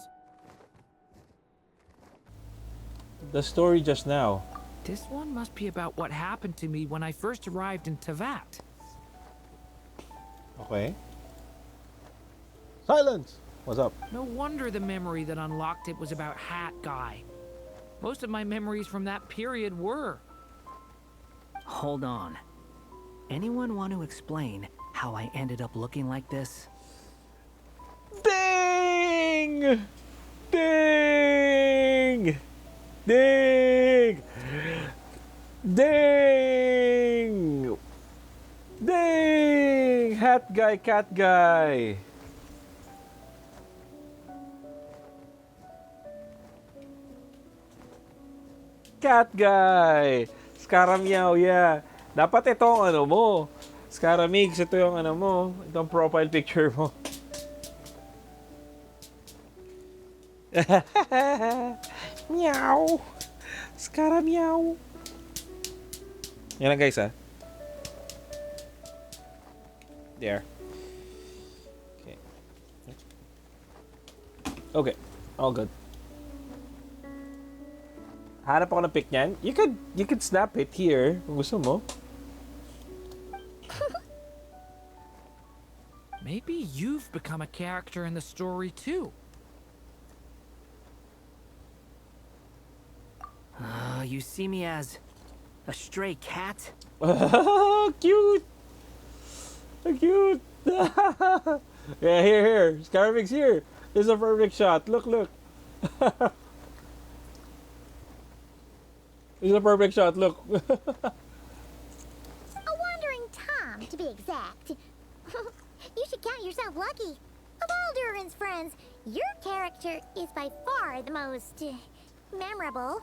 The story just now. This one must be about what happened to me when I first arrived in Tevat. Okay. Silence! What's up? No wonder the memory that unlocked it was about Hat Guy. Most of my memories from that period were. Hold on. Anyone want to explain how I ended up looking like this? Ding! Ding! Ding! Ding! Ding! Hat guy, cat guy. Cat guy. Scarammeow, yeah. Dapat ito ang ano mo. Scaramix, ito yung ano mo. Ito ang profile picture mo. Meow. Scarammeow. Yan lang guys, There. Okay. Okay. All good. Hanap ako ng pic niyan. You could snap it here kung gusto mo. Maybe you've become a character in the story too. You see me as a stray cat? Cute! Cute! Yeah, here. Scarabix here. This is a perfect shot. Look. This is a perfect shot. Look. A wandering Tom, to be exact. You should count yourself lucky. Of all Durin's friends, your character is by far the most memorable.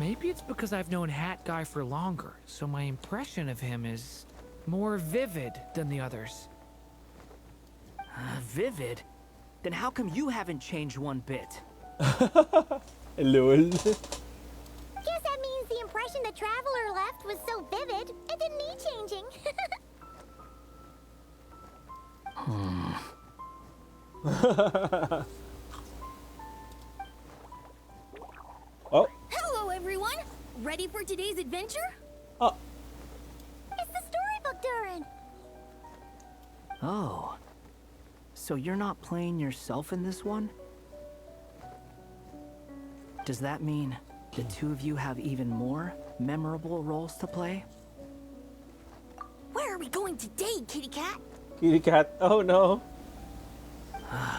Maybe it's because I've known Hat Guy for longer, so my impression of him is more vivid than the others. Vivid? Then how come you haven't changed one bit? Lol. Guess that means the impression the traveler left was so vivid, it didn't need changing. Oh. Hello, everyone! Ready for today's adventure? Oh. It's the storybook, Durin! Oh. So you're not playing yourself in this one? Does that mean the two of you have even more memorable roles to play? Where are we going today, kitty cat? Kitty cat. Oh no.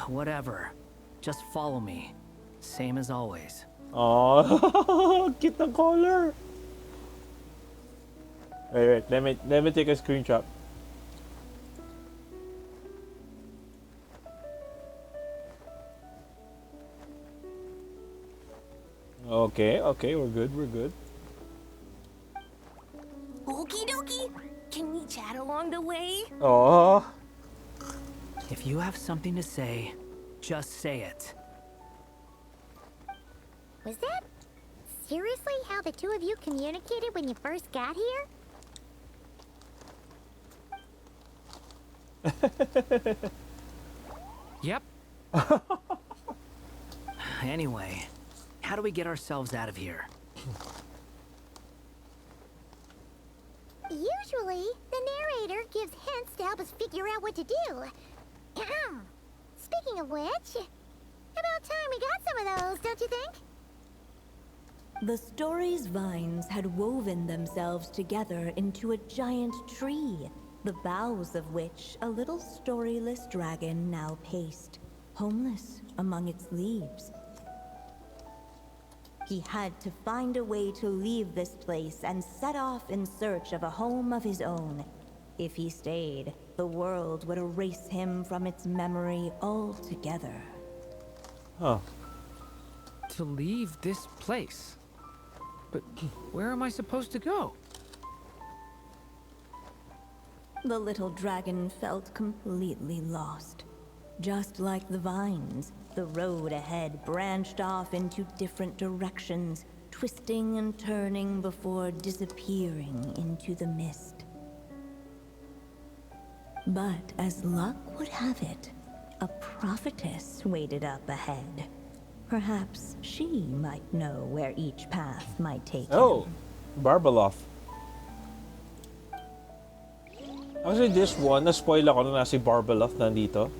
Whatever. Just follow me. Same as always. Oh, cute ng color. Wait. Let me take a screenshot. Okay, we're good. Okie dokie. Can we chat along the way? Oh. If you have something to say, just say it. Was that seriously how the two of you communicated when you first got here? Yep. Anyway, how do we get ourselves out of here? Usually, the narrator gives hints to help us figure out what to do. Speaking of which, about time we got some of those, don't you think? The story's vines had woven themselves together into a giant tree, the boughs of which a little storyless dragon now paced, homeless among its leaves. He had to find a way to leave this place and set off in search of a home of his own. If he stayed, the world would erase him from its memory altogether. Huh. To leave this place? But where am I supposed to go? The little dragon felt completely lost. Just like the vines, the road ahead branched off into different directions, twisting and turning before disappearing into the mist. But as luck would have it, a prophetess waited up ahead. Perhaps she might know where each path might take Oh, him. Barbeloff. Actually, this one, na-spoil ako na si Barbeloff nandito.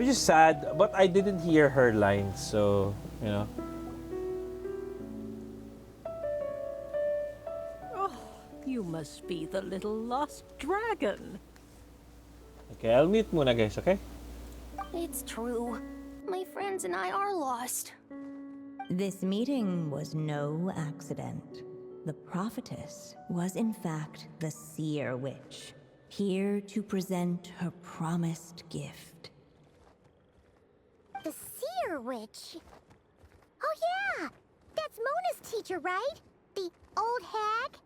Which is sad, but I didn't hear her lines, so, you know. Oh, you must be the little lost dragon. Okay, I'll mute muna guys, okay? It's true. My friends and I are lost. This meeting was no accident. The prophetess was in fact the seer witch, here to present her promised gift. The seer witch? Oh yeah! That's Mona's teacher, right? The old hag?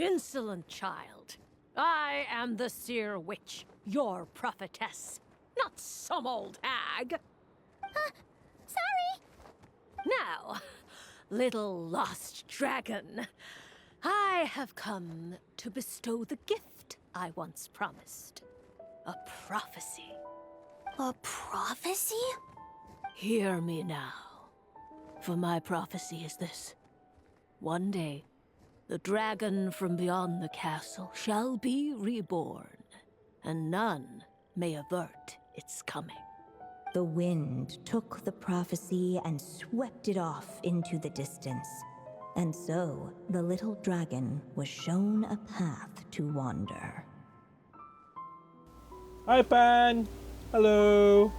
Insolent child. I am the seer witch, your prophetess, not some old hag. Sorry! Now, little lost dragon, I have come to bestow the gift I once promised. A prophecy. A prophecy? Hear me now, for my prophecy is this. One day, the dragon from beyond the castle shall be reborn, and none may avert its coming. The wind took the prophecy and swept it off into the distance. And so, the little dragon was shown a path to wander. Hi, Pan! Hello!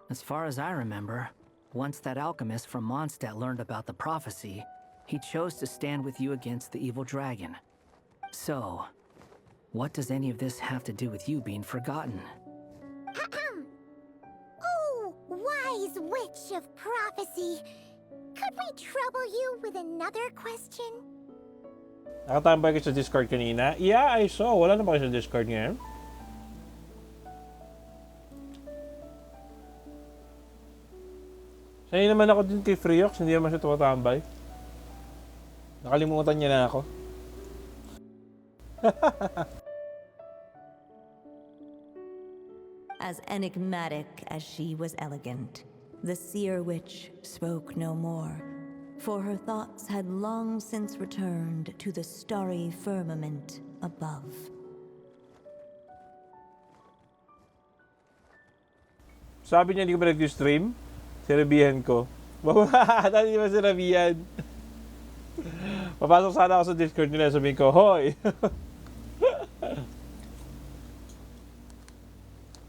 As far as I remember, once that alchemist from Mondstadt learned about the prophecy, he chose to stand with you against the evil dragon. So, what does any of this have to do with you being forgotten? Oh, wise witch of prophecy. Could we trouble you with another question? Nakatambay ka sa Discord kanina? Yeah, I saw. Wala na ba kayo sa Discord ngayon? Sanay naman ako din kay Freox. Hindi naman siya tumatambay. Nakalimutan niya na ako. As enigmatic as she was elegant, the seer witch spoke no more, for her thoughts had long since returned to the starry firmament above. Sabi niya hindi ko ba nag-stream? Sinabihan ko. Dati di ba sinabihan? Papasok sana ako sa Discord nila. Sabihin ko, hoy!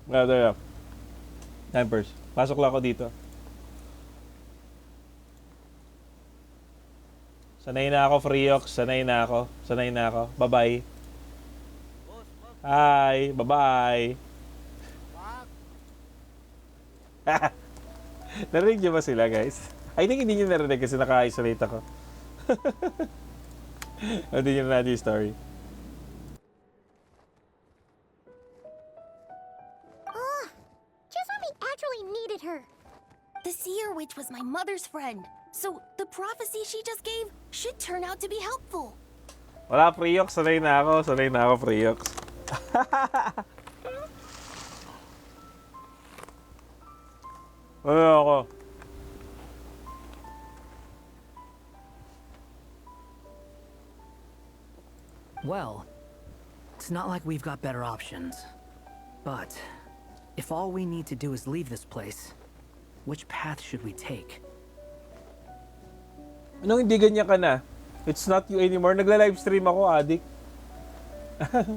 There. Campers. Pasok lang ako dito. Sanay na ako, Freox. Sanay na ako. Sanay na ako. Bye-bye. Hi. Bye-bye. Narinig niyo ba sila, guys? I think hindi niyo narinig kasi naka-isolate ako. Hindi niyo na yung story. Just when we actually needed her. The seer witch was my mother's friend, so the prophecy she just gave should turn out to be helpful. Wala, Freox. Sanay na ako. Sanay na ako, Freox. Ano ako? Well, it's not like we've got better options. But, if all we need to do is leave this place, which path should we take? Anong hindi ganyan ka na? It's not you anymore. Nagla-livestream ako, adik.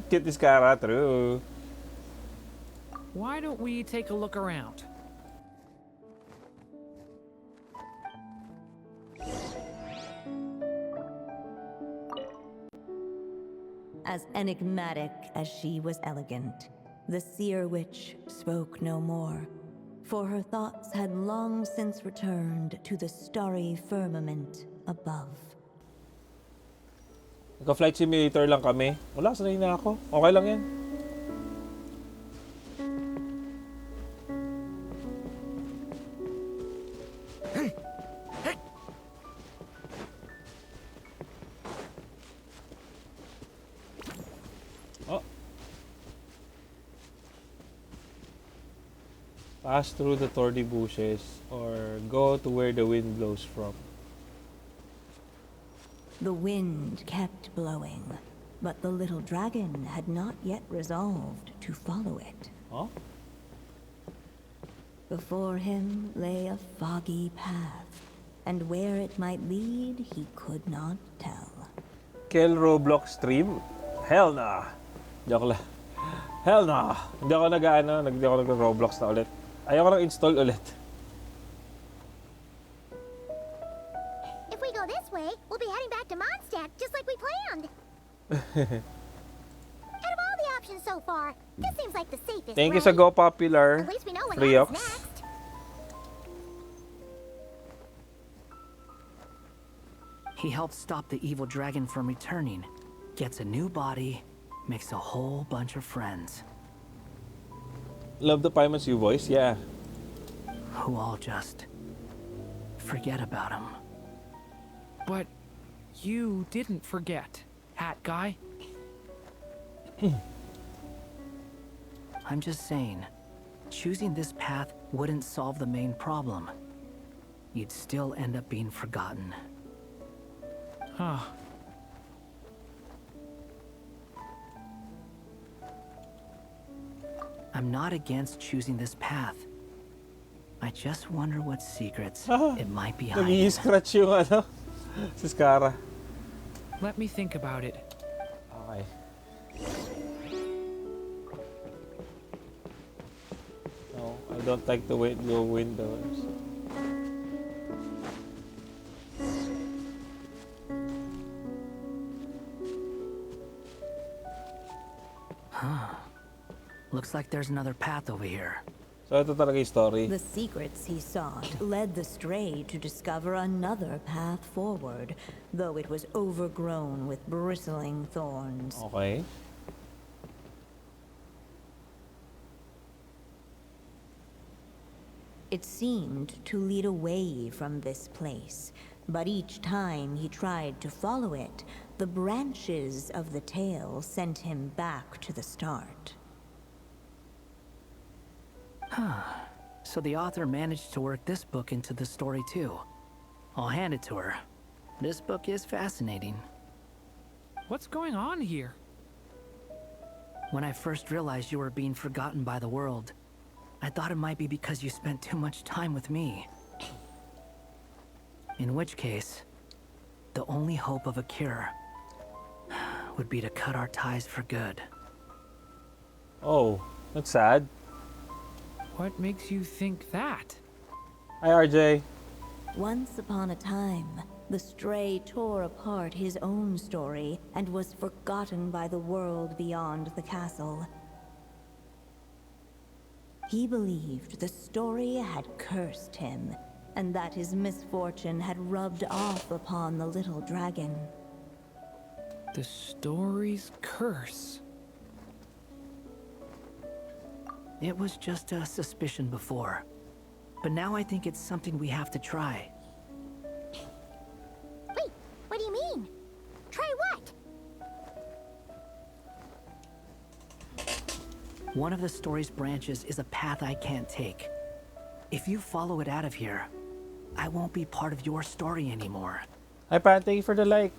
Cute is Kara, true. Why don't we take a look around? As enigmatic as she was elegant, the seer witch spoke no more, for her thoughts had long since returned to the starry firmament above. Naka-flight simulator lang kami. Wala, sanay na ako. Okay lang yan. Oh. Pass through the thorny bushes or go to where the wind blows from. The wind kept blowing, but the little dragon had not yet resolved to follow it. Huh? Before him lay a foggy path, and where it might lead, he could not tell. Kill Roblox stream? Hell nah. Joke lang. Hell nah. Hindi ako nag-Roblox na ulit. Ayoko nang install ulit. If we go this way, we'll be heading back to Mondstadt, just like we planned. Out of all the options so far, this seems like the safest. Thank you right? sa Go Popular. At least we know what Freox. happens next. He helps stop the evil dragon from returning, gets a new body, makes a whole bunch of friends. Love the Paimon's you voice, yeah. Who all just forget about him. But you didn't forget, Hat Guy. I'm just saying, choosing this path wouldn't solve the main problem. You'd still end up being forgotten. Huh. I'm not against choosing this path. I just wonder what secrets it might be hiding. Nag-i-scratch yung si Scara. Let me think about it. Okay. No, I don't like the windows. Looks like there's another path over here. So ito talaga yung story. The secrets he sought led the stray to discover another path forward, though it was overgrown with bristling thorns. Okay. It seemed to lead away from this place, but each time he tried to follow it, the branches of the tail sent him back to the start. So the author managed to work this book into the story too. I'll hand it to her. This book is fascinating. What's going on here? When I first realized you were being forgotten by the world, I thought it might be because you spent too much time with me. In which case, the only hope of a cure would be to cut our ties for good. Oh, that's sad. What makes you think that? Hi, RJ. Once upon a time, the stray tore apart his own story and was forgotten by the world beyond the castle. He believed the story had cursed him, and that his misfortune had rubbed off upon the little dragon. The story's curse. It was just a suspicion before, but now I think it's something we have to try. Wait, what do you mean? Try what? One of the story's branches is a path I can't take. If you follow it out of here, I won't be part of your story anymore. Hi, Pat. Thank you for the like.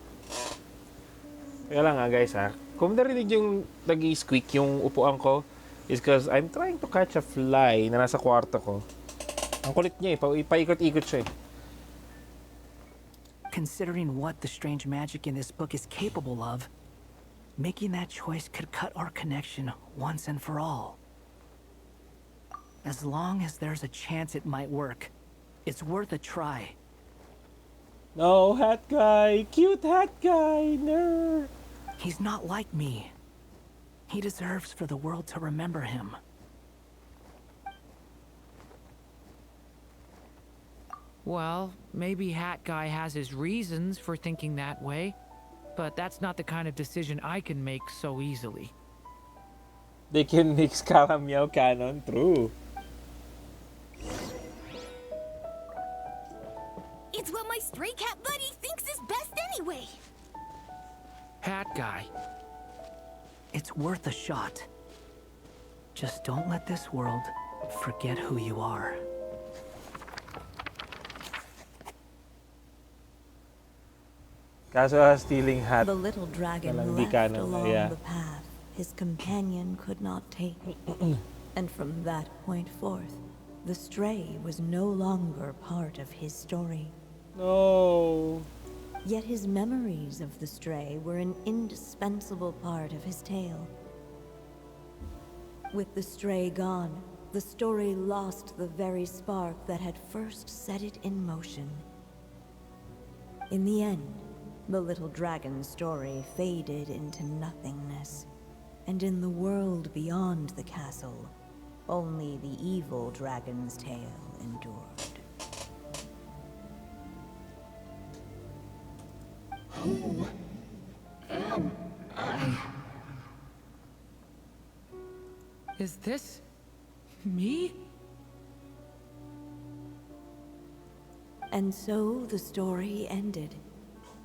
Kaya lang guys kung narinig yung nag-i-squeak yung upuan ko, is because I'm trying to catch a fly na nasa kwarto ko. Ang kulit niya paikot-ikot siya Considering what the strange magic in this book is capable of, making that choice could cut our connection once and for all. As long as there's a chance it might work, it's worth a try. No, Hat Guy! Cute Hat Guy! No! He's not like me. He deserves for the world to remember him. Well, maybe Hat Guy has his reasons for thinking that way, but that's not the kind of decision I can make so easily. They can make Scara Meow canon, true. It's what my stray cat buddy thinks is best anyway. Hat Guy. It's worth a shot. Just don't let this world forget who you are. Kaso stealing hat. The little dragon Walang di left kanan, along yeah. the path his companion could not take. And from that point forth, the stray was no longer part of his story. No. Yet his memories of the stray were an indispensable part of his tale. With the stray gone, the story lost the very spark that had first set it in motion. In the end, the little dragon story faded into nothingness, and in the world beyond the castle, only the evil dragon's tale endured. Who am I? Is this me? And so the story ended,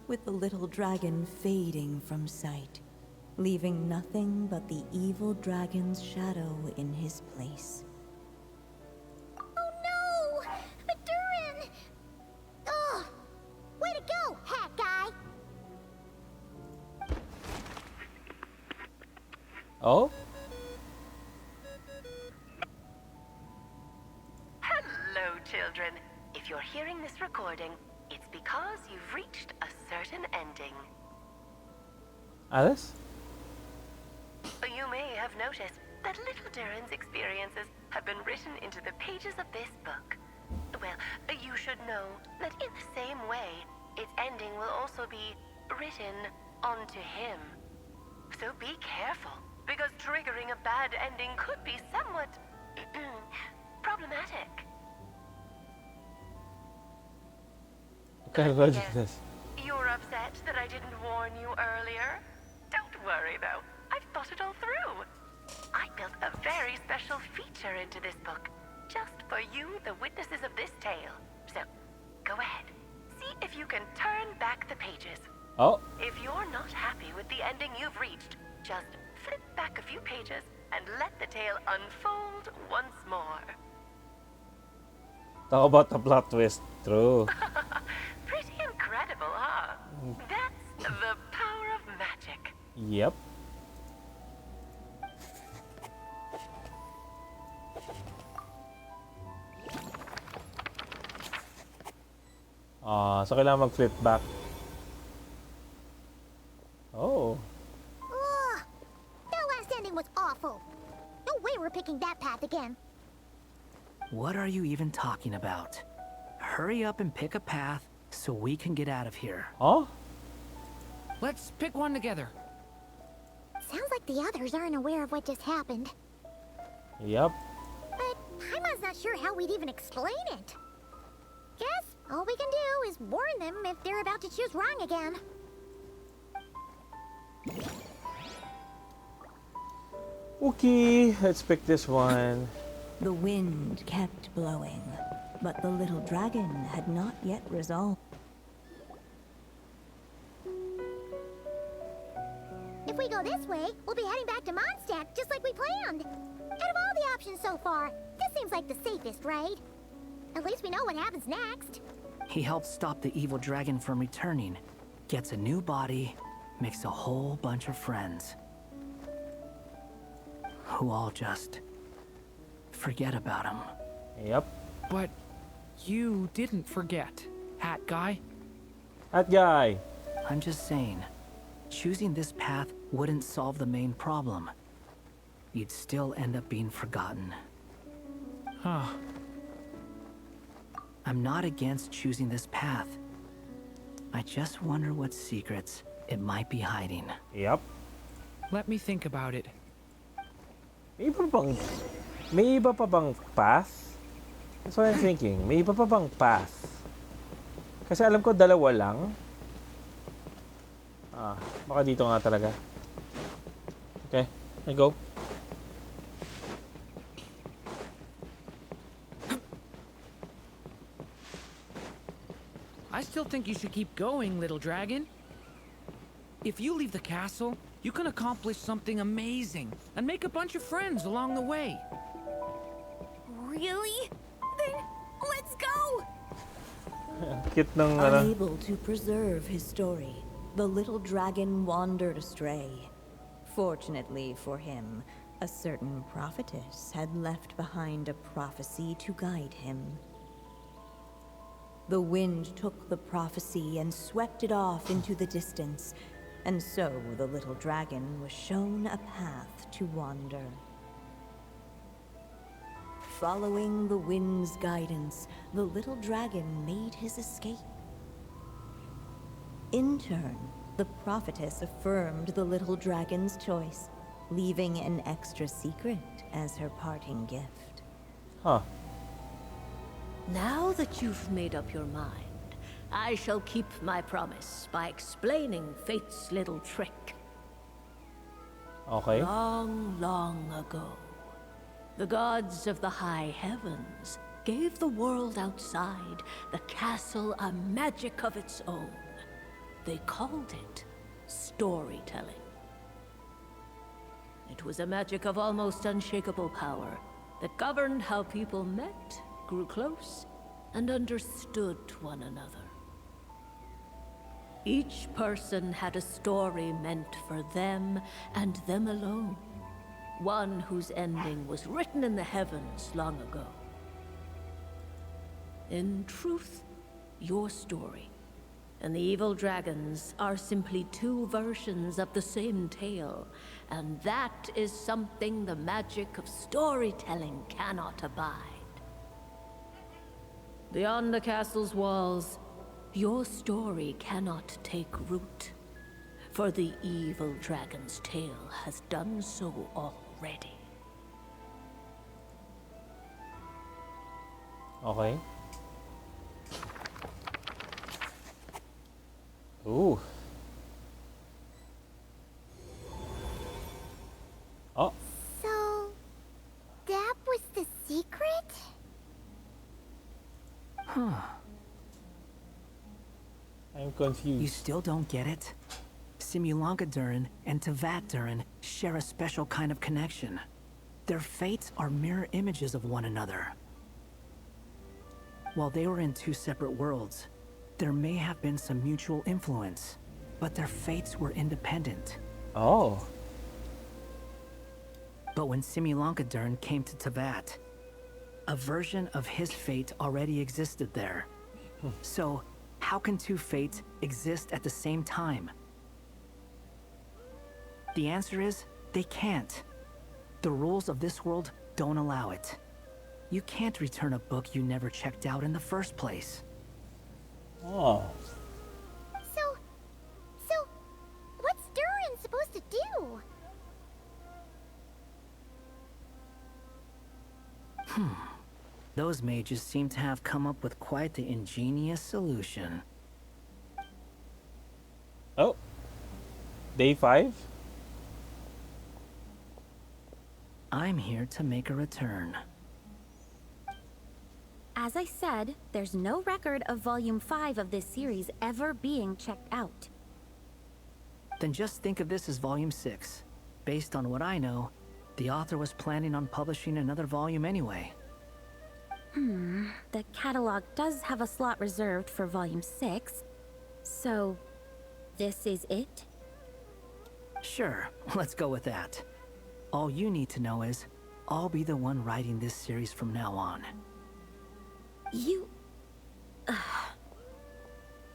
with the little dragon fading from sight, leaving nothing but the evil dragon's shadow in his place. Oh no! But Durin! Ugh! Way to go, hat guy! Oh? Hello, children. If you're hearing this recording, it's because you've reached a certain ending. Alice? You may have noticed that little Durin's experiences have been written into the pages of this book. Well, you should know that in the same way, its ending will also be written onto him. So be careful, because triggering a bad ending could be somewhat problematic. Yes. You're upset that I didn't warn you earlier? Don't worry, though. I've thought it all through. I built a very special feature into this book, just for you, the witnesses of this tale. So, go ahead. See if you can turn back the pages. Oh. If you're not happy with the ending you've reached, just flip back a few pages and let the tale unfold once more. Talk about the plot twist. True. Pretty incredible, huh? That's the power of magic. Yep. So kailangan mag-flip back. Oh. Ugh! That last ending was awful. No way we're picking that path again. What are you even talking about? Hurry up and pick a path so we can get out of here. Oh? Let's pick one together. Sounds like the others aren't aware of what just happened. Yep. But Paimon's not sure how we'd even explain it. Guess all we can do is warn them if they're about to choose wrong again. Okay, let's pick this one. The wind kept blowing, but the little dragon had not yet resolved. If we go this way, we'll be heading back to Mondstadt just like we planned. Out of all the options so far, this seems like the safest, right? At least we know what happens next. He helps stop the evil dragon from returning, gets a new body, makes a whole bunch of friends. Who all just forget about him. Yep. But you didn't forget, Hat Guy. Hat Guy. I'm just saying, choosing this path wouldn't solve the main problem. You'd still end up being forgotten. Huh. I'm not against choosing this path. I just wonder what secrets it might be hiding. Yep. Let me think about it. May iba pa bang path? That's what I'm thinking. May iba pa bang path? Kasi alam ko dalawa lang. Baka dito nga talaga. Okay, I go. I still think you should keep going, little dragon. If you leave the castle, you can accomplish something amazing and make a bunch of friends along the way. Really? Then let's go! Cute ng Unable to preserve his story, the little dragon wandered astray. Fortunately for him, a certain prophetess had left behind a prophecy to guide him. The wind took the prophecy and swept it off into the distance, and so the little dragon was shown a path to wander. Following the wind's guidance, the little dragon made his escape. In turn, the prophetess affirmed the little dragon's choice, leaving an extra secret as her parting gift. Huh. Now that you've made up your mind, I shall keep my promise by explaining Fate's little trick. Okay. Long, long ago, the gods of the high heavens gave the world outside the castle a magic of its own. They called it storytelling. It was a magic of almost unshakable power that governed how people met, grew close, and understood one another. Each person had a story meant for them and them alone. One whose ending was written in the heavens long ago. In truth, your story and the evil dragons are simply two versions of the same tale, and that is something the magic of storytelling cannot abide. Beyond the castle's walls, your story cannot take root, for the evil dragon's tale has done so already. Okay. Ooh. Oh. So, that was the secret? Huh. I'm confused. You still don't get it? Simulanka Durin and Tevat Durin share a special kind of connection. Their fates are mirror images of one another. While they were in two separate worlds, there may have been some mutual influence, but their fates were independent. Oh. But when Simulanka Durin came to Tevat, a version of his fate already existed there. So, how can two fates exist at the same time? The answer is, they can't. The rules of this world don't allow it. You can't return a book you never checked out in the first place. Oh. So, what's Durin supposed to do? Those mages seem to have come up with quite the ingenious solution. Oh. Day 5? I'm here to make a return. As I said, there's no record of Volume 5 of this series ever being checked out. Then just think of this as Volume 6. Based on what I know, the author was planning on publishing another volume anyway. The catalog does have a slot reserved for Volume 6. So, this is it? Sure, let's go with that. All you need to know is, I'll be the one writing this series from now on. You...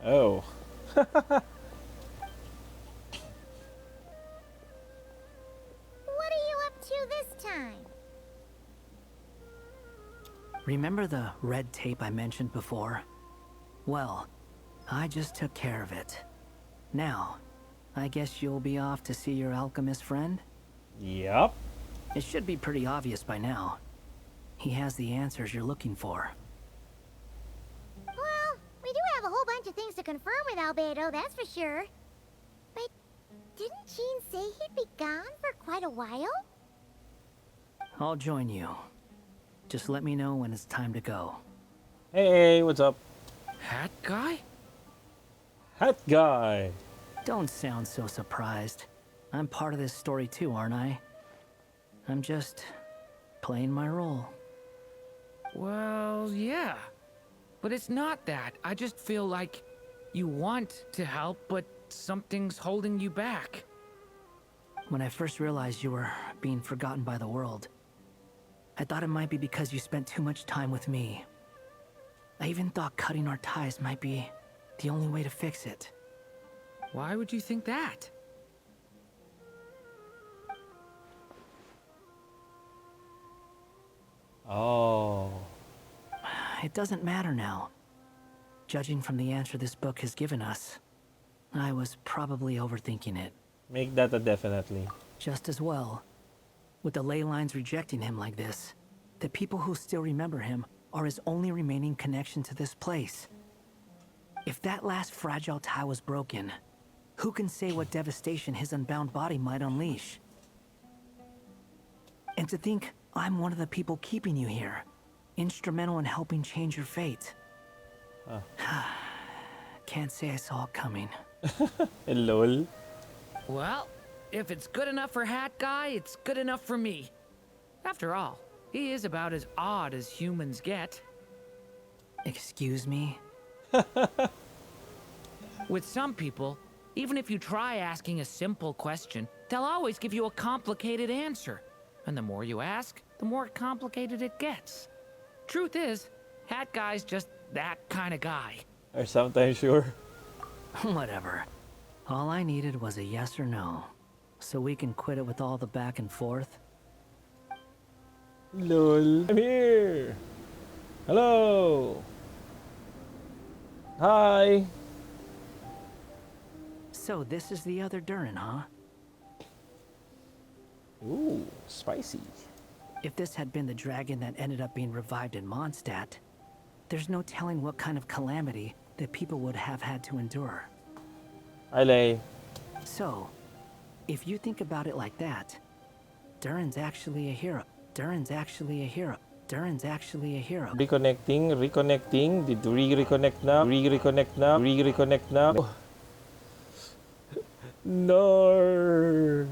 Oh. What are you up to this time? Remember the red tape I mentioned before? Well, I just took care of it. Now, I guess you'll be off to see your alchemist friend? Yep. It should be pretty obvious by now. He has the answers you're looking for. Well, we do have a whole bunch of things to confirm with Albedo, that's for sure. But didn't Jean say he'd be gone for quite a while? I'll join you. Just let me know when it's time to go. Hey, what's up? Hat guy? Hat guy. Don't sound so surprised. I'm part of this story too, aren't I? I'm just playing my role. Well, yeah. But it's not that. I just feel like You want to help, but something's holding you back. When I first realized you were being forgotten by the world, I thought it might be because you spent too much time with me. I even thought cutting our ties might be the only way to fix it. Why would you think that? Oh. It doesn't matter now. Judging from the answer this book has given us, I was probably overthinking it. Make that a definitely. Just as well. With the ley lines rejecting him like this, the people who still remember him are his only remaining connection to this place. If that last fragile tie was broken, who can say what devastation his unbound body might unleash? And to think I'm one of the people keeping you here, instrumental in helping change your fate. Can't say I saw it coming. Lol. Well, if it's good enough for Hat Guy, it's good enough for me. After all, he is about as odd as humans get. Excuse me? With some people, even if you try asking a simple question, they'll always give you a complicated answer. And the more you ask, the more complicated it gets. Truth is, Hat Guy's just that kind of guy. Or sometimes sure. Whatever. All I needed was a yes or no, so we can quit it with all the back and forth. Lol. I'm here. Hello. Hi. So this is the other Durin, huh? Ooh, spicy. If this had been the dragon that ended up being revived in Mondstadt, there's no telling what kind of calamity that people would have had to endure. Lay. So, if you think about it like that, Durin's actually a hero. Durin's actually a hero. Durin's actually a hero. Reconnecting. Did we reconnect now? Reconnect now? Reconnect now? No.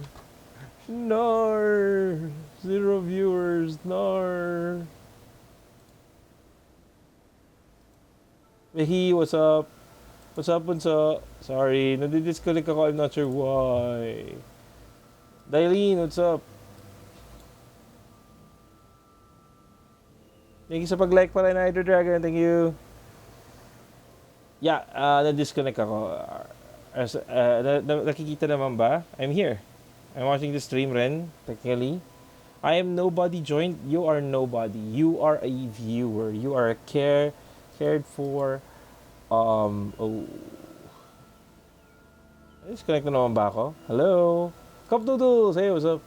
No. 0 viewers. No. Hey, what's up? What's up, Bunso? Sorry, nadi-disconnect ako. I'm not sure why. Dailene, what's up? Thank you sa pag-like pa rin, Hydro Dragon. Thank you. Yeah, na-disconnect ako. Nakikita naman ba? I'm here. I'm watching the stream, Ren, technically. I am nobody joined. You are nobody. You are a viewer. You are a cared for. Disconnect na naman ba ako? Hello? Cup Doodles! Hey, what's up?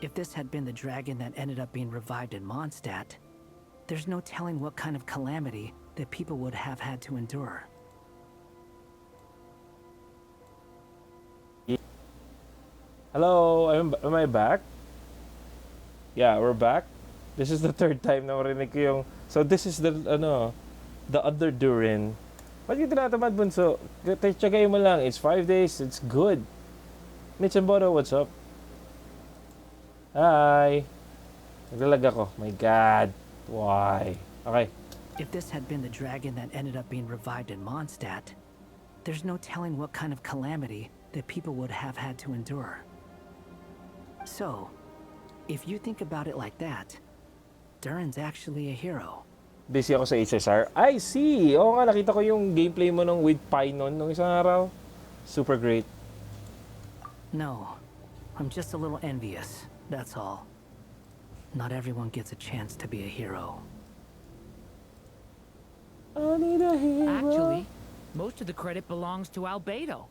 If this had been the dragon that ended up being revived in Mondstadt, there's no telling what kind of calamity that people would have had to endure. Hello, am I back? Yeah, we're back. This is the third time na marinig ko yung... So this is the other Durin. Ba't yung tinatamad, Bunso? Tiyagayin mo lang. It's 5 days. It's good. Mitch and Bono, what's up? Hi. Naglalag ako. My God. Why? Okay. If this had been the dragon that ended up being revived in Mondstadt, there's no telling what kind of calamity that people would have had to endure. So, if you think about it like that, Durin's actually a hero. Busy ako sa HSR. I see! Oo nga, nakita ko yung gameplay mo nung with Pinon nung isang araw. Super great. No, I'm just a little envious, that's all. Not everyone gets a chance to be a hero. I need a hero. Actually, most of the credit belongs to Albedo.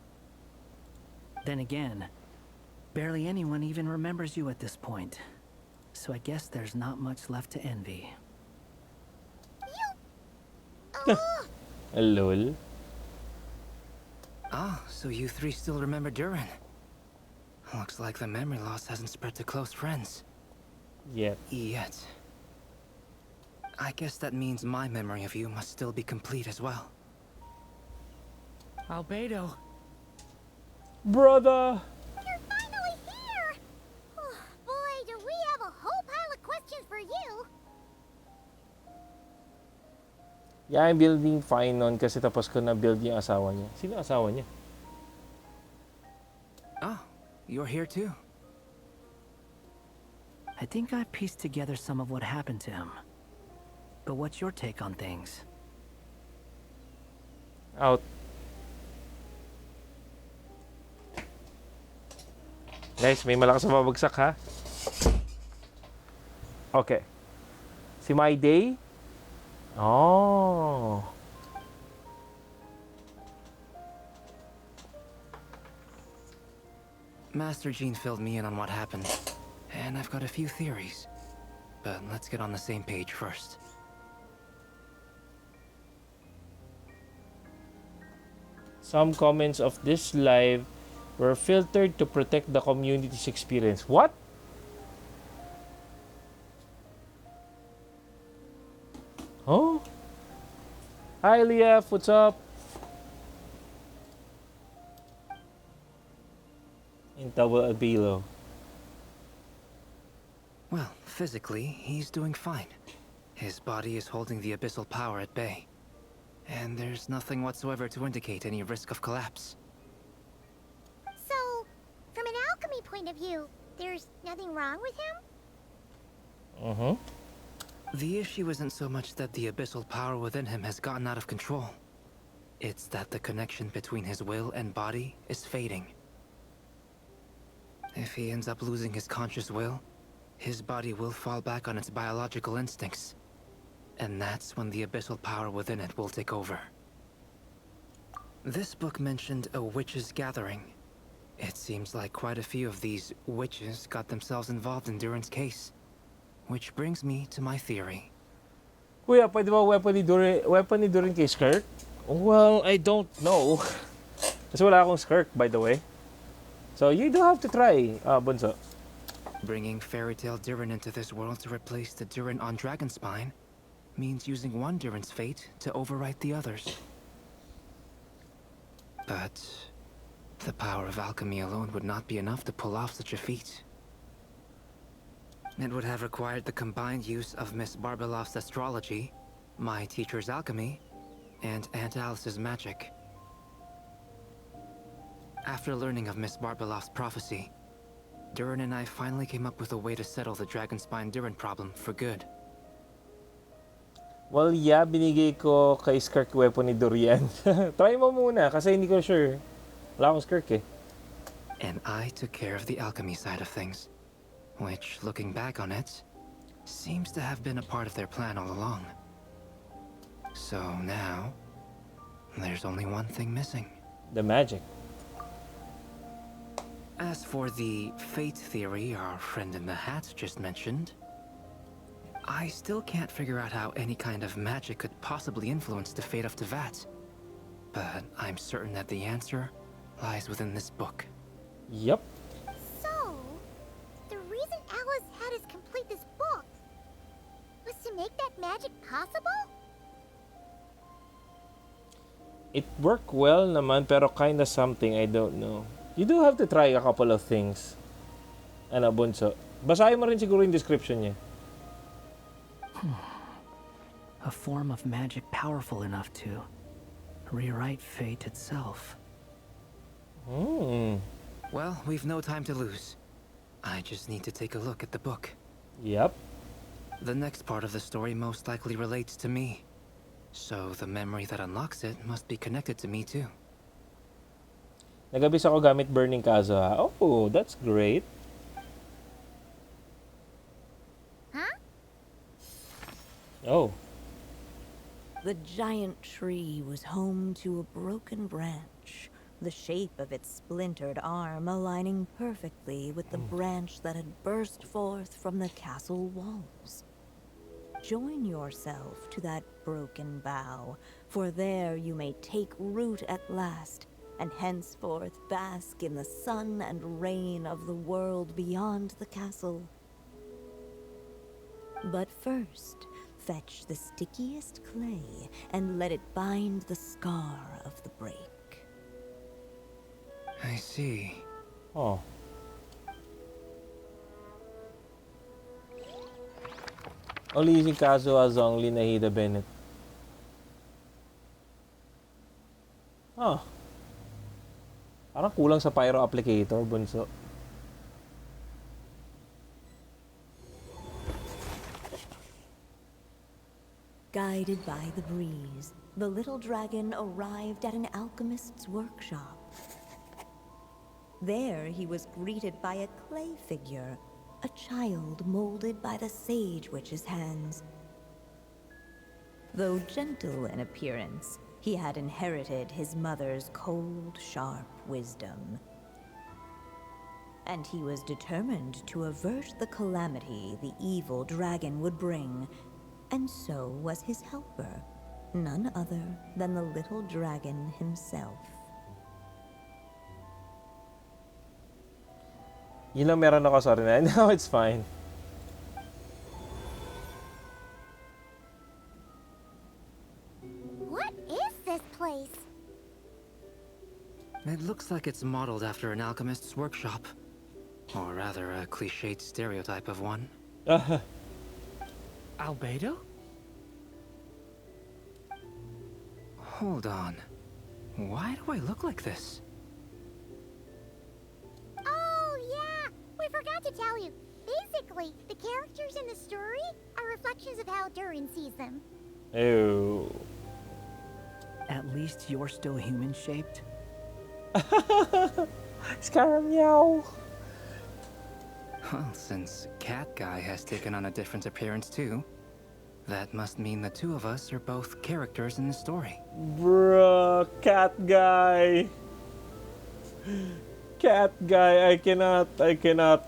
Then again, barely anyone even remembers you at this point. So I guess there's not much left to envy. Lol. Ah, so you three still remember Durin. Looks like the memory loss hasn't spread to close friends. Yet. I guess that means my memory of you must still be complete as well. Albedo. Brother! You're finally here! Oh, boy, do we have a whole pile of questions for you. Yeah, I'm building fine nun kasi tapos ko na build yung asawa niya. Sino asawa niya? Oh, you're here too. I think I pieced together some of what happened to him. But what's your take on things? Out. Guys, may malakas na babagsak ha. Okay. Si My Day. Oh. Master Jean filled me in on what happened, and I've got a few theories. But let's get on the same page first. Some comments of this live were filtered to protect the community's experience. What? Oh? Hi, Leah. What's up? Intawal Abilo. Well, physically, he's doing fine. His body is holding the abyssal power at bay. And there's nothing whatsoever to indicate any risk of collapse. So, from an alchemy point of view, there's nothing wrong with him? The issue isn't so much that the abyssal power within him has gotten out of control. It's that the connection between his will and body is fading. If he ends up losing his conscious will, his body will fall back on its biological instincts. And that's when the abyssal power within it will take over. This book mentioned a witches' gathering. It seems like quite a few of these witches got themselves involved in Durin's case. Which brings me to my theory. Kuya, pwede ba weapon ni Durin kay Skirk? Well, I don't know. Kasi wala akong Skirk, by the way. So, you do have to try, Bunso. Bringing Fairy Tale Durin into this world to replace the Durin on Dragonspine means using one Durin's fate to overwrite the others. But the power of alchemy alone would not be enough to pull off such a feat. It would have required the combined use of Miss Barbeloff's astrology, my teacher's alchemy, and Aunt Alice's magic. After learning of Miss Barbeloff's prophecy, Durin and I finally came up with a way to settle the Dragonspine Durin problem for good. Well, yeah, binigay ko kay Skirk weapon ni Durian. Try mo muna kasi hindi ko sure. Wala akong Skirk eh. And I took care of the alchemy side of things, which, looking back on it, seems to have been a part of their plan all along. So now, there's only one thing missing. The magic. As for the fate theory our friend in the hat just mentioned, I still can't figure out how any kind of magic could possibly influence the fate of Tevat. But I'm certain that the answer lies within this book. Yep. So, the reason Alice had us complete this book was to make that magic possible? It worked well naman pero kinda something, I don't know. You do have to try a couple of things. Ano, Bunso? Basahin mo rin siguro yung description niya. A form of magic powerful enough to rewrite fate itself. Well, we've no time to lose. I just need to take a look at the book. Yep. The next part of the story most likely relates to me. So the memory that unlocks it must be connected to me too. Nagabis ako gamit burning kaso ha. Oh, that's great. Huh? Oh. The giant tree was home to a broken branch, the shape of its splintered arm aligning perfectly with the branch that had burst forth from the castle walls. Join yourself to that broken bough, for there you may take root at last, and henceforth bask in the sun and rain of the world beyond the castle. But first, fetch the stickiest clay and let it bind the scar of the break. I see. Oh. Only using Kazuha Zhongli Nahida Bennett. Huh. Parang kulang sa pyro applicator, bunso. Guided by the breeze, the little dragon arrived at an alchemist's workshop. There he was greeted by a clay figure, a child molded by the sage witch's hands. Though gentle in appearance, he had inherited his mother's cold, sharp wisdom. And he was determined to avert the calamity the evil dragon would bring, and so was his helper, none other than the little dragon himself. Yun lang meron ako, sorry na. No, it's fine. What is this place? It looks like it's modeled after an alchemist's workshop. Or rather, a cliched stereotype of one. Albedo? Hold on. Why do I look like this? Oh, yeah! We forgot to tell you. Basically, the characters in the story are reflections of how Durin sees them. Ew. At least you're still human-shaped. Meow. Well, since Cat Guy has taken on a different appearance too, that must mean the two of us are both characters in the story. Bruh, cat guy. Cat guy, I cannot,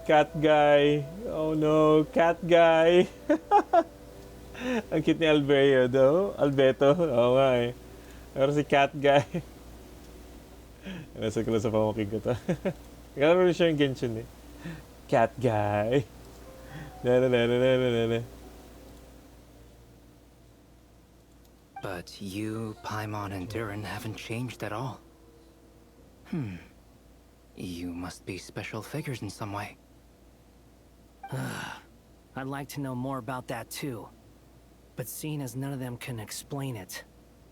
cat guy. Oh no, cat guy. Ang cute ni Albeto. Oo nga eh. Pero si cat guy. Nasa ko lang sa pamangkin ko to. Kaya rin siya yung Genshin eh. Cat guy. But you, Paimon, and Durin haven't changed at all. You must be special figures in some way. I'd like to know more about that too. But seeing as none of them can explain it,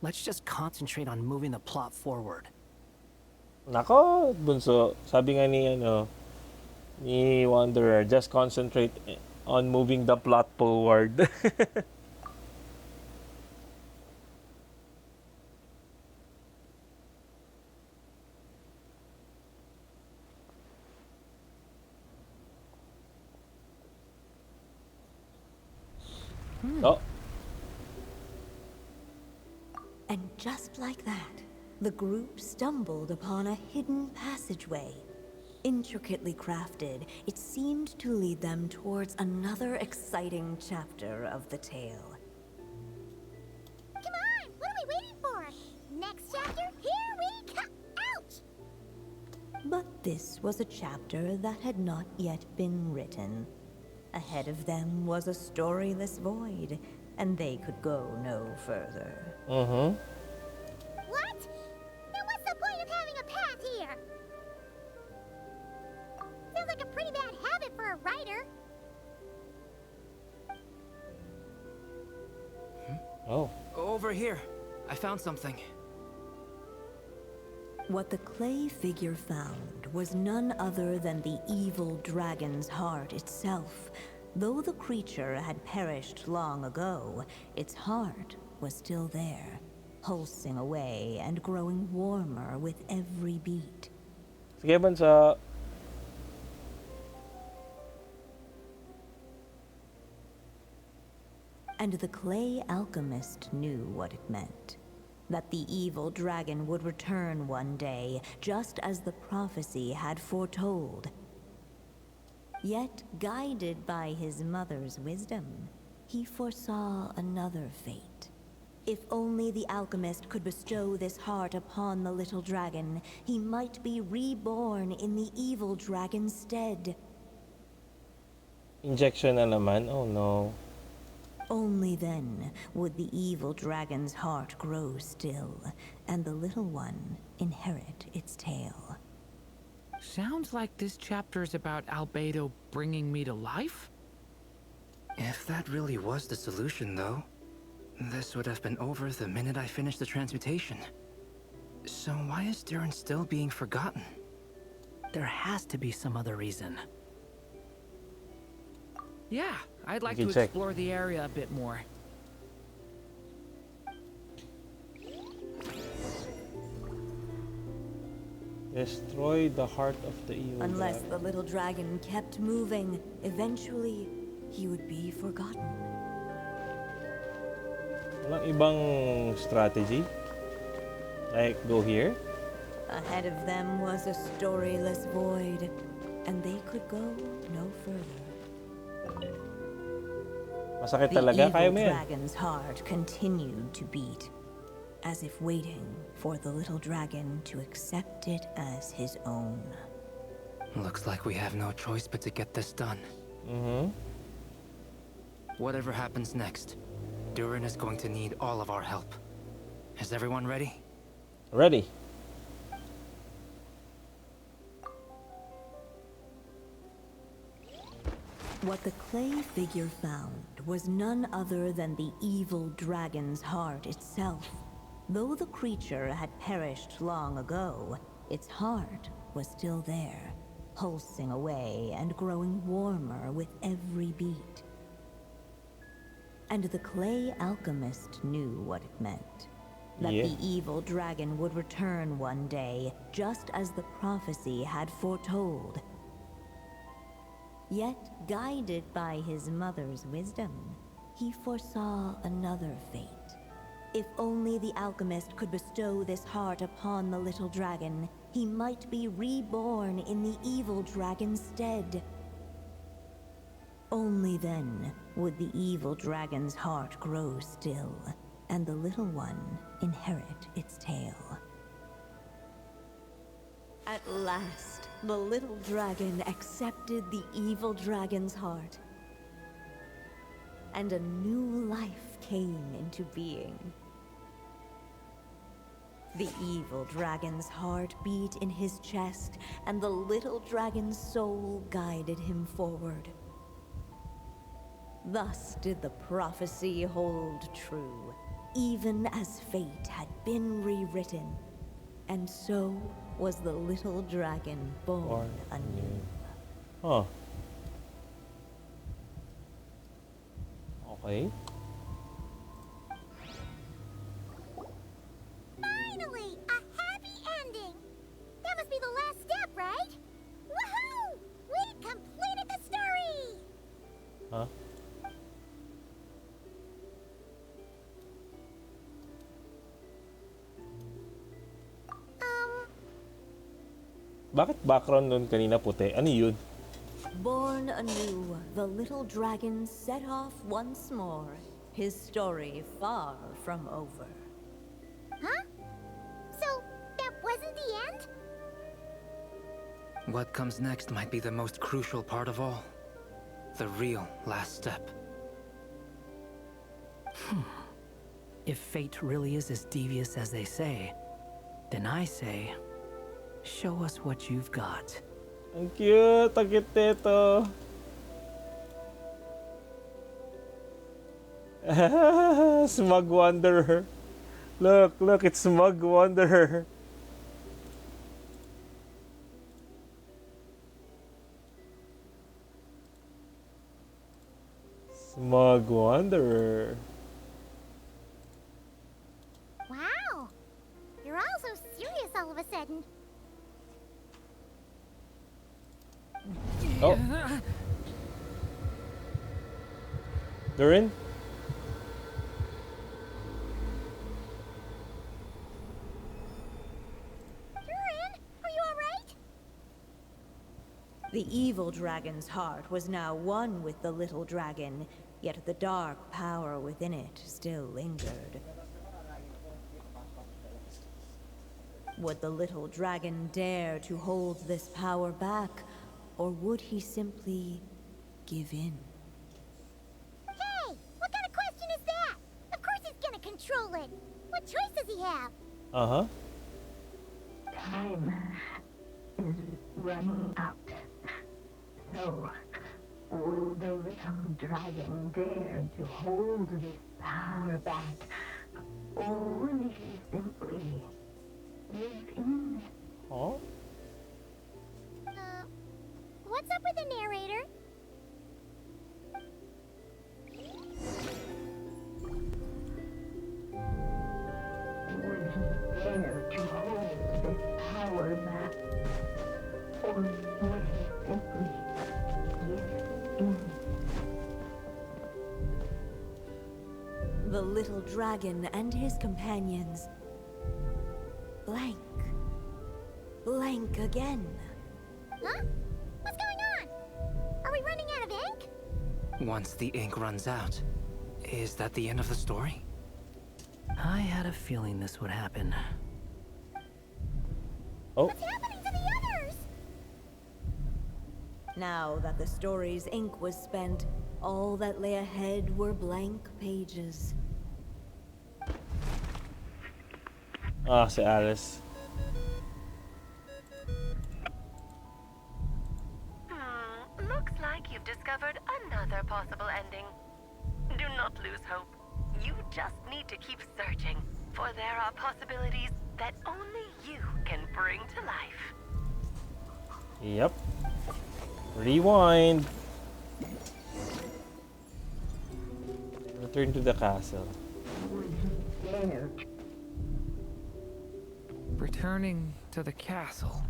let's just concentrate on moving the plot forward. Nako, bunso. Sabi nga ni Wanderer, just concentrate on moving the plot forward. Oh. And just like that, the group stumbled upon a hidden passageway. Intricately crafted, it seemed to lead them towards another exciting chapter of the tale. Come on! What are we waiting for? Next chapter, here we come! Ouch! But this was a chapter that had not yet been written. Ahead of them was a storyless void, and they could go no further. What? Then what's the point of having a path here? Sounds like a pretty bad habit for a writer. Oh. Over here. I found something. What the clay figure found was none other than the evil dragon's heart itself. Though the creature had perished long ago, its heart was still there, pulsing away and growing warmer with every beat. Sige, bansa. And the clay alchemist knew what it meant. That the evil dragon would return one day, just as the prophecy had foretold. Yet, guided by his mother's wisdom, he foresaw another fate. If only the alchemist could bestow this heart upon the little dragon, he might be reborn in the evil dragon's stead. Injection na naman? Oh no. Only then would the evil dragon's heart grow still, and the little one inherit its tale. Sounds like this chapter is about Albedo bringing me to life? If that really was the solution, though, this would have been over the minute I finished the transmutation. So why is Durin still being forgotten? There has to be some other reason. Yeah, I'd like You to can check. explore the area a bit more. Destroy the heart of the evil Unless dragon. the little dragon kept moving, eventually he would be forgotten. Walang ibang strategy? Like, go here? Ahead of them was a storyless void, and they could go no further. Masakit The talaga? Kaya evil mo yan. dragon's heart continued to beat, as if waiting for the little dragon to accept it as his own. Looks like we have no choice but to get this done. Mm-hmm. Whatever happens next, Durin is going to need all of our help. Is everyone ready? Ready. What the clay figure found was none other than the evil dragon's heart itself. Though the creature had perished long ago, its heart was still there, pulsing away and growing warmer with every beat. And the clay alchemist knew what it meant. That Yeah. the evil dragon would return one day, just as the prophecy had foretold. Yet, guided by his mother's wisdom, he foresaw another fate. If only the alchemist could bestow this heart upon the little dragon, he might be reborn in the evil dragon's stead. Only then would the evil dragon's heart grow still, and the little one inherit its tale. At last, the little dragon accepted the evil dragon's heart, and a new life came into being. The evil dragon's heart beat in his chest, and the little dragon's soul guided him forward. Thus did the prophecy hold true, even as fate had been rewritten. And so was the little dragon born anew. Huh. Okay. Finally, a happy ending! That must be the last step, right? Woohoo! We completed the story! Huh? Bakit background nun kanina puti? Ano yun? Born anew, the little dragon set off once more, his story far from over. Huh? So, that wasn't the end? What comes next might be the most crucial part of all. The real last step. If fate really is as devious as they say, then I say, show us what you've got. Ang cute! Ang cute nito! Smug Wanderer. Look, it's Smug Wanderer. Smug Wanderer. Wow! You're all so serious all of a sudden. Oh. Durin? Durin, are you alright? The evil dragon's heart was now one with the little dragon, yet the dark power within it still lingered. Would the little dragon dare to hold this power back, or would he simply give in? Hey! What kind of question is that? Of course he's gonna control it! What choice does he have? Uh-huh. Time is running out. So, will the little dragon dare to hold this power back? Or will he simply Oh? What's up with the narrator? Would he dare to hold this power back? Or would he simply give in? The little dragon and his companions. Blank. Blank again. Huh? What's going on? Are we running out of ink? Once the ink runs out, is that the end of the story? I had a feeling this would happen. Oh. What's happening to the others? Now that the story's ink was spent, all that lay ahead were blank pages. Ah, si Alice. Looks like you've discovered another possible ending. Do not lose hope. You just need to keep searching, for there are possibilities that only you can bring to life. Yep. Rewind. Return to the castle. Would he dare to? Returning to the castle.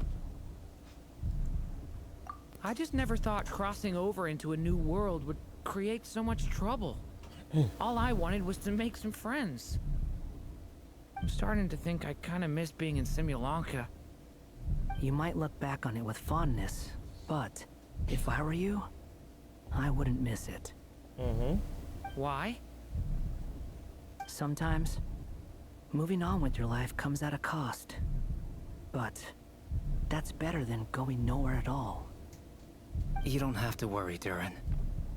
I just never thought crossing over into a new world would create so much trouble. All I wanted was to make some friends. I'm starting to think I kind of miss being in Simulanka. You might look back on it with fondness, but if I were you, I wouldn't miss it. Why? Sometimes, moving on with your life comes at a cost. But that's better than going nowhere at all. You don't have to worry, Durin.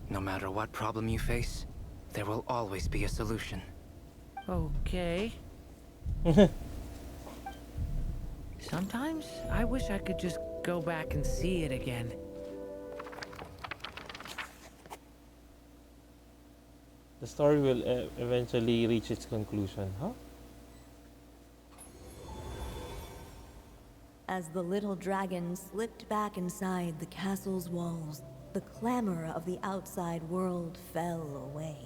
No matter what problem you face, there will always be a solution. Okay. Sometimes I wish I could just go back and see it again. The story will eventually reach its conclusion, huh? As the little dragon slipped back inside the castle's walls, the clamor of the outside world fell away.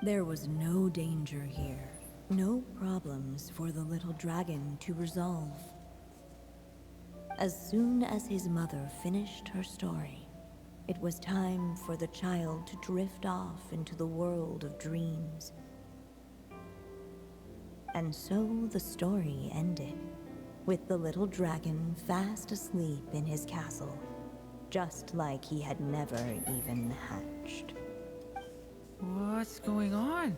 There was no danger here, no problems for the little dragon to resolve. As soon as his mother finished her story, it was time for the child to drift off into the world of dreams. And so the story ended, with the little dragon fast asleep in his castle, just like he had never even hatched. What's going on?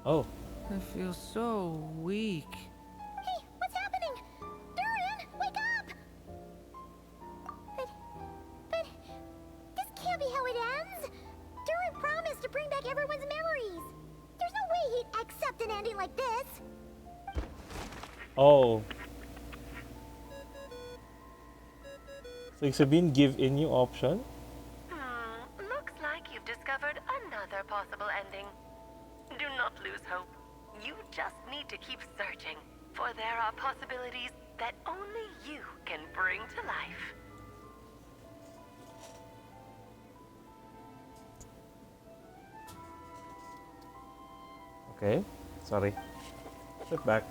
Oh. I feel so weak. Hey, what's happening? Durin, wake up! But this can't be how it ends. Durin promised to bring back everyone's memories. There's no way he'd accept an ending like this. Oh. So ibig sabihin, give in yung option? Looks like you've discovered another possible ending. Do not lose hope. You just need to keep searching, for there are possibilities that only you can bring to life. Okay. Sorry. Step back.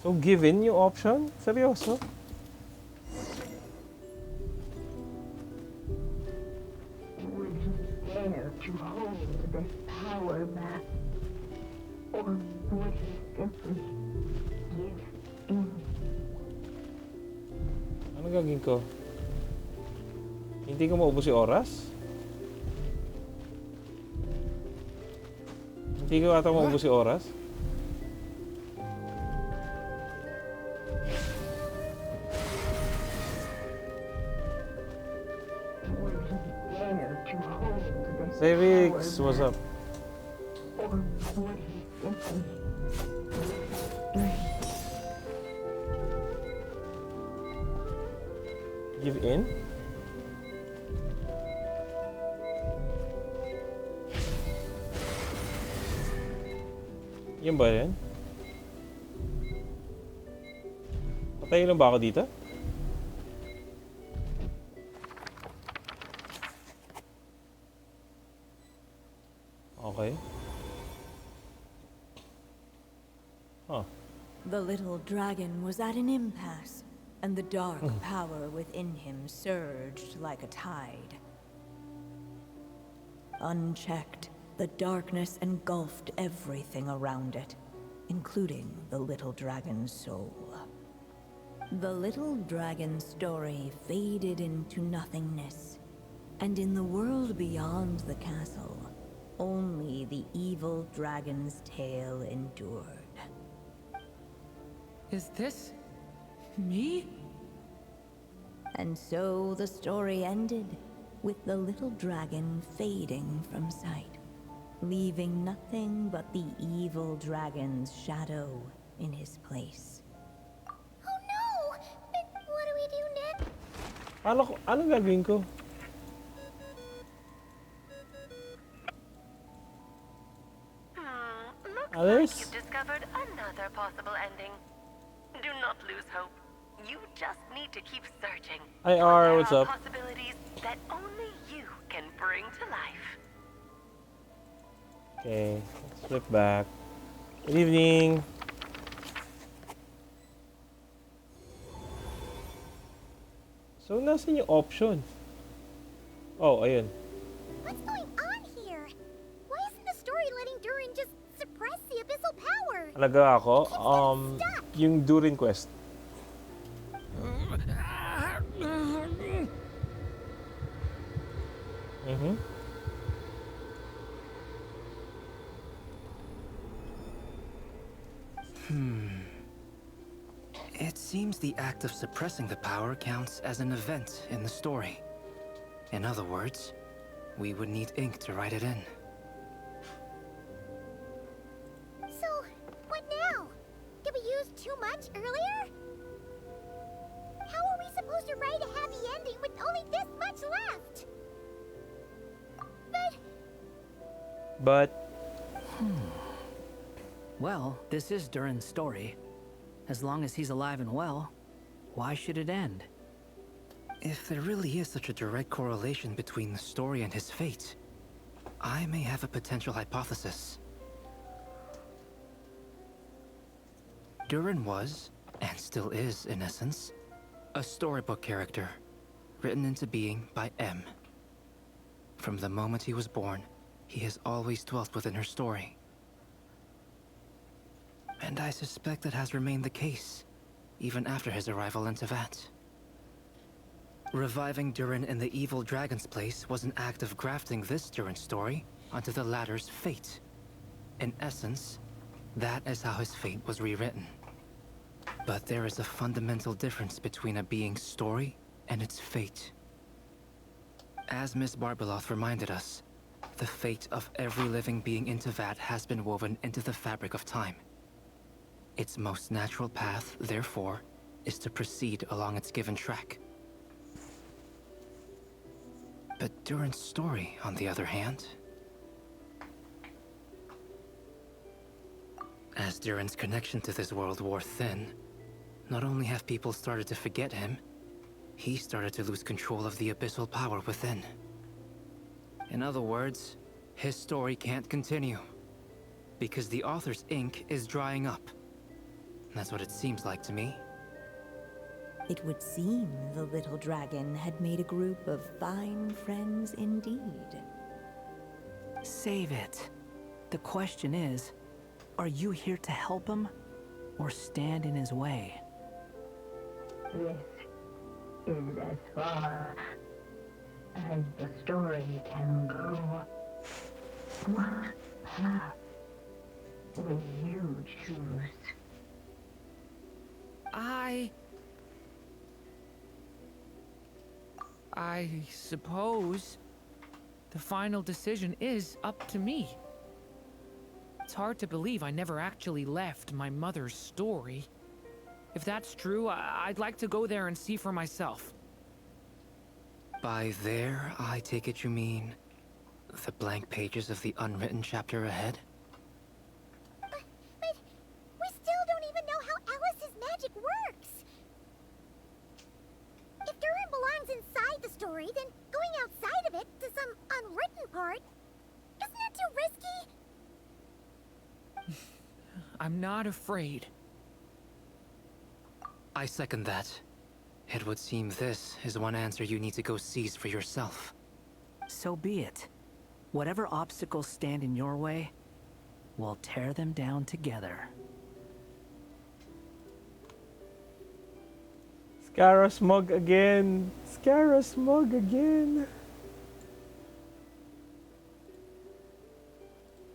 So give in yung option? Seryoso? Would he dare to hold this power back? Or would he simply give in? Ano gagawin ko? Hindi ko maubos yung oras? Hindi ko ata maubos yung oras? Would he dare to hold this Savix, power what's back? up? Or would he simply Give in? Yun ba yun? Patayin lang ba ako dito? Okay. Huh. The little dragon was at an impasse, and the dark power within him surged like a tide. Unchecked, the darkness engulfed everything around it, including the little dragon's soul. The little dragon's story faded into nothingness, and in the world beyond the castle, only the evil dragon's tale endured. Is this me? And so the story ended, with the little dragon fading from sight, leaving nothing but the evil dragon's shadow in his place. Oh no! What do we do next? Ano gagawin ko? Looks Alice? like you've discovered another possible ending. Do not lose hope. You just need to keip searching. IR, what's There are up? possibilities that only you can bring to life. Okay, let's flip back. Good evening. So, nasan yung option? Oh, ayun. What's going on here? Why isn't the story letting Durin just suppress the abyssal power? Alaga ako. Yung Durin Quest. Mm-hmm. It seems the act of suppressing the power counts as an event in the story. In other words, we would need ink to write it in. So, what now? Did we use too much earlier? How are we supposed to write a happy ending with only this much left? But... Well, this is Durin's story. As long as he's alive and well, why should it end? If there really is such a direct correlation between the story and his fate, I may have a potential hypothesis. Durin was, and still is in essence, a storybook character, written into being by M. From the moment he was born, he has always dwelt within her story. And I suspect that has remained the case, even after his arrival in Tevat. Reviving Durin in the evil dragon's place was an act of grafting this Durin story onto the latter's fate. In essence, that is how his fate was rewritten. But there is a fundamental difference between a being's story and its fate. As Miss Barbeloth reminded us, the fate of every living being in Tevat has been woven into the fabric of time. Its most natural path, therefore, is to proceed along its given track. But Durin's story, on the other hand... As Durin's connection to this world wore thin, not only have people started to forget him, he started to lose control of the abyssal power within. In other words, his story can't continue, because the author's ink is drying up. That's what it seems like to me. It would seem the little dragon had made a group of fine friends indeed. Save it. The question is, are you here to help him, or stand in his way? This is as far as the story can go. What path will you choose? I suppose the final decision is up to me. It's hard to believe I never actually left my mother's story. If that's true, I'd like to go there and see for myself. By there, I take it you mean the blank pages of the unwritten chapter ahead? I'm not afraid. I second that. It would seem this is one answer you need to go seize for yourself. So be it. Whatever obstacles stand in your way, we'll tear them down together. Scarasmog again. Scarasmog again.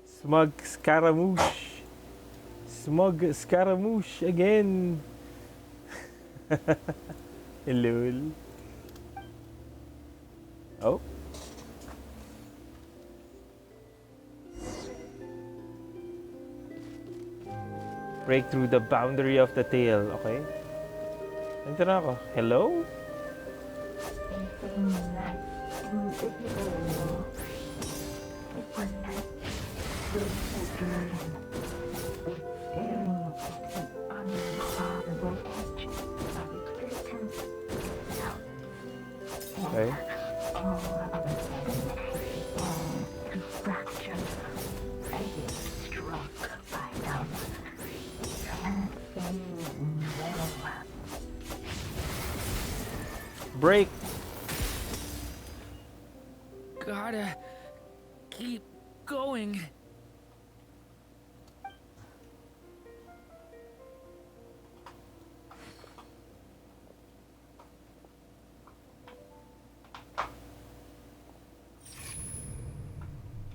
Smug Scaramouche. Smug Scaramouche again. Hello. Oh. Break through the boundary of the tail. Okay. Ito na ako. Hello? Okay. Break. Gotta keep going.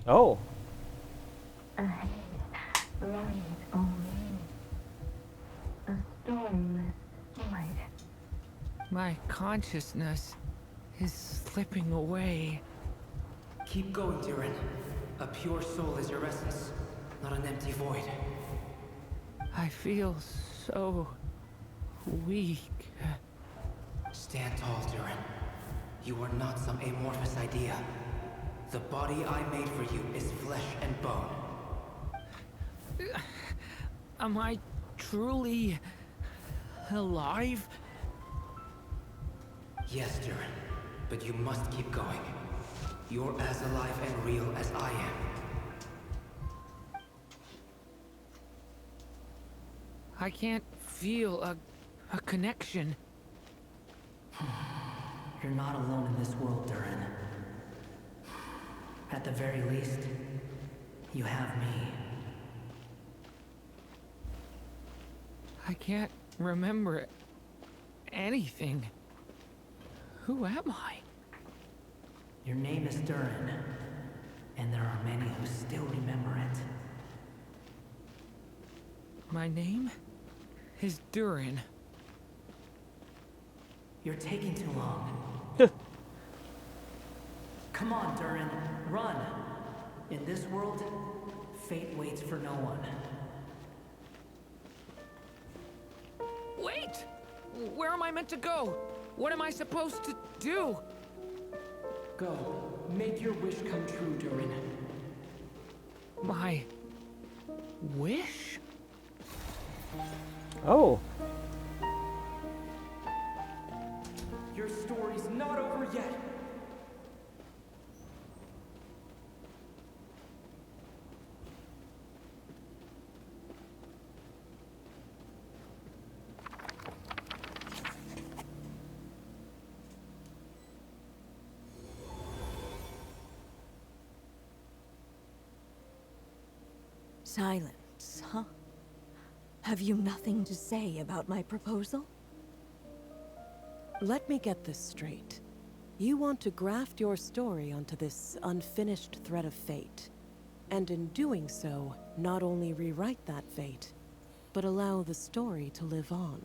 Oh. My consciousness is slipping away. Keep going, Durin. A pure soul is your essence, not an empty void. I feel so weak. Stand tall, Durin. You are not some amorphous idea. The body I made for you is flesh and bone. Am I truly alive? Yes, Durin, but you must keep going. You're as alive and real as I am. I can't feel a connection. You're not alone in this world, Durin. At the very least, you have me. I can't remember anything. Who am I? Your name is Durin, and there are many who still remember it. My name is Durin. You're taking too long. Come on, Durin, run! In this world, fate waits for no one. Wait! Where am I meant to go? What am I supposed to do? Go. Make your wish come true, Durin. My wish? Oh. Your story's not over yet. Silence, huh? Have you nothing to say about my proposal? Let me get this straight. You want to graft your story onto this unfinished thread of fate, and in doing so, not only rewrite that fate, but allow the story to live on.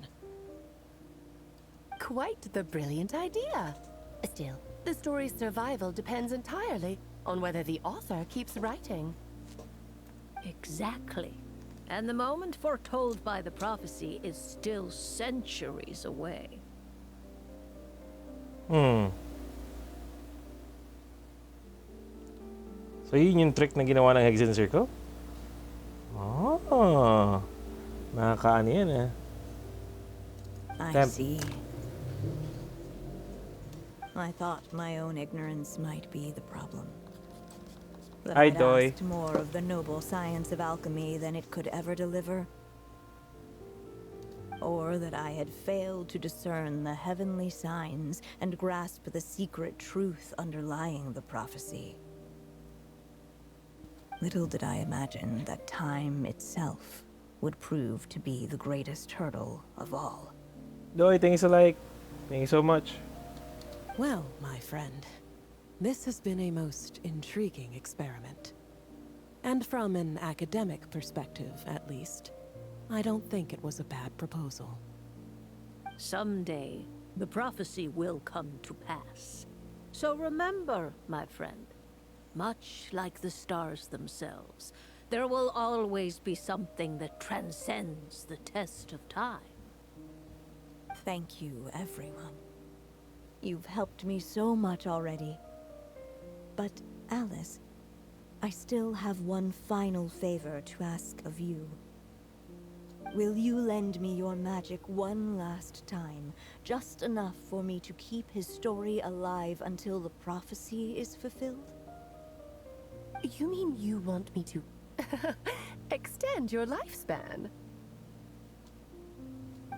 Quite the brilliant idea. Still, the story's survival depends entirely on whether the author keeps writing. Exactly. And the moment foretold by the prophecy is still centuries away. So yun yung trick na ginawa ng Hexen Circle? Oh. Nakakaano yan eh. I see. I thought my own ignorance might be the problem. That Hi, I'd Doy. asked more of the noble science of alchemy than it could ever deliver. Or that I had failed to discern the heavenly signs and grasp the secret truth underlying the prophecy. Little did I imagine that time itself would prove to be the greatest hurdle of all. Doy, thanks a like. Thank you so much. Well, my friend, this has been a most intriguing experiment. And from an academic perspective, at least, I don't think it was a bad proposal. Someday, the prophecy will come to pass. So remember, my friend, much like the stars themselves, there will always be something that transcends the test of time. Thank you, everyone. You've helped me so much already. But, Alice, I still have one final favor to ask of you. Will you lend me your magic one last time, just enough for me to keep his story alive until the prophecy is fulfilled? You mean you want me to extend your lifespan?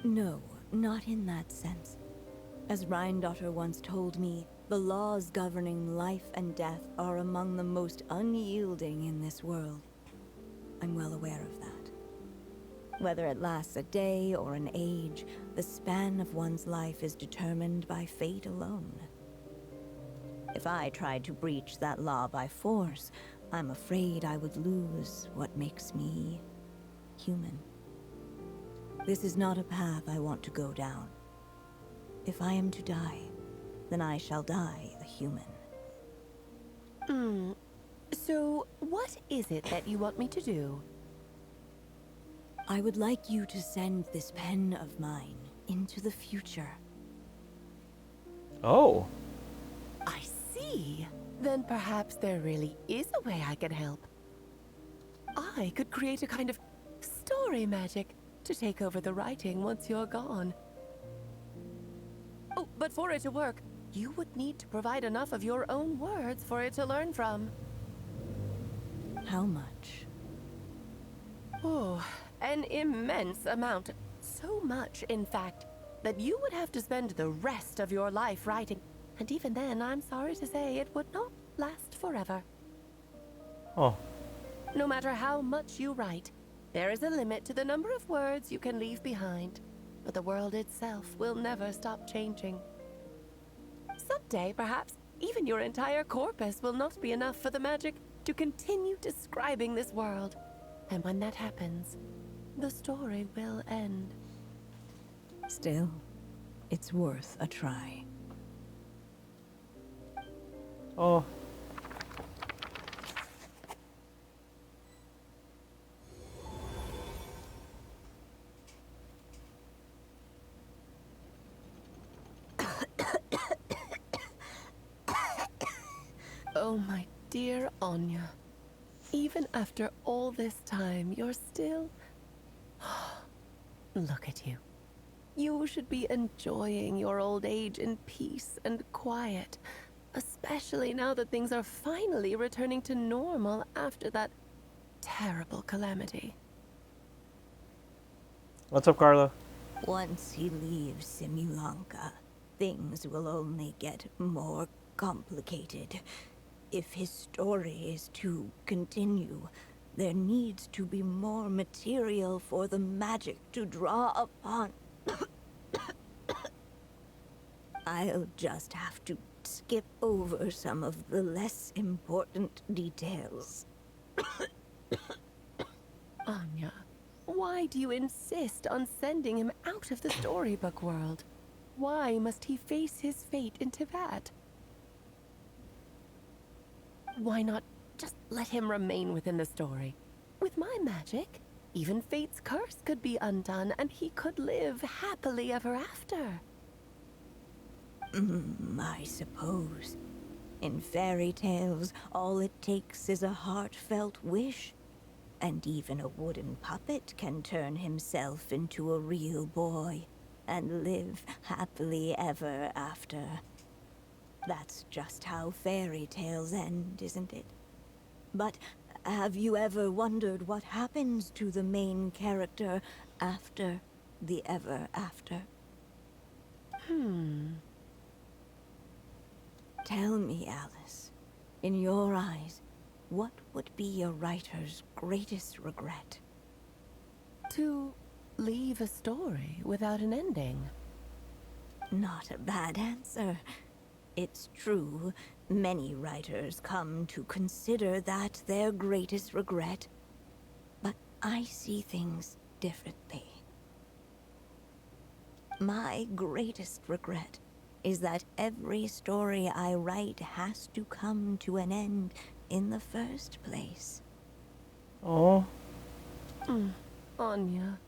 No, not in that sense. As Rheindotter once told me, the laws governing life and death are among the most unyielding in this world. I'm well aware of that. Whether it lasts a day or an age, the span of one's life is determined by fate alone. If I tried to breach that law by force, I'm afraid I would lose what makes me human. This is not a path I want to go down. If I am to die, then I shall die a human. So, what is it that you want me to do? I would like you to send this pen of mine into the future. Oh. I see. Then perhaps there really is a way I can help. I could create a kind of story magic to take over the writing once you're gone. Oh, but for it to work, you would need to provide enough of your own words for it to learn from. How much? Oh, an immense amount. So much, in fact, that you would have to spend the rest of your life writing. And even then, I'm sorry to say, it would not last forever. Oh. No matter how much you write, there is a limit to the number of words you can leave behind. But the world itself will never stop changing. Someday, perhaps, even your entire corpus will not be enough for the magic to continue describing this world. And when that happens, the story will end. Still, it's worth a try. Oh. Oh, my dear Anya. Even after all this time, you're still... Look at you. You should be enjoying your old age in peace and quiet, especially now that things are finally returning to normal after that terrible calamity. What's up, Carla? Once he leaves Simulanka, things will only get more complicated. If his story is to continue, there needs to be more material for the magic to draw upon. I'll just have to skip over some of the less important details. Anya, why do you insist on sending him out of the storybook world? Why must he face his fate into that? Why not just let him remain within the story? With my magic, even fate's curse could be undone and he could live happily ever after. I suppose. In fairy tales, all it takes is a heartfelt wish. And even a wooden puppet can turn himself into a real boy and live happily ever after. That's just how fairy tales end, isn't it? But have you ever wondered what happens to the main character after the ever after? Tell me, Alice, in your eyes, what would be a writer's greatest regret? To leave a story without an ending. Not a bad answer. It's true, many writers come to consider that their greatest regret. But I see things differently. My greatest regret is that every story I write has to come to an end in the first place. Oh. Anya.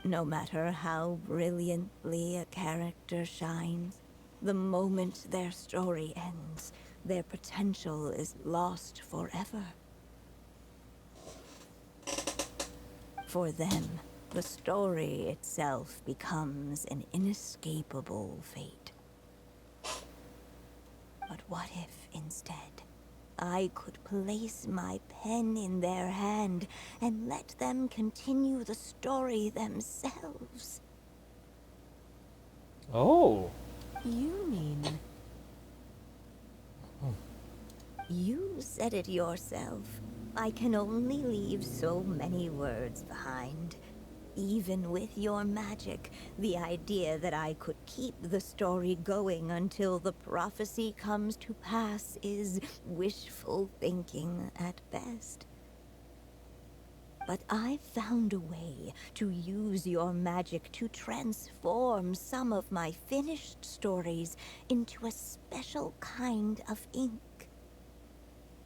No matter how brilliantly a character shines, the moment their story ends, their potential is lost forever. For them, the story itself becomes an inescapable fate. But what if, instead, I could place my pen in their hand and let them continue the story themselves? Oh. You mean... You said it yourself. I can only leave so many words behind. Even with your magic, the idea that I could keep the story going until the prophecy comes to pass is wishful thinking at best. But I found a way to use your magic to transform some of my finished stories into a special kind of ink.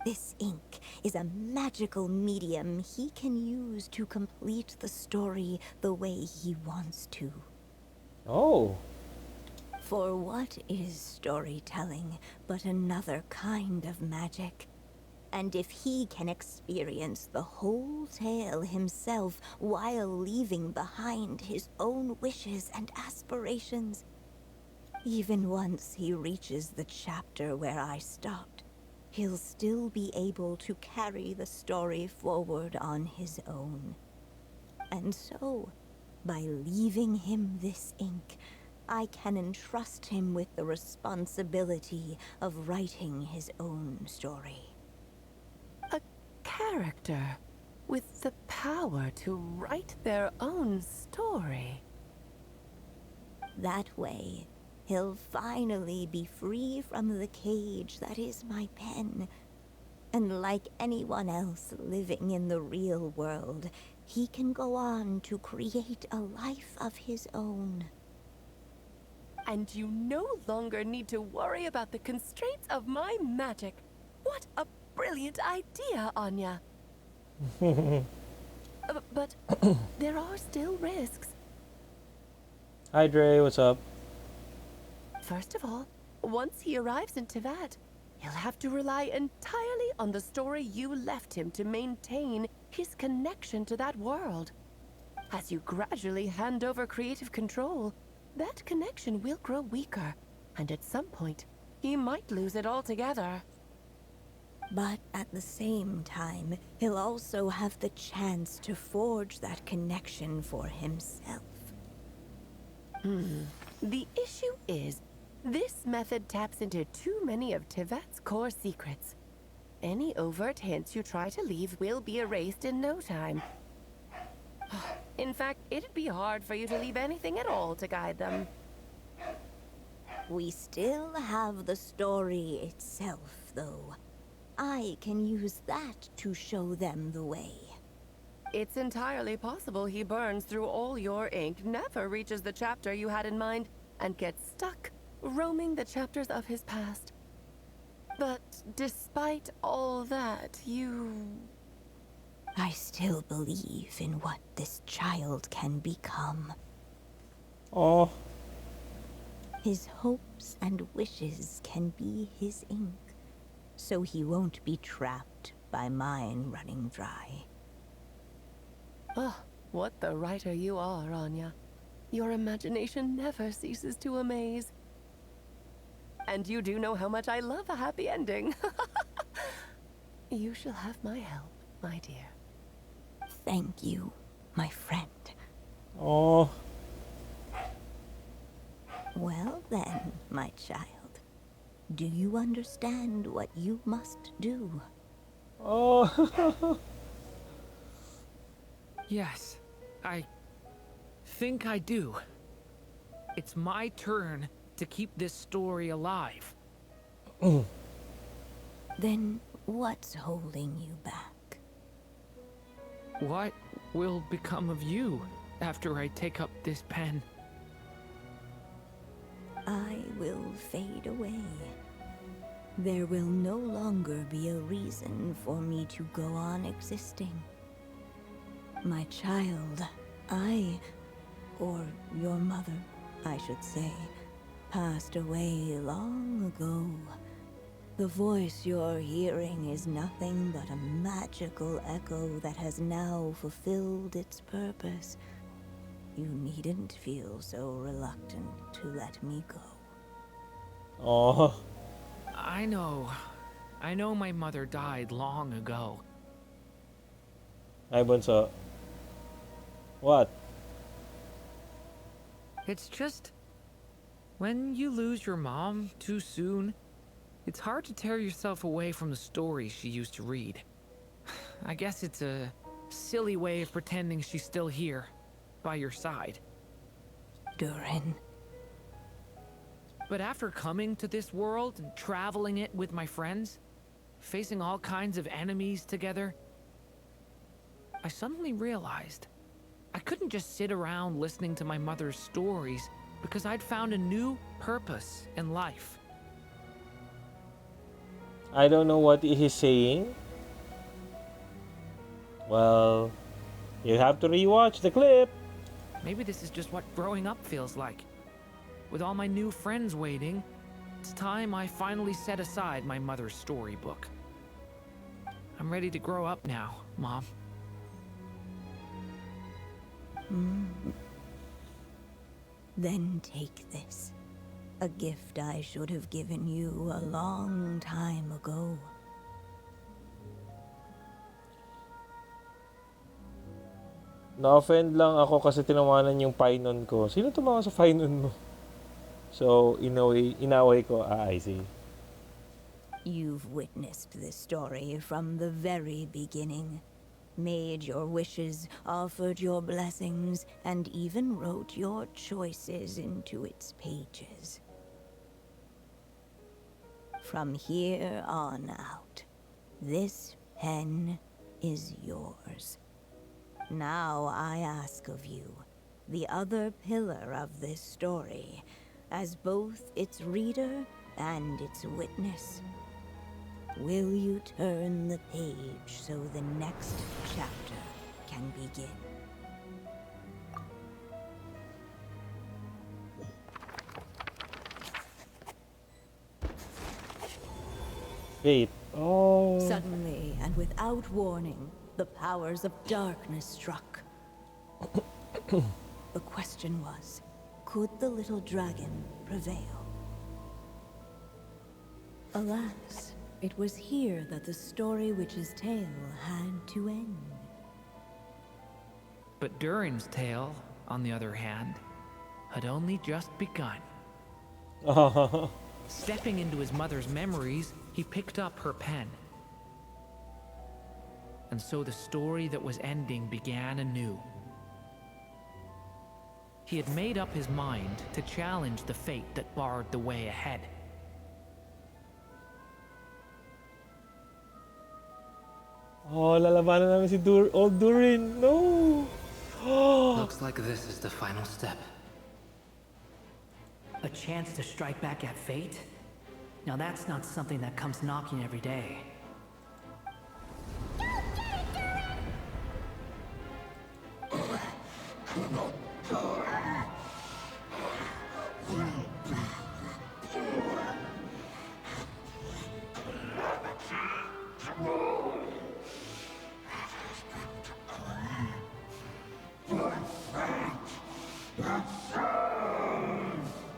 This ink is a magical medium he can use to complete the story the way he wants to. Oh. For what is storytelling but another kind of magic? And if he can experience the whole tale himself while leaving behind his own wishes and aspirations, even once he reaches the chapter where I stopped, he'll still be able to carry the story forward on his own. And so, by leaving him this ink, I can entrust him with the responsibility of writing his own story. A character with the power to write their own story. That way, he'll finally be free from the cage that is my pen. And like anyone else living in the real world, he can go on to create a life of his own. And you no longer need to worry about the constraints of my magic. What a brilliant idea, Anya. But there are still risks. Hi, Dre. What's up? First of all, once he arrives in Tevat, he'll have to rely entirely on the story you left him to maintain his connection to that world. As you gradually hand over creative control, that connection will grow weaker, and at some point, he might lose it altogether. But at the same time, he'll also have the chance to forge that connection for himself. The issue is, this method taps into too many of Tevat's core secrets. Any overt hints you try to leave will be erased in no time. In fact, it'd be hard for you to leave anything at all to guide them. We still have the story itself, though. I can use that to show them the way. It's entirely possible he burns through all your ink, never reaches the chapter you had in mind, and gets stuck, roaming the chapters of his past. But despite all that, I still believe in what this child can become. Oh. His hopes and wishes can be his ink, so he won't be trapped by mine running dry. Oh, what the writer you are, Anya. Your imagination never ceases to amaze. And you do know how much I love a happy ending. You shall have my help, my dear. Thank you, my friend. Oh. Well then, my child. Do you understand what you must do? Oh. Yes, I think I do. It's my turn to keep this story alive. Then what's holding you back? What will become of you after I take up this pen? I will fade away. There will no longer be a reason for me to go on existing. My child, or your mother, I should say, passed away long ago. The voice you're hearing is nothing but a magical echo that has now fulfilled its purpose. You needn't feel so reluctant to let me go. Oh. I know my mother died long ago. Ay, bunso. What? It's just, when you lose your mom too soon, it's hard to tear yourself away from the stories she used to read. I guess it's a silly way of pretending she's still here, by your side. Durin. But after coming to this world and traveling it with my friends, facing all kinds of enemies together, I suddenly realized I couldn't just sit around listening to my mother's stories because I'd found a new purpose in life. I don't know what he's saying. Well, you have to rewatch the clip. Maybe this is just what growing up feels like. With all my new friends waiting, it's time I finally set aside my mother's storybook. I'm ready to grow up now, Mom. Then take this. A gift I should have given you a long time ago. Na-offend lang ako kasi tinawanan yung Painon ko. Sino tumawa sa Painon mo? So, inaway ko. I see. You've witnessed this story from the very beginning. Made your wishes, offered your blessings, and even wrote your choices into its pages. From here on out, this pen is yours. Now I ask of you, the other pillar of this story, as both its reader and its witness, will you turn the page so the next chapter can begin? Wait. Oh. Suddenly and without warning, the powers of darkness struck. The question was, could the little dragon prevail? Alas, it was here that the story witch's tale had to end. But Durin's tale, on the other hand, had only just begun. Stepping into his mother's memories, he picked up her pen. And so the story that was ending began anew. He had made up his mind to challenge the fate that barred the way ahead. Oh, lalabanan namin si Durin. No! Looks like this is the final step. A chance to strike back at fate? Now that's not something that comes knocking every day.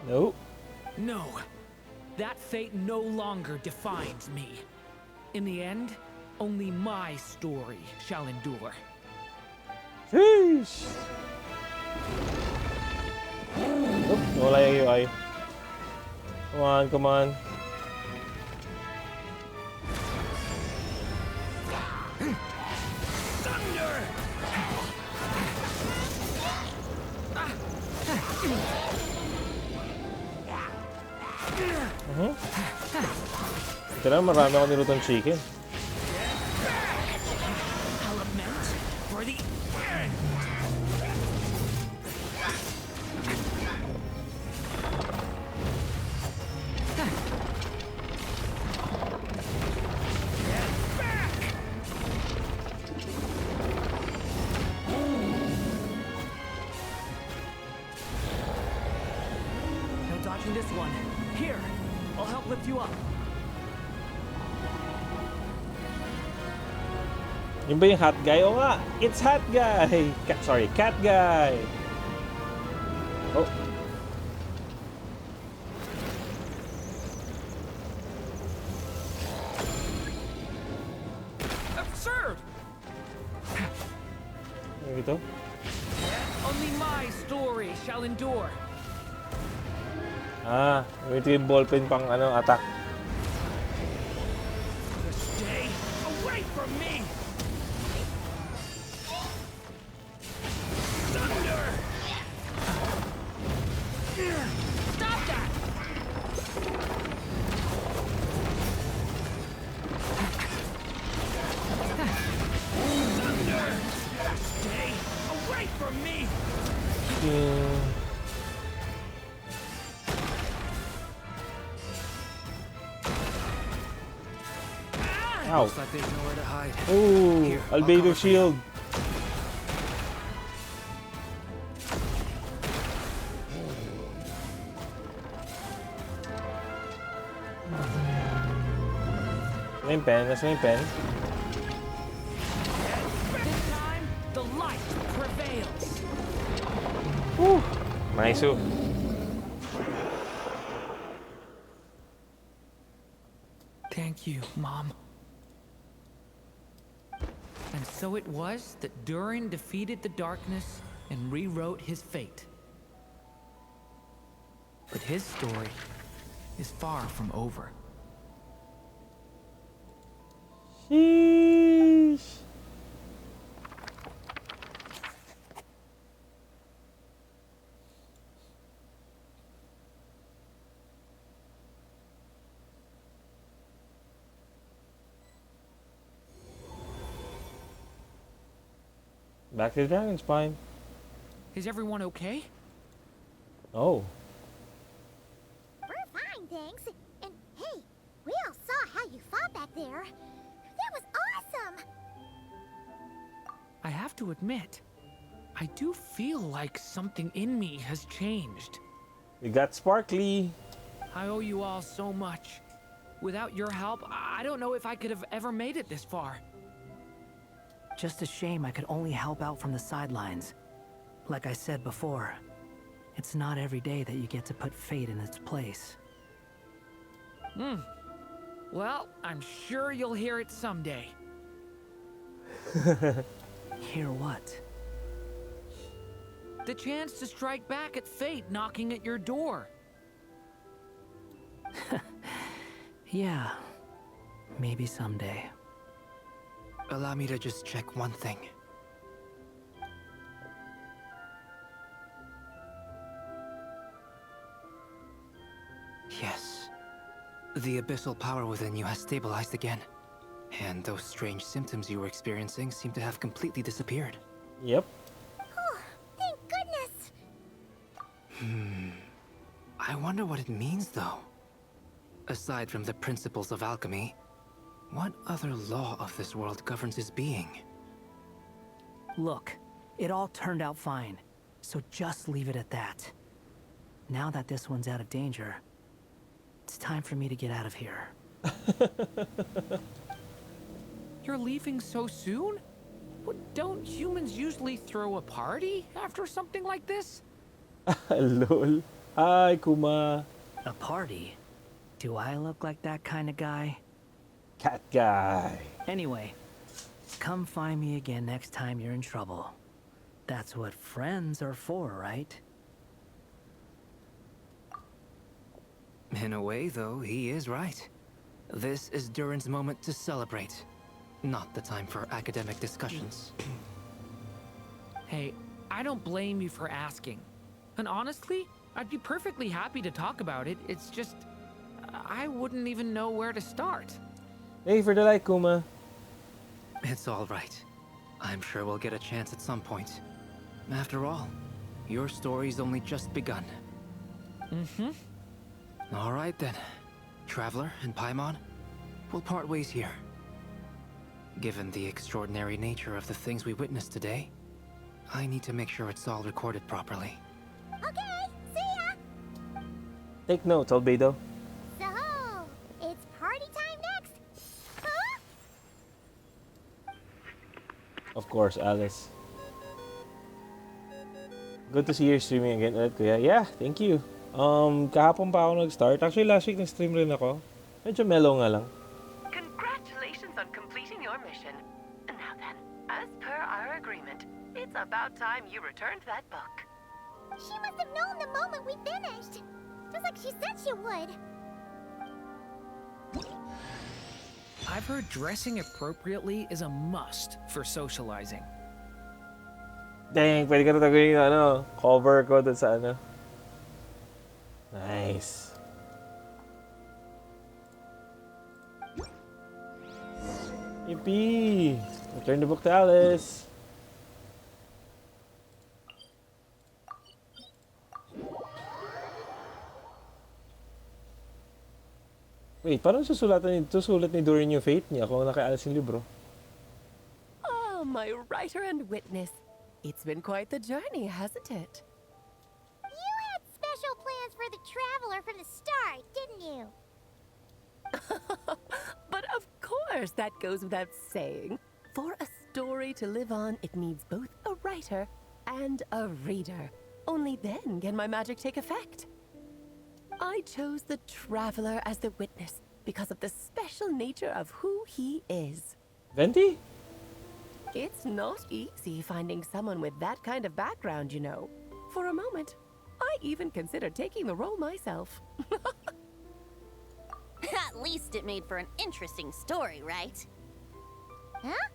Nope. No, that fate no longer defines me. In the end, Only my story shall endure. Sheesh! Oop, wala yung UI. Come on, come on. Thunder! Ito na, marami ako nilutong chicken. Element for the end. No dodging this one. Here, I'll help lift you up. Yun ba yung hat guy? O nga, it's hat guy! Sorry, cat guy! Oh. Absurd! Ano ito? Only my story shall endure. Ah, ito yung ballpen pang ano, attack. Stay away from me! Thunder! Stop that! Thunder! Stay away from me! Ow. Looks like there's nowhere to hide. Ooh, Here, I'll Albedo cover for shield. Nasa yung pen, nasa yung pen. This time, the light prevails. Woo! Nice. Thank you, Mom. And so it was that Durin defeated the darkness and rewrote his fate. But his story is far from over. Sheesh. Back to the dragon's spine. Is everyone okay? Oh. We're fine, thanks. And hey, we all saw how you fought back there. That was awesome! I have to admit, I do feel like something in me has changed. We got sparkly. I owe you all so much. Without your help, I don't know if I could have ever made it this far. Just a shame I could only help out from the sidelines. Like I said before, it's not every day that you get to put fate in its place. Well, I'm sure you'll hear it someday. Hear what? The chance to strike back at fate knocking at your door. Yeah, maybe someday. Allow me to just check one thing. Yes. The abyssal power within you has stabilized again. And those strange symptoms you were experiencing seem to have completely disappeared. Yep. Oh, thank goodness! I wonder what it means, though. Aside from the principles of alchemy, what other law of this world governs his being? Look, it all turned out fine, so just leave it at that. Now that this one's out of danger, it's time for me to get out of here. You're leaving so soon? Don't humans usually throw a party after something like this? Lol. Hi, Kuma. A party? Do I look like that kind of guy? Cat guy. Anyway, come find me again next time you're in trouble. That's what friends are for, right? In a way, though, he is right. This is Durin's moment to celebrate, not the time for academic discussions. Hey, I don't blame you for asking. And honestly, I'd be perfectly happy to talk about it. It's just, I wouldn't even know where to start. Hey, for the like, Kuma. It's all right. I'm sure we'll get a chance at some point. After all, your story's only just begun. Mm-hmm. All right then. Traveler and Paimon, we'll part ways here. Given the extraordinary nature of the things we witnessed today, I need to make sure it's all recorded properly. Okay, see ya! Take notes, Albedo. So, it's party time next? Huh? Of course, Alice. Good to see you streaming again ulit, kuya. Yeah, thank you. Kahapon pa ako nag-start. Actually, last week nag-stream rin ako. Medyo mellow nga lang. Congratulations on completing your mission. Now then, as per our agreement, it's about time you returned that book. She must have known the moment we finished. Just like she said she would. I've heard dressing appropriately is a must for socializing. Dang, pwede ka na taguin yung cover ko dun sa Nice. Yippee! Return the book to Alice. Wait, paano susulat ni Durin yung fate niya kung naka-Alice yung libro? Oh, my writer and witness. It's been quite the journey, hasn't it? You had special plans for the Traveler from the start, didn't you? But of course, that goes without saying. For a story to live on, it needs both a writer and a reader. Only then can my magic take effect. I chose the Traveler as the witness because of the special nature of who he is. Venti? It's not easy finding someone with that kind of background, you know. For a moment, I even considered taking the role myself. At least it made for an interesting story, right? Huh?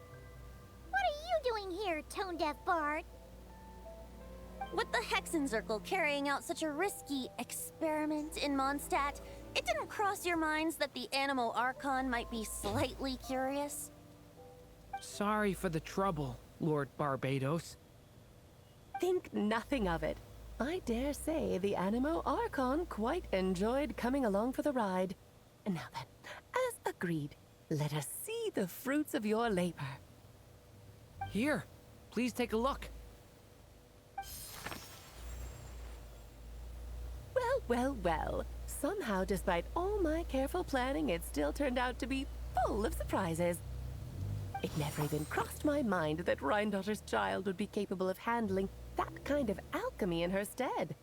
What are you doing here, tone-deaf bard? With the Hexenzirkel carrying out such a risky experiment in Mondstadt, it didn't cross your minds that the Animo Archon might be slightly curious? Sorry for the trouble, Lord Barbados. Think nothing of it. I dare say the Animo Archon quite enjoyed coming along for the ride. And now then, as agreed, let us see the fruits of your labor. Here, please take a look. Well, well, well. Somehow, despite all my careful planning, it still turned out to be full of surprises. It never even crossed my mind that Rhindotter's child would be capable of handling that kind of alchemy in her stead.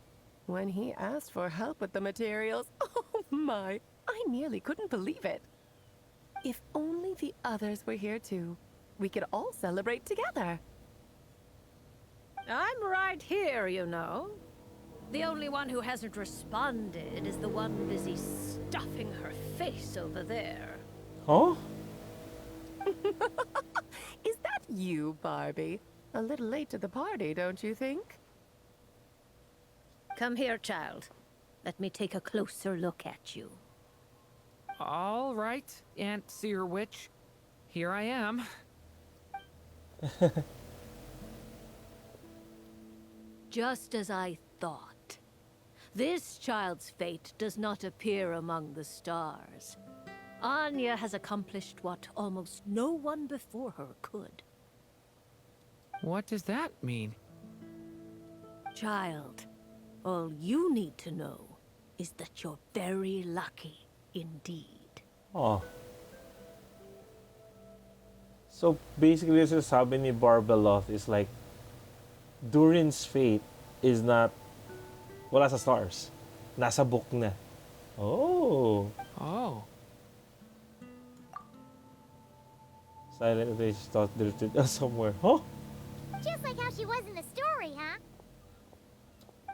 When he asked for help with the materials, oh my, I nearly couldn't believe it. If only the others were here too, we could all celebrate together. I'm right here, you know. The only one who hasn't responded is the one busy stuffing her face over there. Huh? Is that you, Barbie? A little late to the party, don't you think? Come here, child. Let me take a closer look at you. All right, Aunt Seer Witch. Here I am. Just as I thought. This child's fate does not appear among the stars. Anya has accomplished what almost no one before her could. What does that mean? Child, all you need to know is that you're very lucky indeed. Oh. So basically, the sabi ni Barbeloth is like, Durin's fate is not wala sa stars. Nasa book na. Oh. Oh. Silent Rage thought drifted somewhere. Huh? Just like how she was in the story, huh?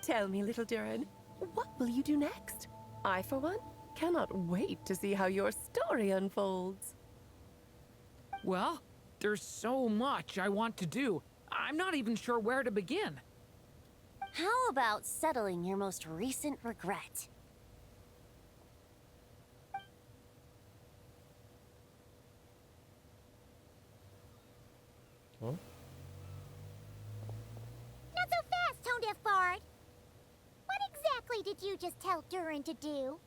Tell me, little Durin, what will you do next? I, for one, cannot wait to see how your story unfolds. Well, there's so much I want to do. I'm not even sure where to begin. How about settling your most recent regret? Huh? Not so fast, Tone Deaf Bard. What exactly did you just tell Durin to do?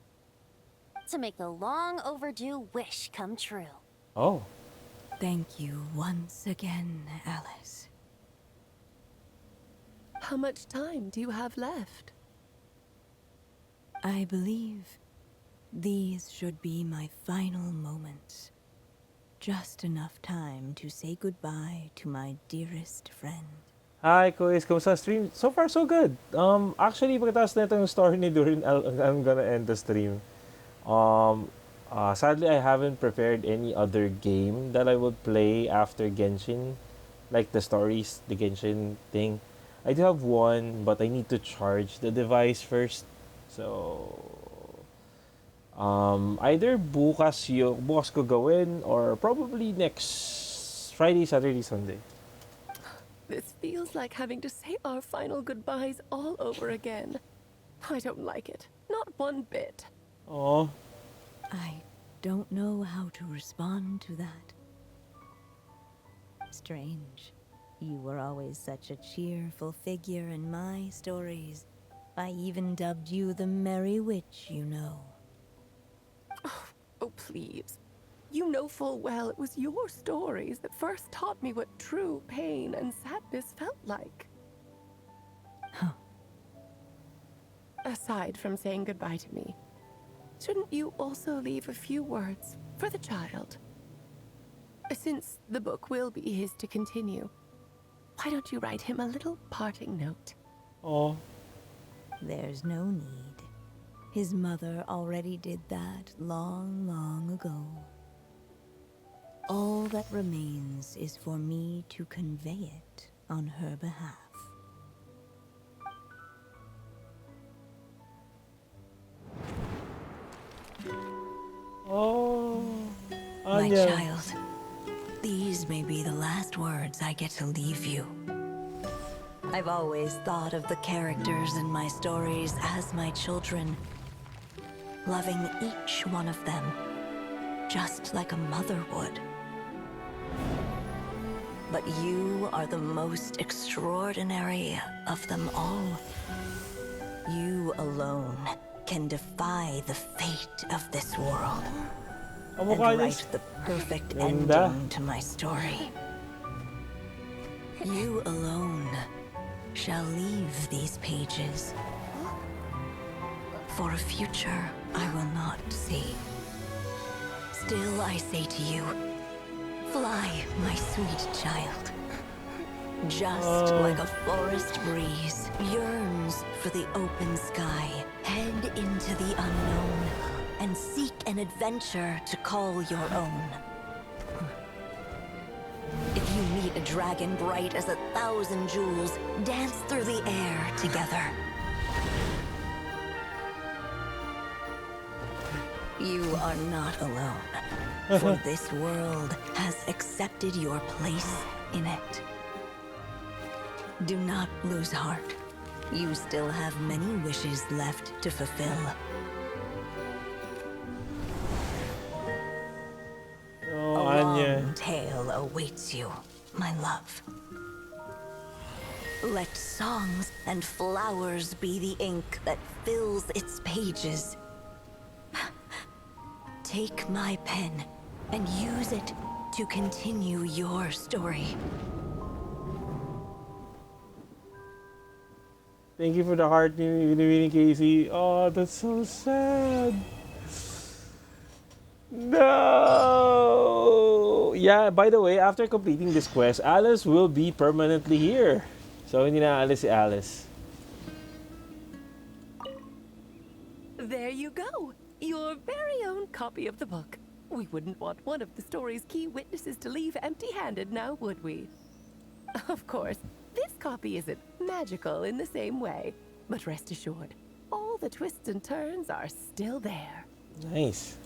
To make a long overdue wish come true. Oh. Thank you once again, Alice. How much time do you have left? I believe these should be my final moments. Just enough time to say goodbye to my dearest friend. Hi, Kuis. Kamusta stream? So far, so good. Actually, pagkatapos na itong story ni Durin, I'm gonna end the stream. Sadly, I haven't prepared any other game that I would play after Genshin. Like the stories, the Genshin thing. I do have one, but I need to charge the device first. So, either bukas ko gawin, or probably next Friday, Saturday, Sunday. This feels like having to say our final goodbyes all over again. I don't like it. Not one bit. Oh. I don't know how to respond to that. Strange. You were always such a cheerful figure in my stories. I even dubbed you the Merry Witch, you know. Oh, please. You know full well it was your stories that first taught me what true pain and sadness felt like. Huh. Aside from saying goodbye to me, shouldn't you also leave a few words for the child? Since the book will be his to continue, why don't you write him a little parting note? Oh. There's no need. His mother already did that long, long ago. All that remains is for me to convey it on her behalf. Oh, My Anya. child, these may be the last words I get to leave you. I've always thought of the characters in my stories as my children, loving each one of them, just like a mother would. But you are the most extraordinary of them all. You alone can defy the fate of this world and write the perfect ending to my story. You alone shall leave these pages for a future I will not see. Still I say to you, fly, my sweet child. Just like a forest breeze yearns for the open sky, head into the unknown and seek an adventure to call your own. If you meet a dragon bright as 1,000 jewels, dance through the air together. You are not alone, for this world has accepted your place in it. Do not lose heart. You still have many wishes left to fulfill. Oh, A Anya. long tale awaits you, my love. Let songs and flowers be the ink that fills its pages. Take my pen and use it to continue your story. Thank you for the heart, Winnie Casey. Oh, that's so sad. No! Yeah, by the way, after completing this quest, Alice will be permanently here. So, hindi na alis si Alice. There you go. Your very own copy of the book. We wouldn't want one of the story's key witnesses to leave empty-handed now, would we? Of course, this copy isn't magical in the same way, but rest assured, all the twists and turns are still there. Nice.